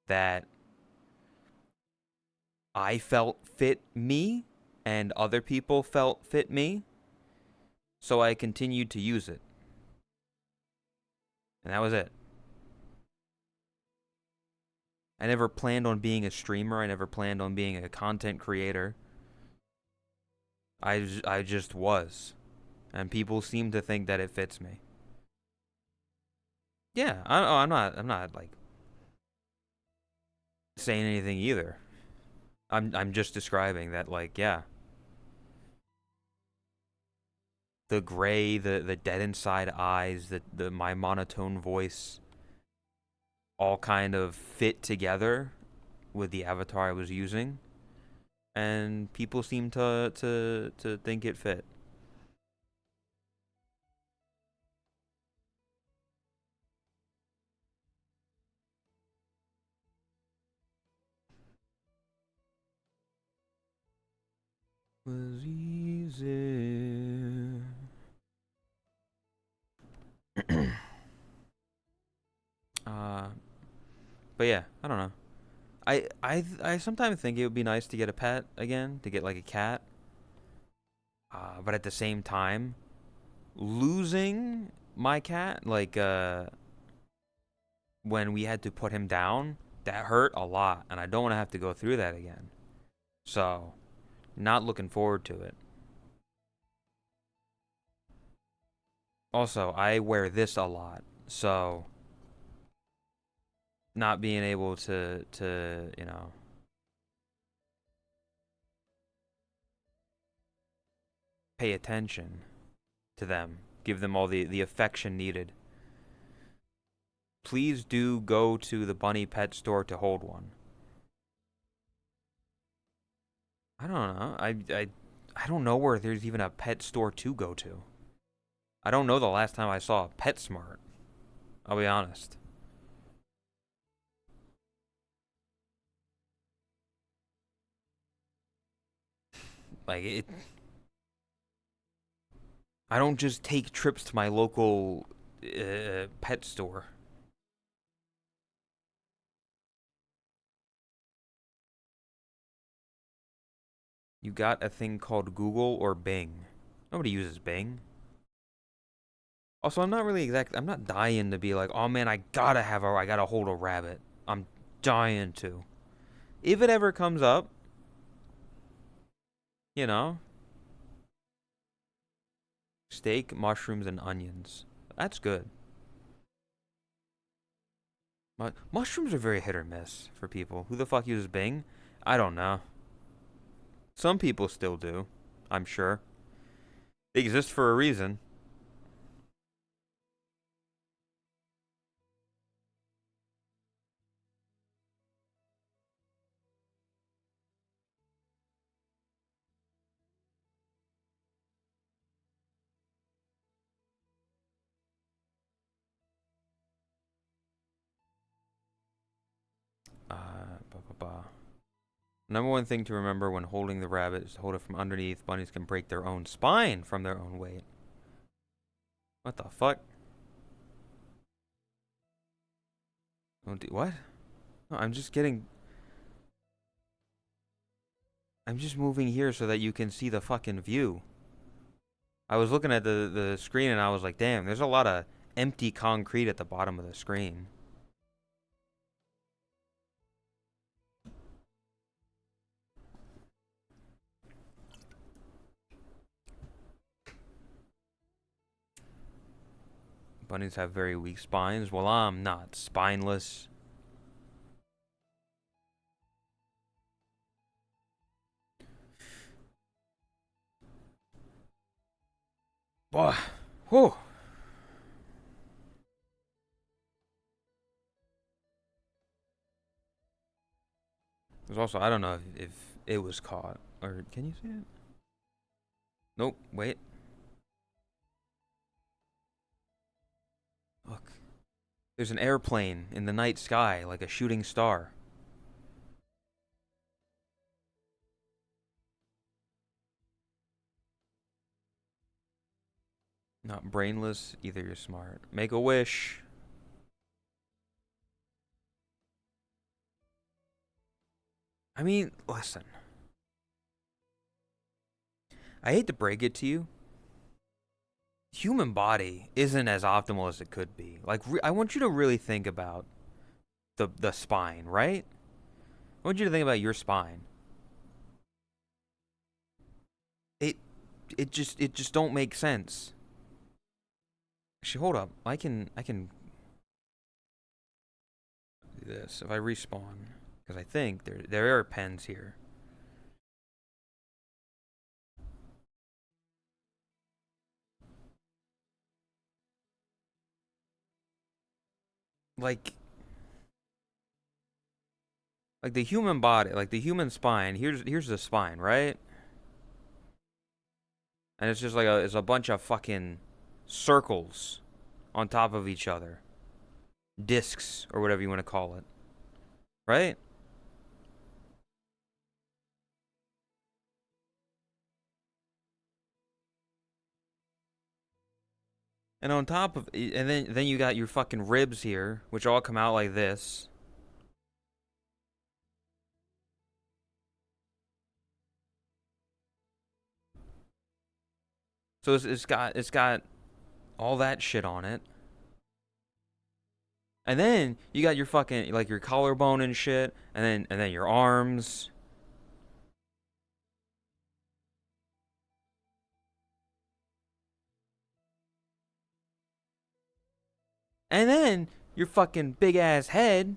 that I felt fit me and other people felt fit me. So I continued to use it. And that was it. I never planned on being a streamer. I never planned on being a content creator. I just was. And people seem to think that it fits me. Yeah, I'm not like saying anything either. I'm just describing that like, yeah. The gray, the dead inside eyes, the my monotone voice all kind of fit together with the avatar I was using. And people seem to think it fit. Was easy. uh, but yeah, I don't know. I sometimes think it would be nice to get a pet again, to get like a cat. But at the same time, losing my cat, like when we had to put him down, that hurt a lot, and I don't want to have to go through that again. So, not looking forward to it. Also, I wear this a lot, so not being able to pay attention to them, give them all the affection needed. Please do go to the bunny pet store to hold one. I don't know. I don't know where there's even a pet store to go to. I don't know the last time I saw a PetSmart. I'll be honest. Like it I don't just take trips to my local pet store. You got a thing called Google or Bing. Nobody uses Bing. Also, I'm not dying to be like, oh man, I gotta hold a rabbit. I'm dying to. If it ever comes up, you know, steak, mushrooms, and onions. That's good. Mushrooms are very hit or miss for people. Who the fuck uses Bing? I don't know. Some people still do, I'm sure. They exist for a reason. Ba, ba, ba. Number one thing to remember when holding the rabbit is to hold it from underneath. Bunnies can break their own spine from their own weight. What the fuck? What? No, I'm just moving here so that you can see the fucking view. I was looking at the screen and I was like, damn, there's a lot of empty concrete at the bottom of the screen. Bunnies have very weak spines. Well, I'm not spineless. Boy, whew. There's also, I don't know if it was caught. Or, can you see it? Nope, wait. Look. There's an airplane in the night sky, like a shooting star. Not brainless, either you're smart. Make a wish. I mean, listen. I hate to break it to you. Human body isn't as optimal as it could be. Like, I want you to really think about the spine, right? I want you to think about your spine. It it just don't make sense. Actually, hold up. I can do this if I respawn because I think there are pens here. Like like the human body, like the human spine. Here's the spine, right? And it's just like it's a bunch of fucking circles on top of each other, discs or whatever you want to call it, right? And on top of, and then you got your fucking ribs here, which all come out like this. So it's got all that shit on it. And then you got your fucking like your collarbone and shit, and then your arms. And then your fucking big ass head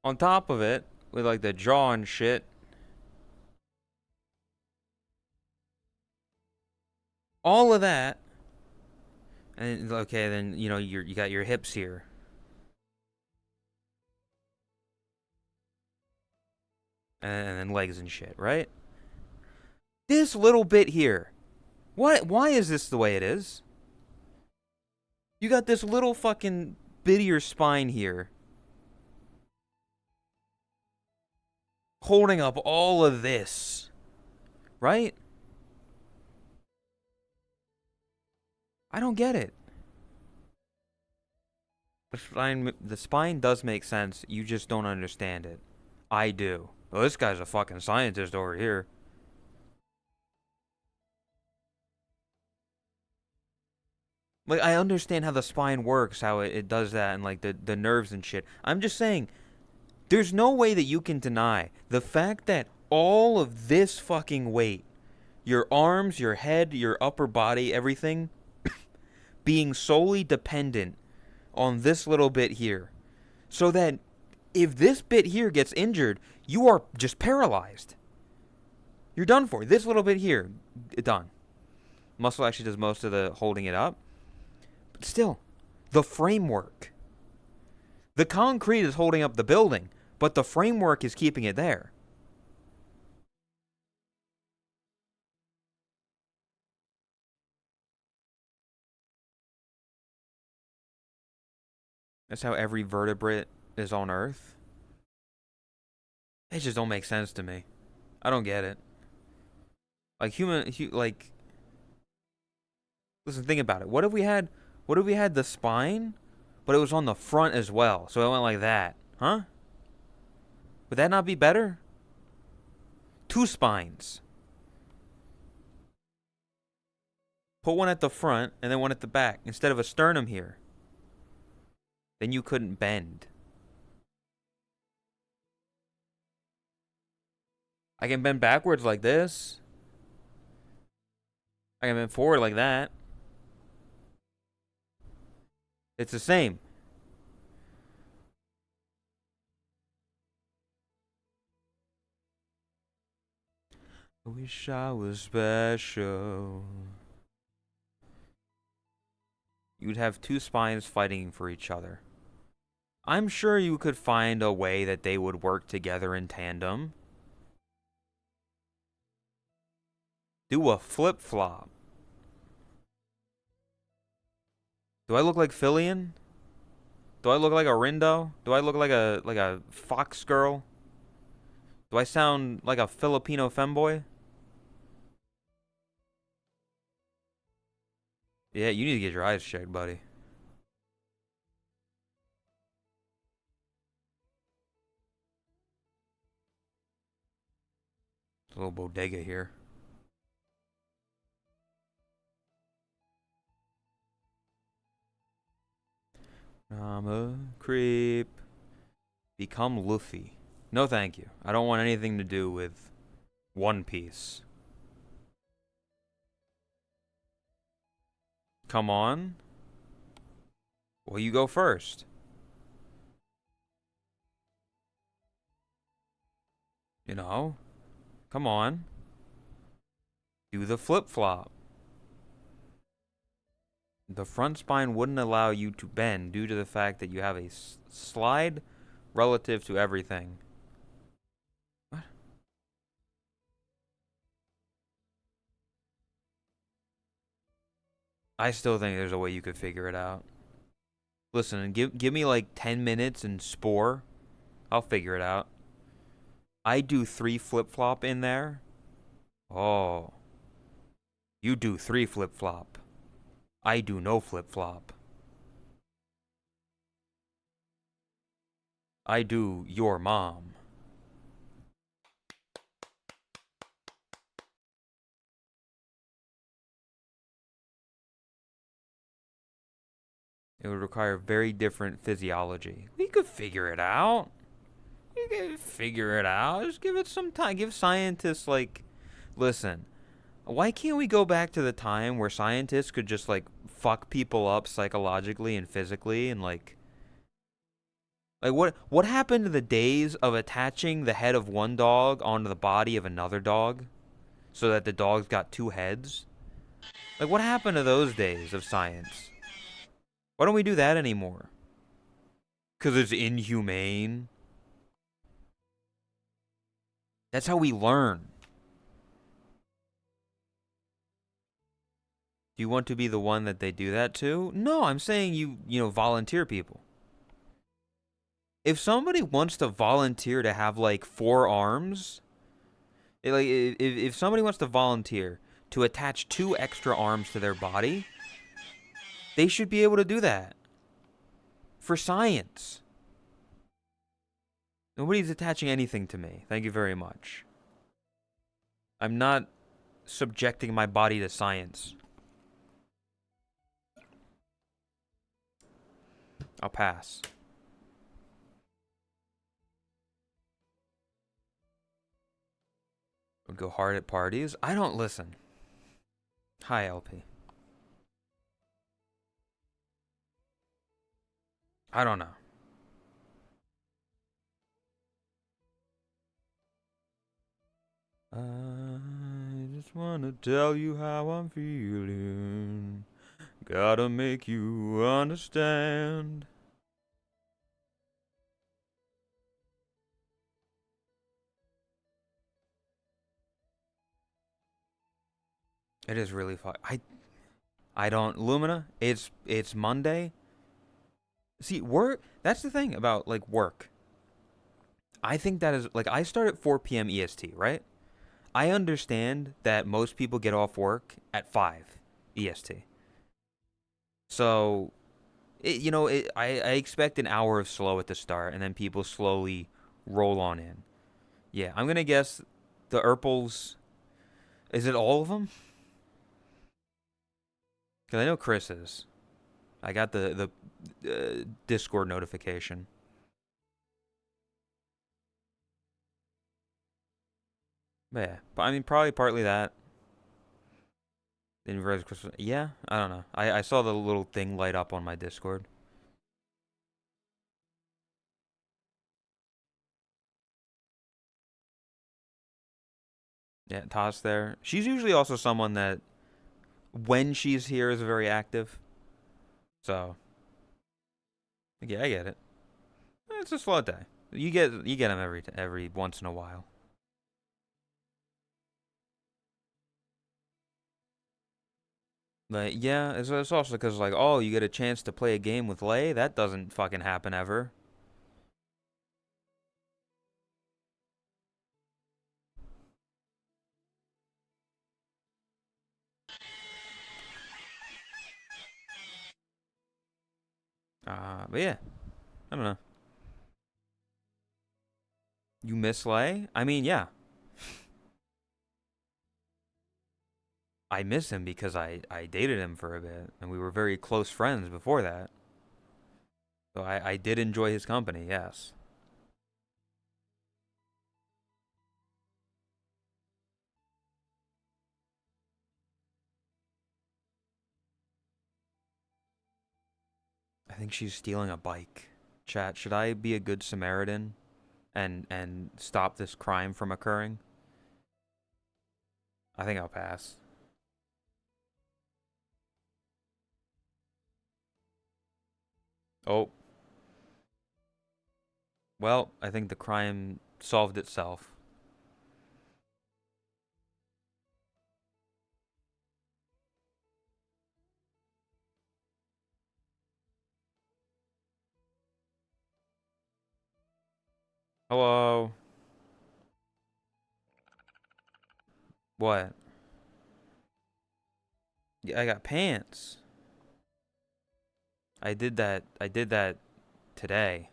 on top of it with like the jaw and shit. All of that. And okay, then you got your hips here. And then legs and shit, right? This little bit here. Why is this the way it is? You got this little fucking bit of your spine here, holding up all of this, right? I don't get it. The spine does make sense. You just don't understand it. I do. Well, this guy's a fucking scientist over here. Like, I understand how the spine works, how it does that, and like the nerves and shit. I'm just saying, there's no way that you can deny the fact that all of this fucking weight, your arms, your head, your upper body, everything, being solely dependent on this little bit here. So that if this bit here gets injured, you are just paralyzed. You're done for. This little bit here, done. Muscle actually does most of the holding it up. But still, the framework. The concrete is holding up the building, but the framework is keeping it there. That's how every vertebrate is on Earth. It just don't make sense to me. I don't get it. Like like, listen, think about it. What if we had the spine, but it was on the front as well, so it went like that, huh? Would that not be better? Two spines. Put one at the front and then one at the back instead of a sternum here. Then you couldn't bend. I can bend backwards like this. I can bend forward like that. It's the same. I wish I was special. You'd have two spines fighting for each other. I'm sure you could find a way that they would work together in tandem. Do a flip-flop. Do I look like Fillion? Do I look like a Rindo? Do I look like a fox girl? Do I sound like a Filipino femboy? Yeah, you need to get your eyes checked, buddy. It's a little bodega here. I'm a creep. Become Luffy. No, thank you. I don't want anything to do with One Piece. Come on. Well, you go first. Come on. Do the flip-flop. The front spine wouldn't allow you to bend due to the fact that you have a slide relative to everything. What? I still think there's a way you could figure it out. Listen, give me like 10 minutes and Spore. I'll figure it out. I do 3 flip-flop in there. Oh. You do 3 flip-flop. I do no flip-flop. I do your mom. It would require very different physiology. We could figure it out. You can figure it out. Just give it some time. Give scientists, like, listen, why can't we go back to the time where scientists could just, like, fuck people up psychologically and physically and like what happened to the days of attaching the head of one dog onto the body of another dog so that the dog's got two heads? Like what happened to those days of science? Why don't we do that anymore? 'Cause it's inhumane. That's how we learn. Do you want to be the one that they do that to? No, I'm saying you volunteer people. If somebody wants to volunteer to have like four arms, if somebody wants to volunteer to attach two extra arms to their body, they should be able to do that. For science. Nobody's attaching anything to me. Thank you very much. I'm not subjecting my body to science. I'll pass. Would go hard at parties? I don't listen. Hi, LP. I don't know. I just wanna tell you how I'm feeling. Gotta make you understand. It is really fun. I don't Lumina. It's Monday. See, work. That's the thing about like work. I think that is like I start at 4 p.m. EST, right? I understand that most people get off work at 5 EST. So, I expect an hour of slow at the start, and then people slowly roll on in. Yeah, I'm gonna guess the Urples. Is it all of them? Because I know Chris is. I got the Discord notification. But yeah, but I mean, probably partly that. Didn't realize Chris. Yeah, I don't know. I saw the little thing light up on my Discord. Yeah, Toss there. She's usually also someone that, when she's here, is very active. So, yeah, I get it. It's a slow day. You get them every once in a while. But yeah, it's also because like, oh, you get a chance to play a game with Lay. That doesn't fucking happen ever. But yeah, I don't know. You miss Lay? I mean, yeah, I miss him because I dated him for a bit, and we were very close friends before that. So I did enjoy his company. Yes. I think she's stealing a bike. Chat, should I be a good Samaritan and stop this crime from occurring? I think I'll pass. Oh, well, I think the crime solved itself. Hello. What? Yeah, I got pants. I did that today.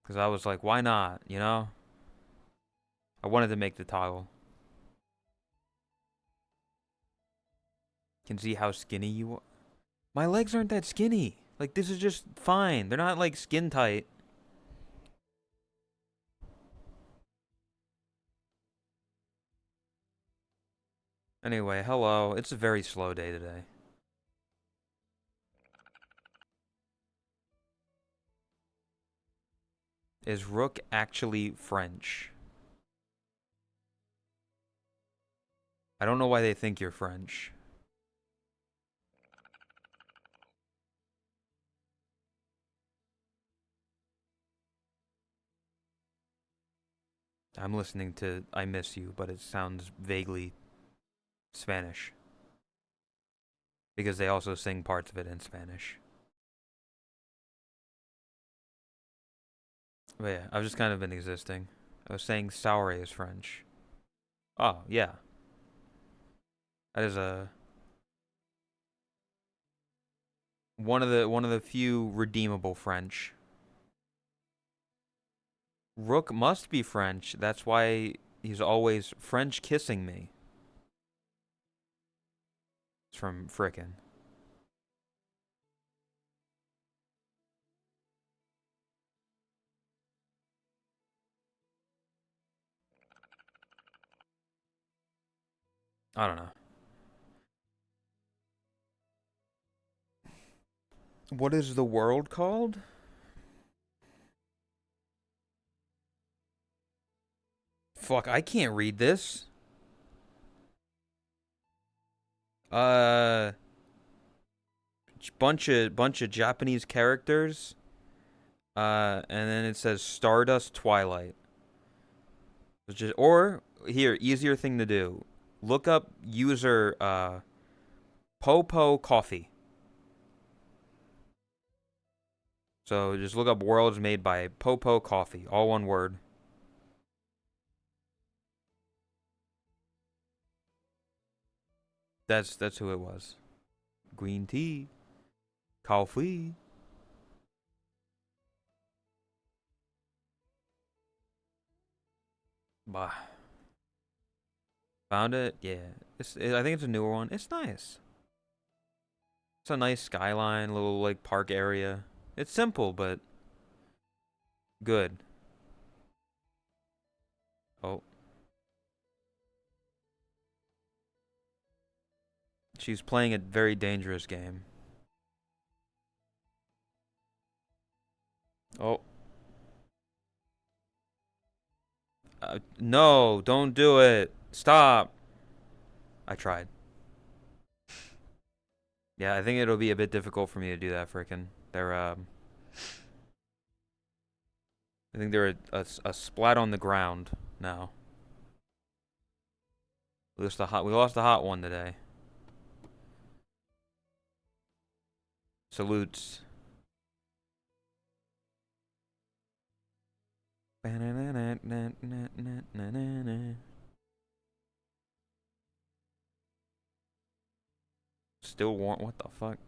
Because I was like, why not? You know? I wanted to make the toggle. Can see how skinny you are. My legs aren't that skinny. Like, this is just fine. They're not, like, skin tight. Anyway, hello. It's a very slow day today. Is Rook actually French? I don't know why they think you're French. I'm listening to I Miss You, but it sounds vaguely Spanish. Because they also sing parts of it in Spanish. But yeah, I've just kind of been existing. I was saying sour is French. Oh, yeah. That is a one of the few redeemable French. Rook must be French. That's why he's always French kissing me. It's from frickin'. I don't know. What is the world called? Fuck, I can't read this. Uh, bunch of Japanese characters. And then it says Stardust Twilight. Which is, or here, easier thing to do. Look up user Popo Coffee. So just look up worlds made by Popo Coffee, all one word. That's who it was. Green tea, coffee. Bah. Found it? Yeah. I think it's a newer one. It's nice. It's a nice skyline, little like park area. It's simple but good. Oh, she's playing a very dangerous game. Oh, no, don't do it. Stop. I tried. Yeah, I think it'll be a bit difficult for me to do that, frickin'. I think they're a splat on the ground now. We lost a hot one today. Salutes. Still warm. What the fuck?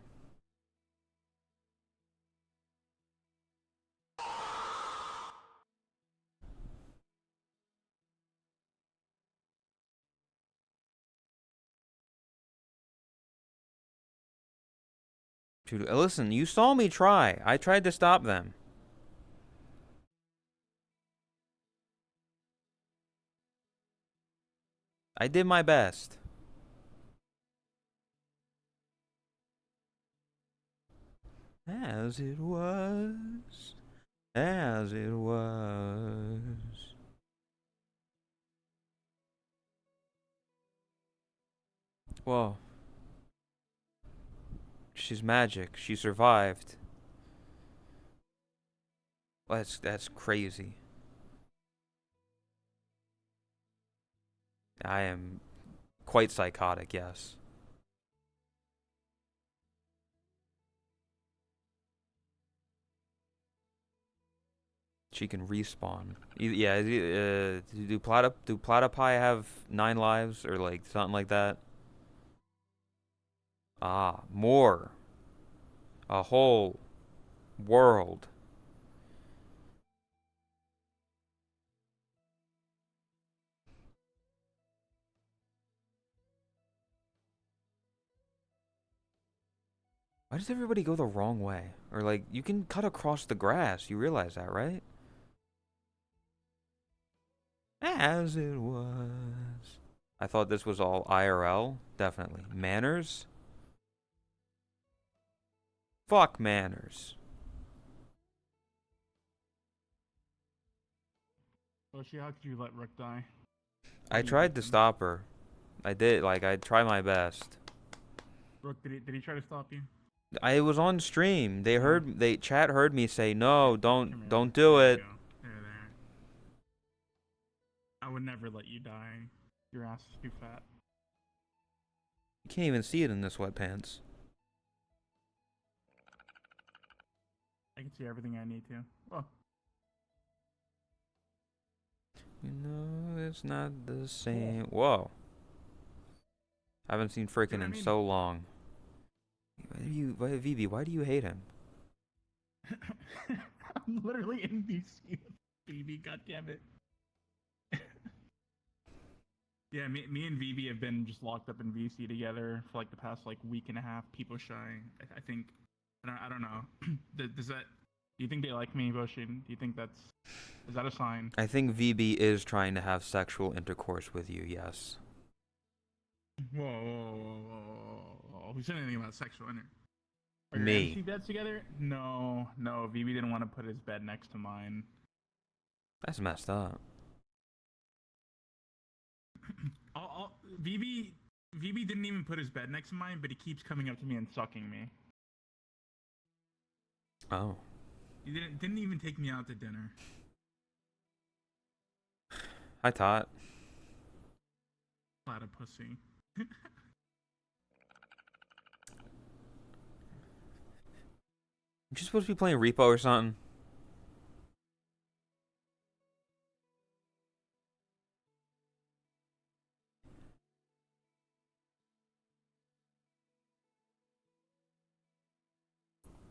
Dude, listen, you saw me try. I tried to stop them. I did my best. As it was. As it was. Whoa. She's magic. She survived. That's crazy. I am quite psychotic, yes. She can respawn. Yeah, do platypi have 9 lives or like something like that? Ah, more. A whole world. Why does everybody go the wrong way? Or like, you can cut across the grass. You realize that, right? As it was. I thought this was all IRL. Definitely. Manners? Fuck manners. Oshi, how could you let Rook die? Why I do you hate tried to him? stop her. I did, like, I try my best. Rook, did he try to stop you? I was on stream. Yeah. Chat heard me say, no, Come here. don't do There you it. go. There. I would never let you die. Your ass is too fat. You can't even see it in the sweatpants. I can see everything I need to. Well, You know, it's not the same. Whoa. I haven't seen see frickin' what I in mean? so long. Vivi, why do you hate him? I'm literally in VC, baby. God damn it. Yeah, me and Vivi have been just locked up in VC together for like the past like week and a half. People shy. I think. I don't know. Does that? Do you think they like me, Boshin? Do you think is that a sign? I think VB is trying to have sexual intercourse with you, yes. Whoa. Who said anything about sexual inter? Are your Me. MC beds together? No. VB didn't want to put his bed next to mine. That's messed up. VB didn't even put his bed next to mine, but he keeps coming up to me and sucking me. Oh. He didn't even take me out to dinner. Hi, Tot. Flat a pussy. You supposed to be playing Repo or something?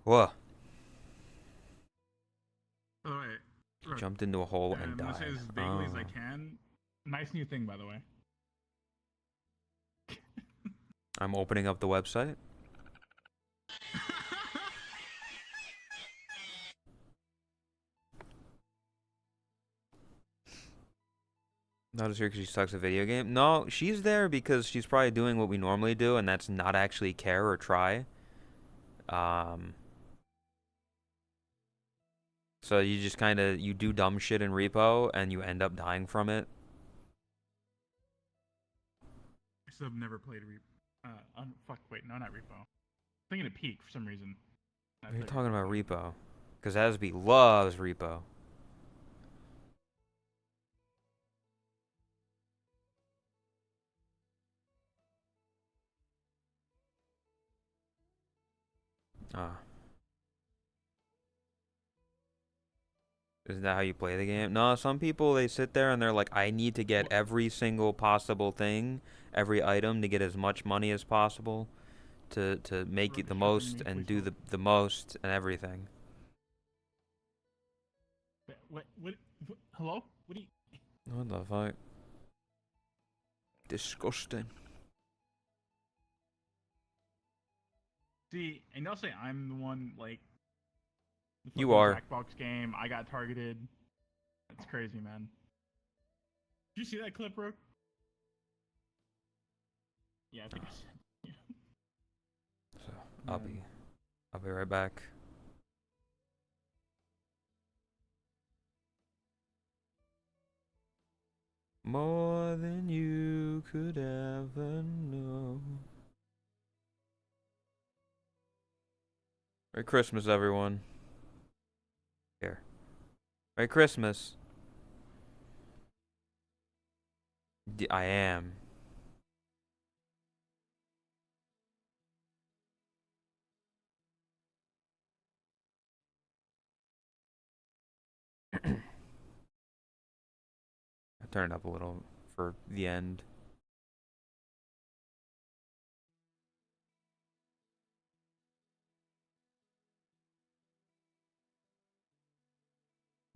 Whoa. All right. Look, Jumped into a hole and I'm gonna say died. this as vaguely as I can. Nice new thing, by the way. I'm opening up the website. Not just here because she sucks at video game. No, she's there because she's probably doing what we normally do, and that's not actually care or try. So you just kind of you do dumb shit in repo, and you end up dying from it. I still have never played Repo. Fuck, wait, no, not Repo. I'm thinking of Peak for some reason. You're talking about repo, because Asby loves repo. Ah. Isn't that how you play the game? No, some people, they sit there and they're like, I need to get every single possible thing, every item to get as much money as possible to make it the most and do the most and everything. What? Hello? What do you... What the fuck? Disgusting. See, and they'll say I'm the one, like... The You are. Jackbox game, I got targeted. That's crazy, man. Did you see that clip, bro? Yeah, I think I said. So, I'll be right back. More than you could ever know. Merry Christmas, everyone. Here. Merry Christmas. I am. I turned it up a little for the end.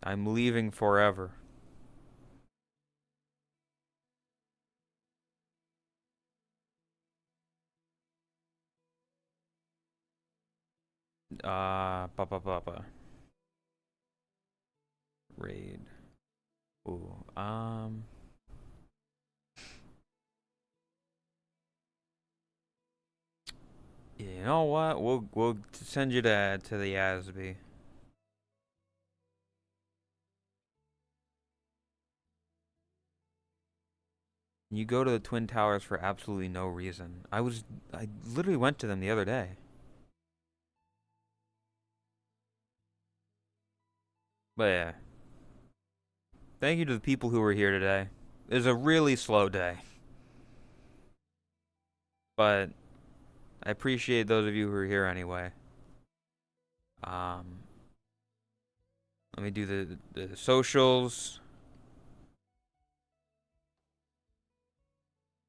I'm leaving forever. Ba. Raid. Ooh, know what? We'll send you to the Asby. You go to the Twin Towers for absolutely no reason. I literally went to them the other day. But yeah. Thank you to the people who were here today. It was a really slow day. But I appreciate those of you who are here anyway. Um, Let me do the socials.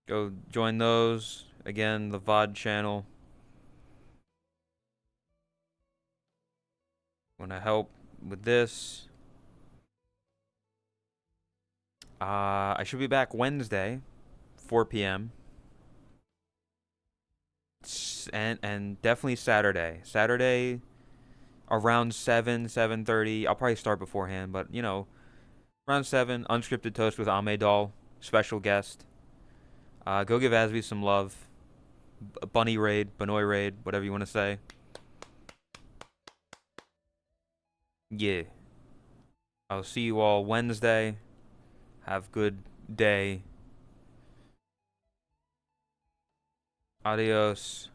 Go join those. Again, the VOD channel. Want to help with this? I should be back Wednesday, 4 p.m. And definitely Saturday. Saturday around 7:30. I'll probably start beforehand, but you know, around 7. Unscripted toast with Amedal, special guest. Go give Asby some love. Bunny raid, Benoy raid, whatever you want to say. Yeah. I'll see you all Wednesday. Have good day. Adios.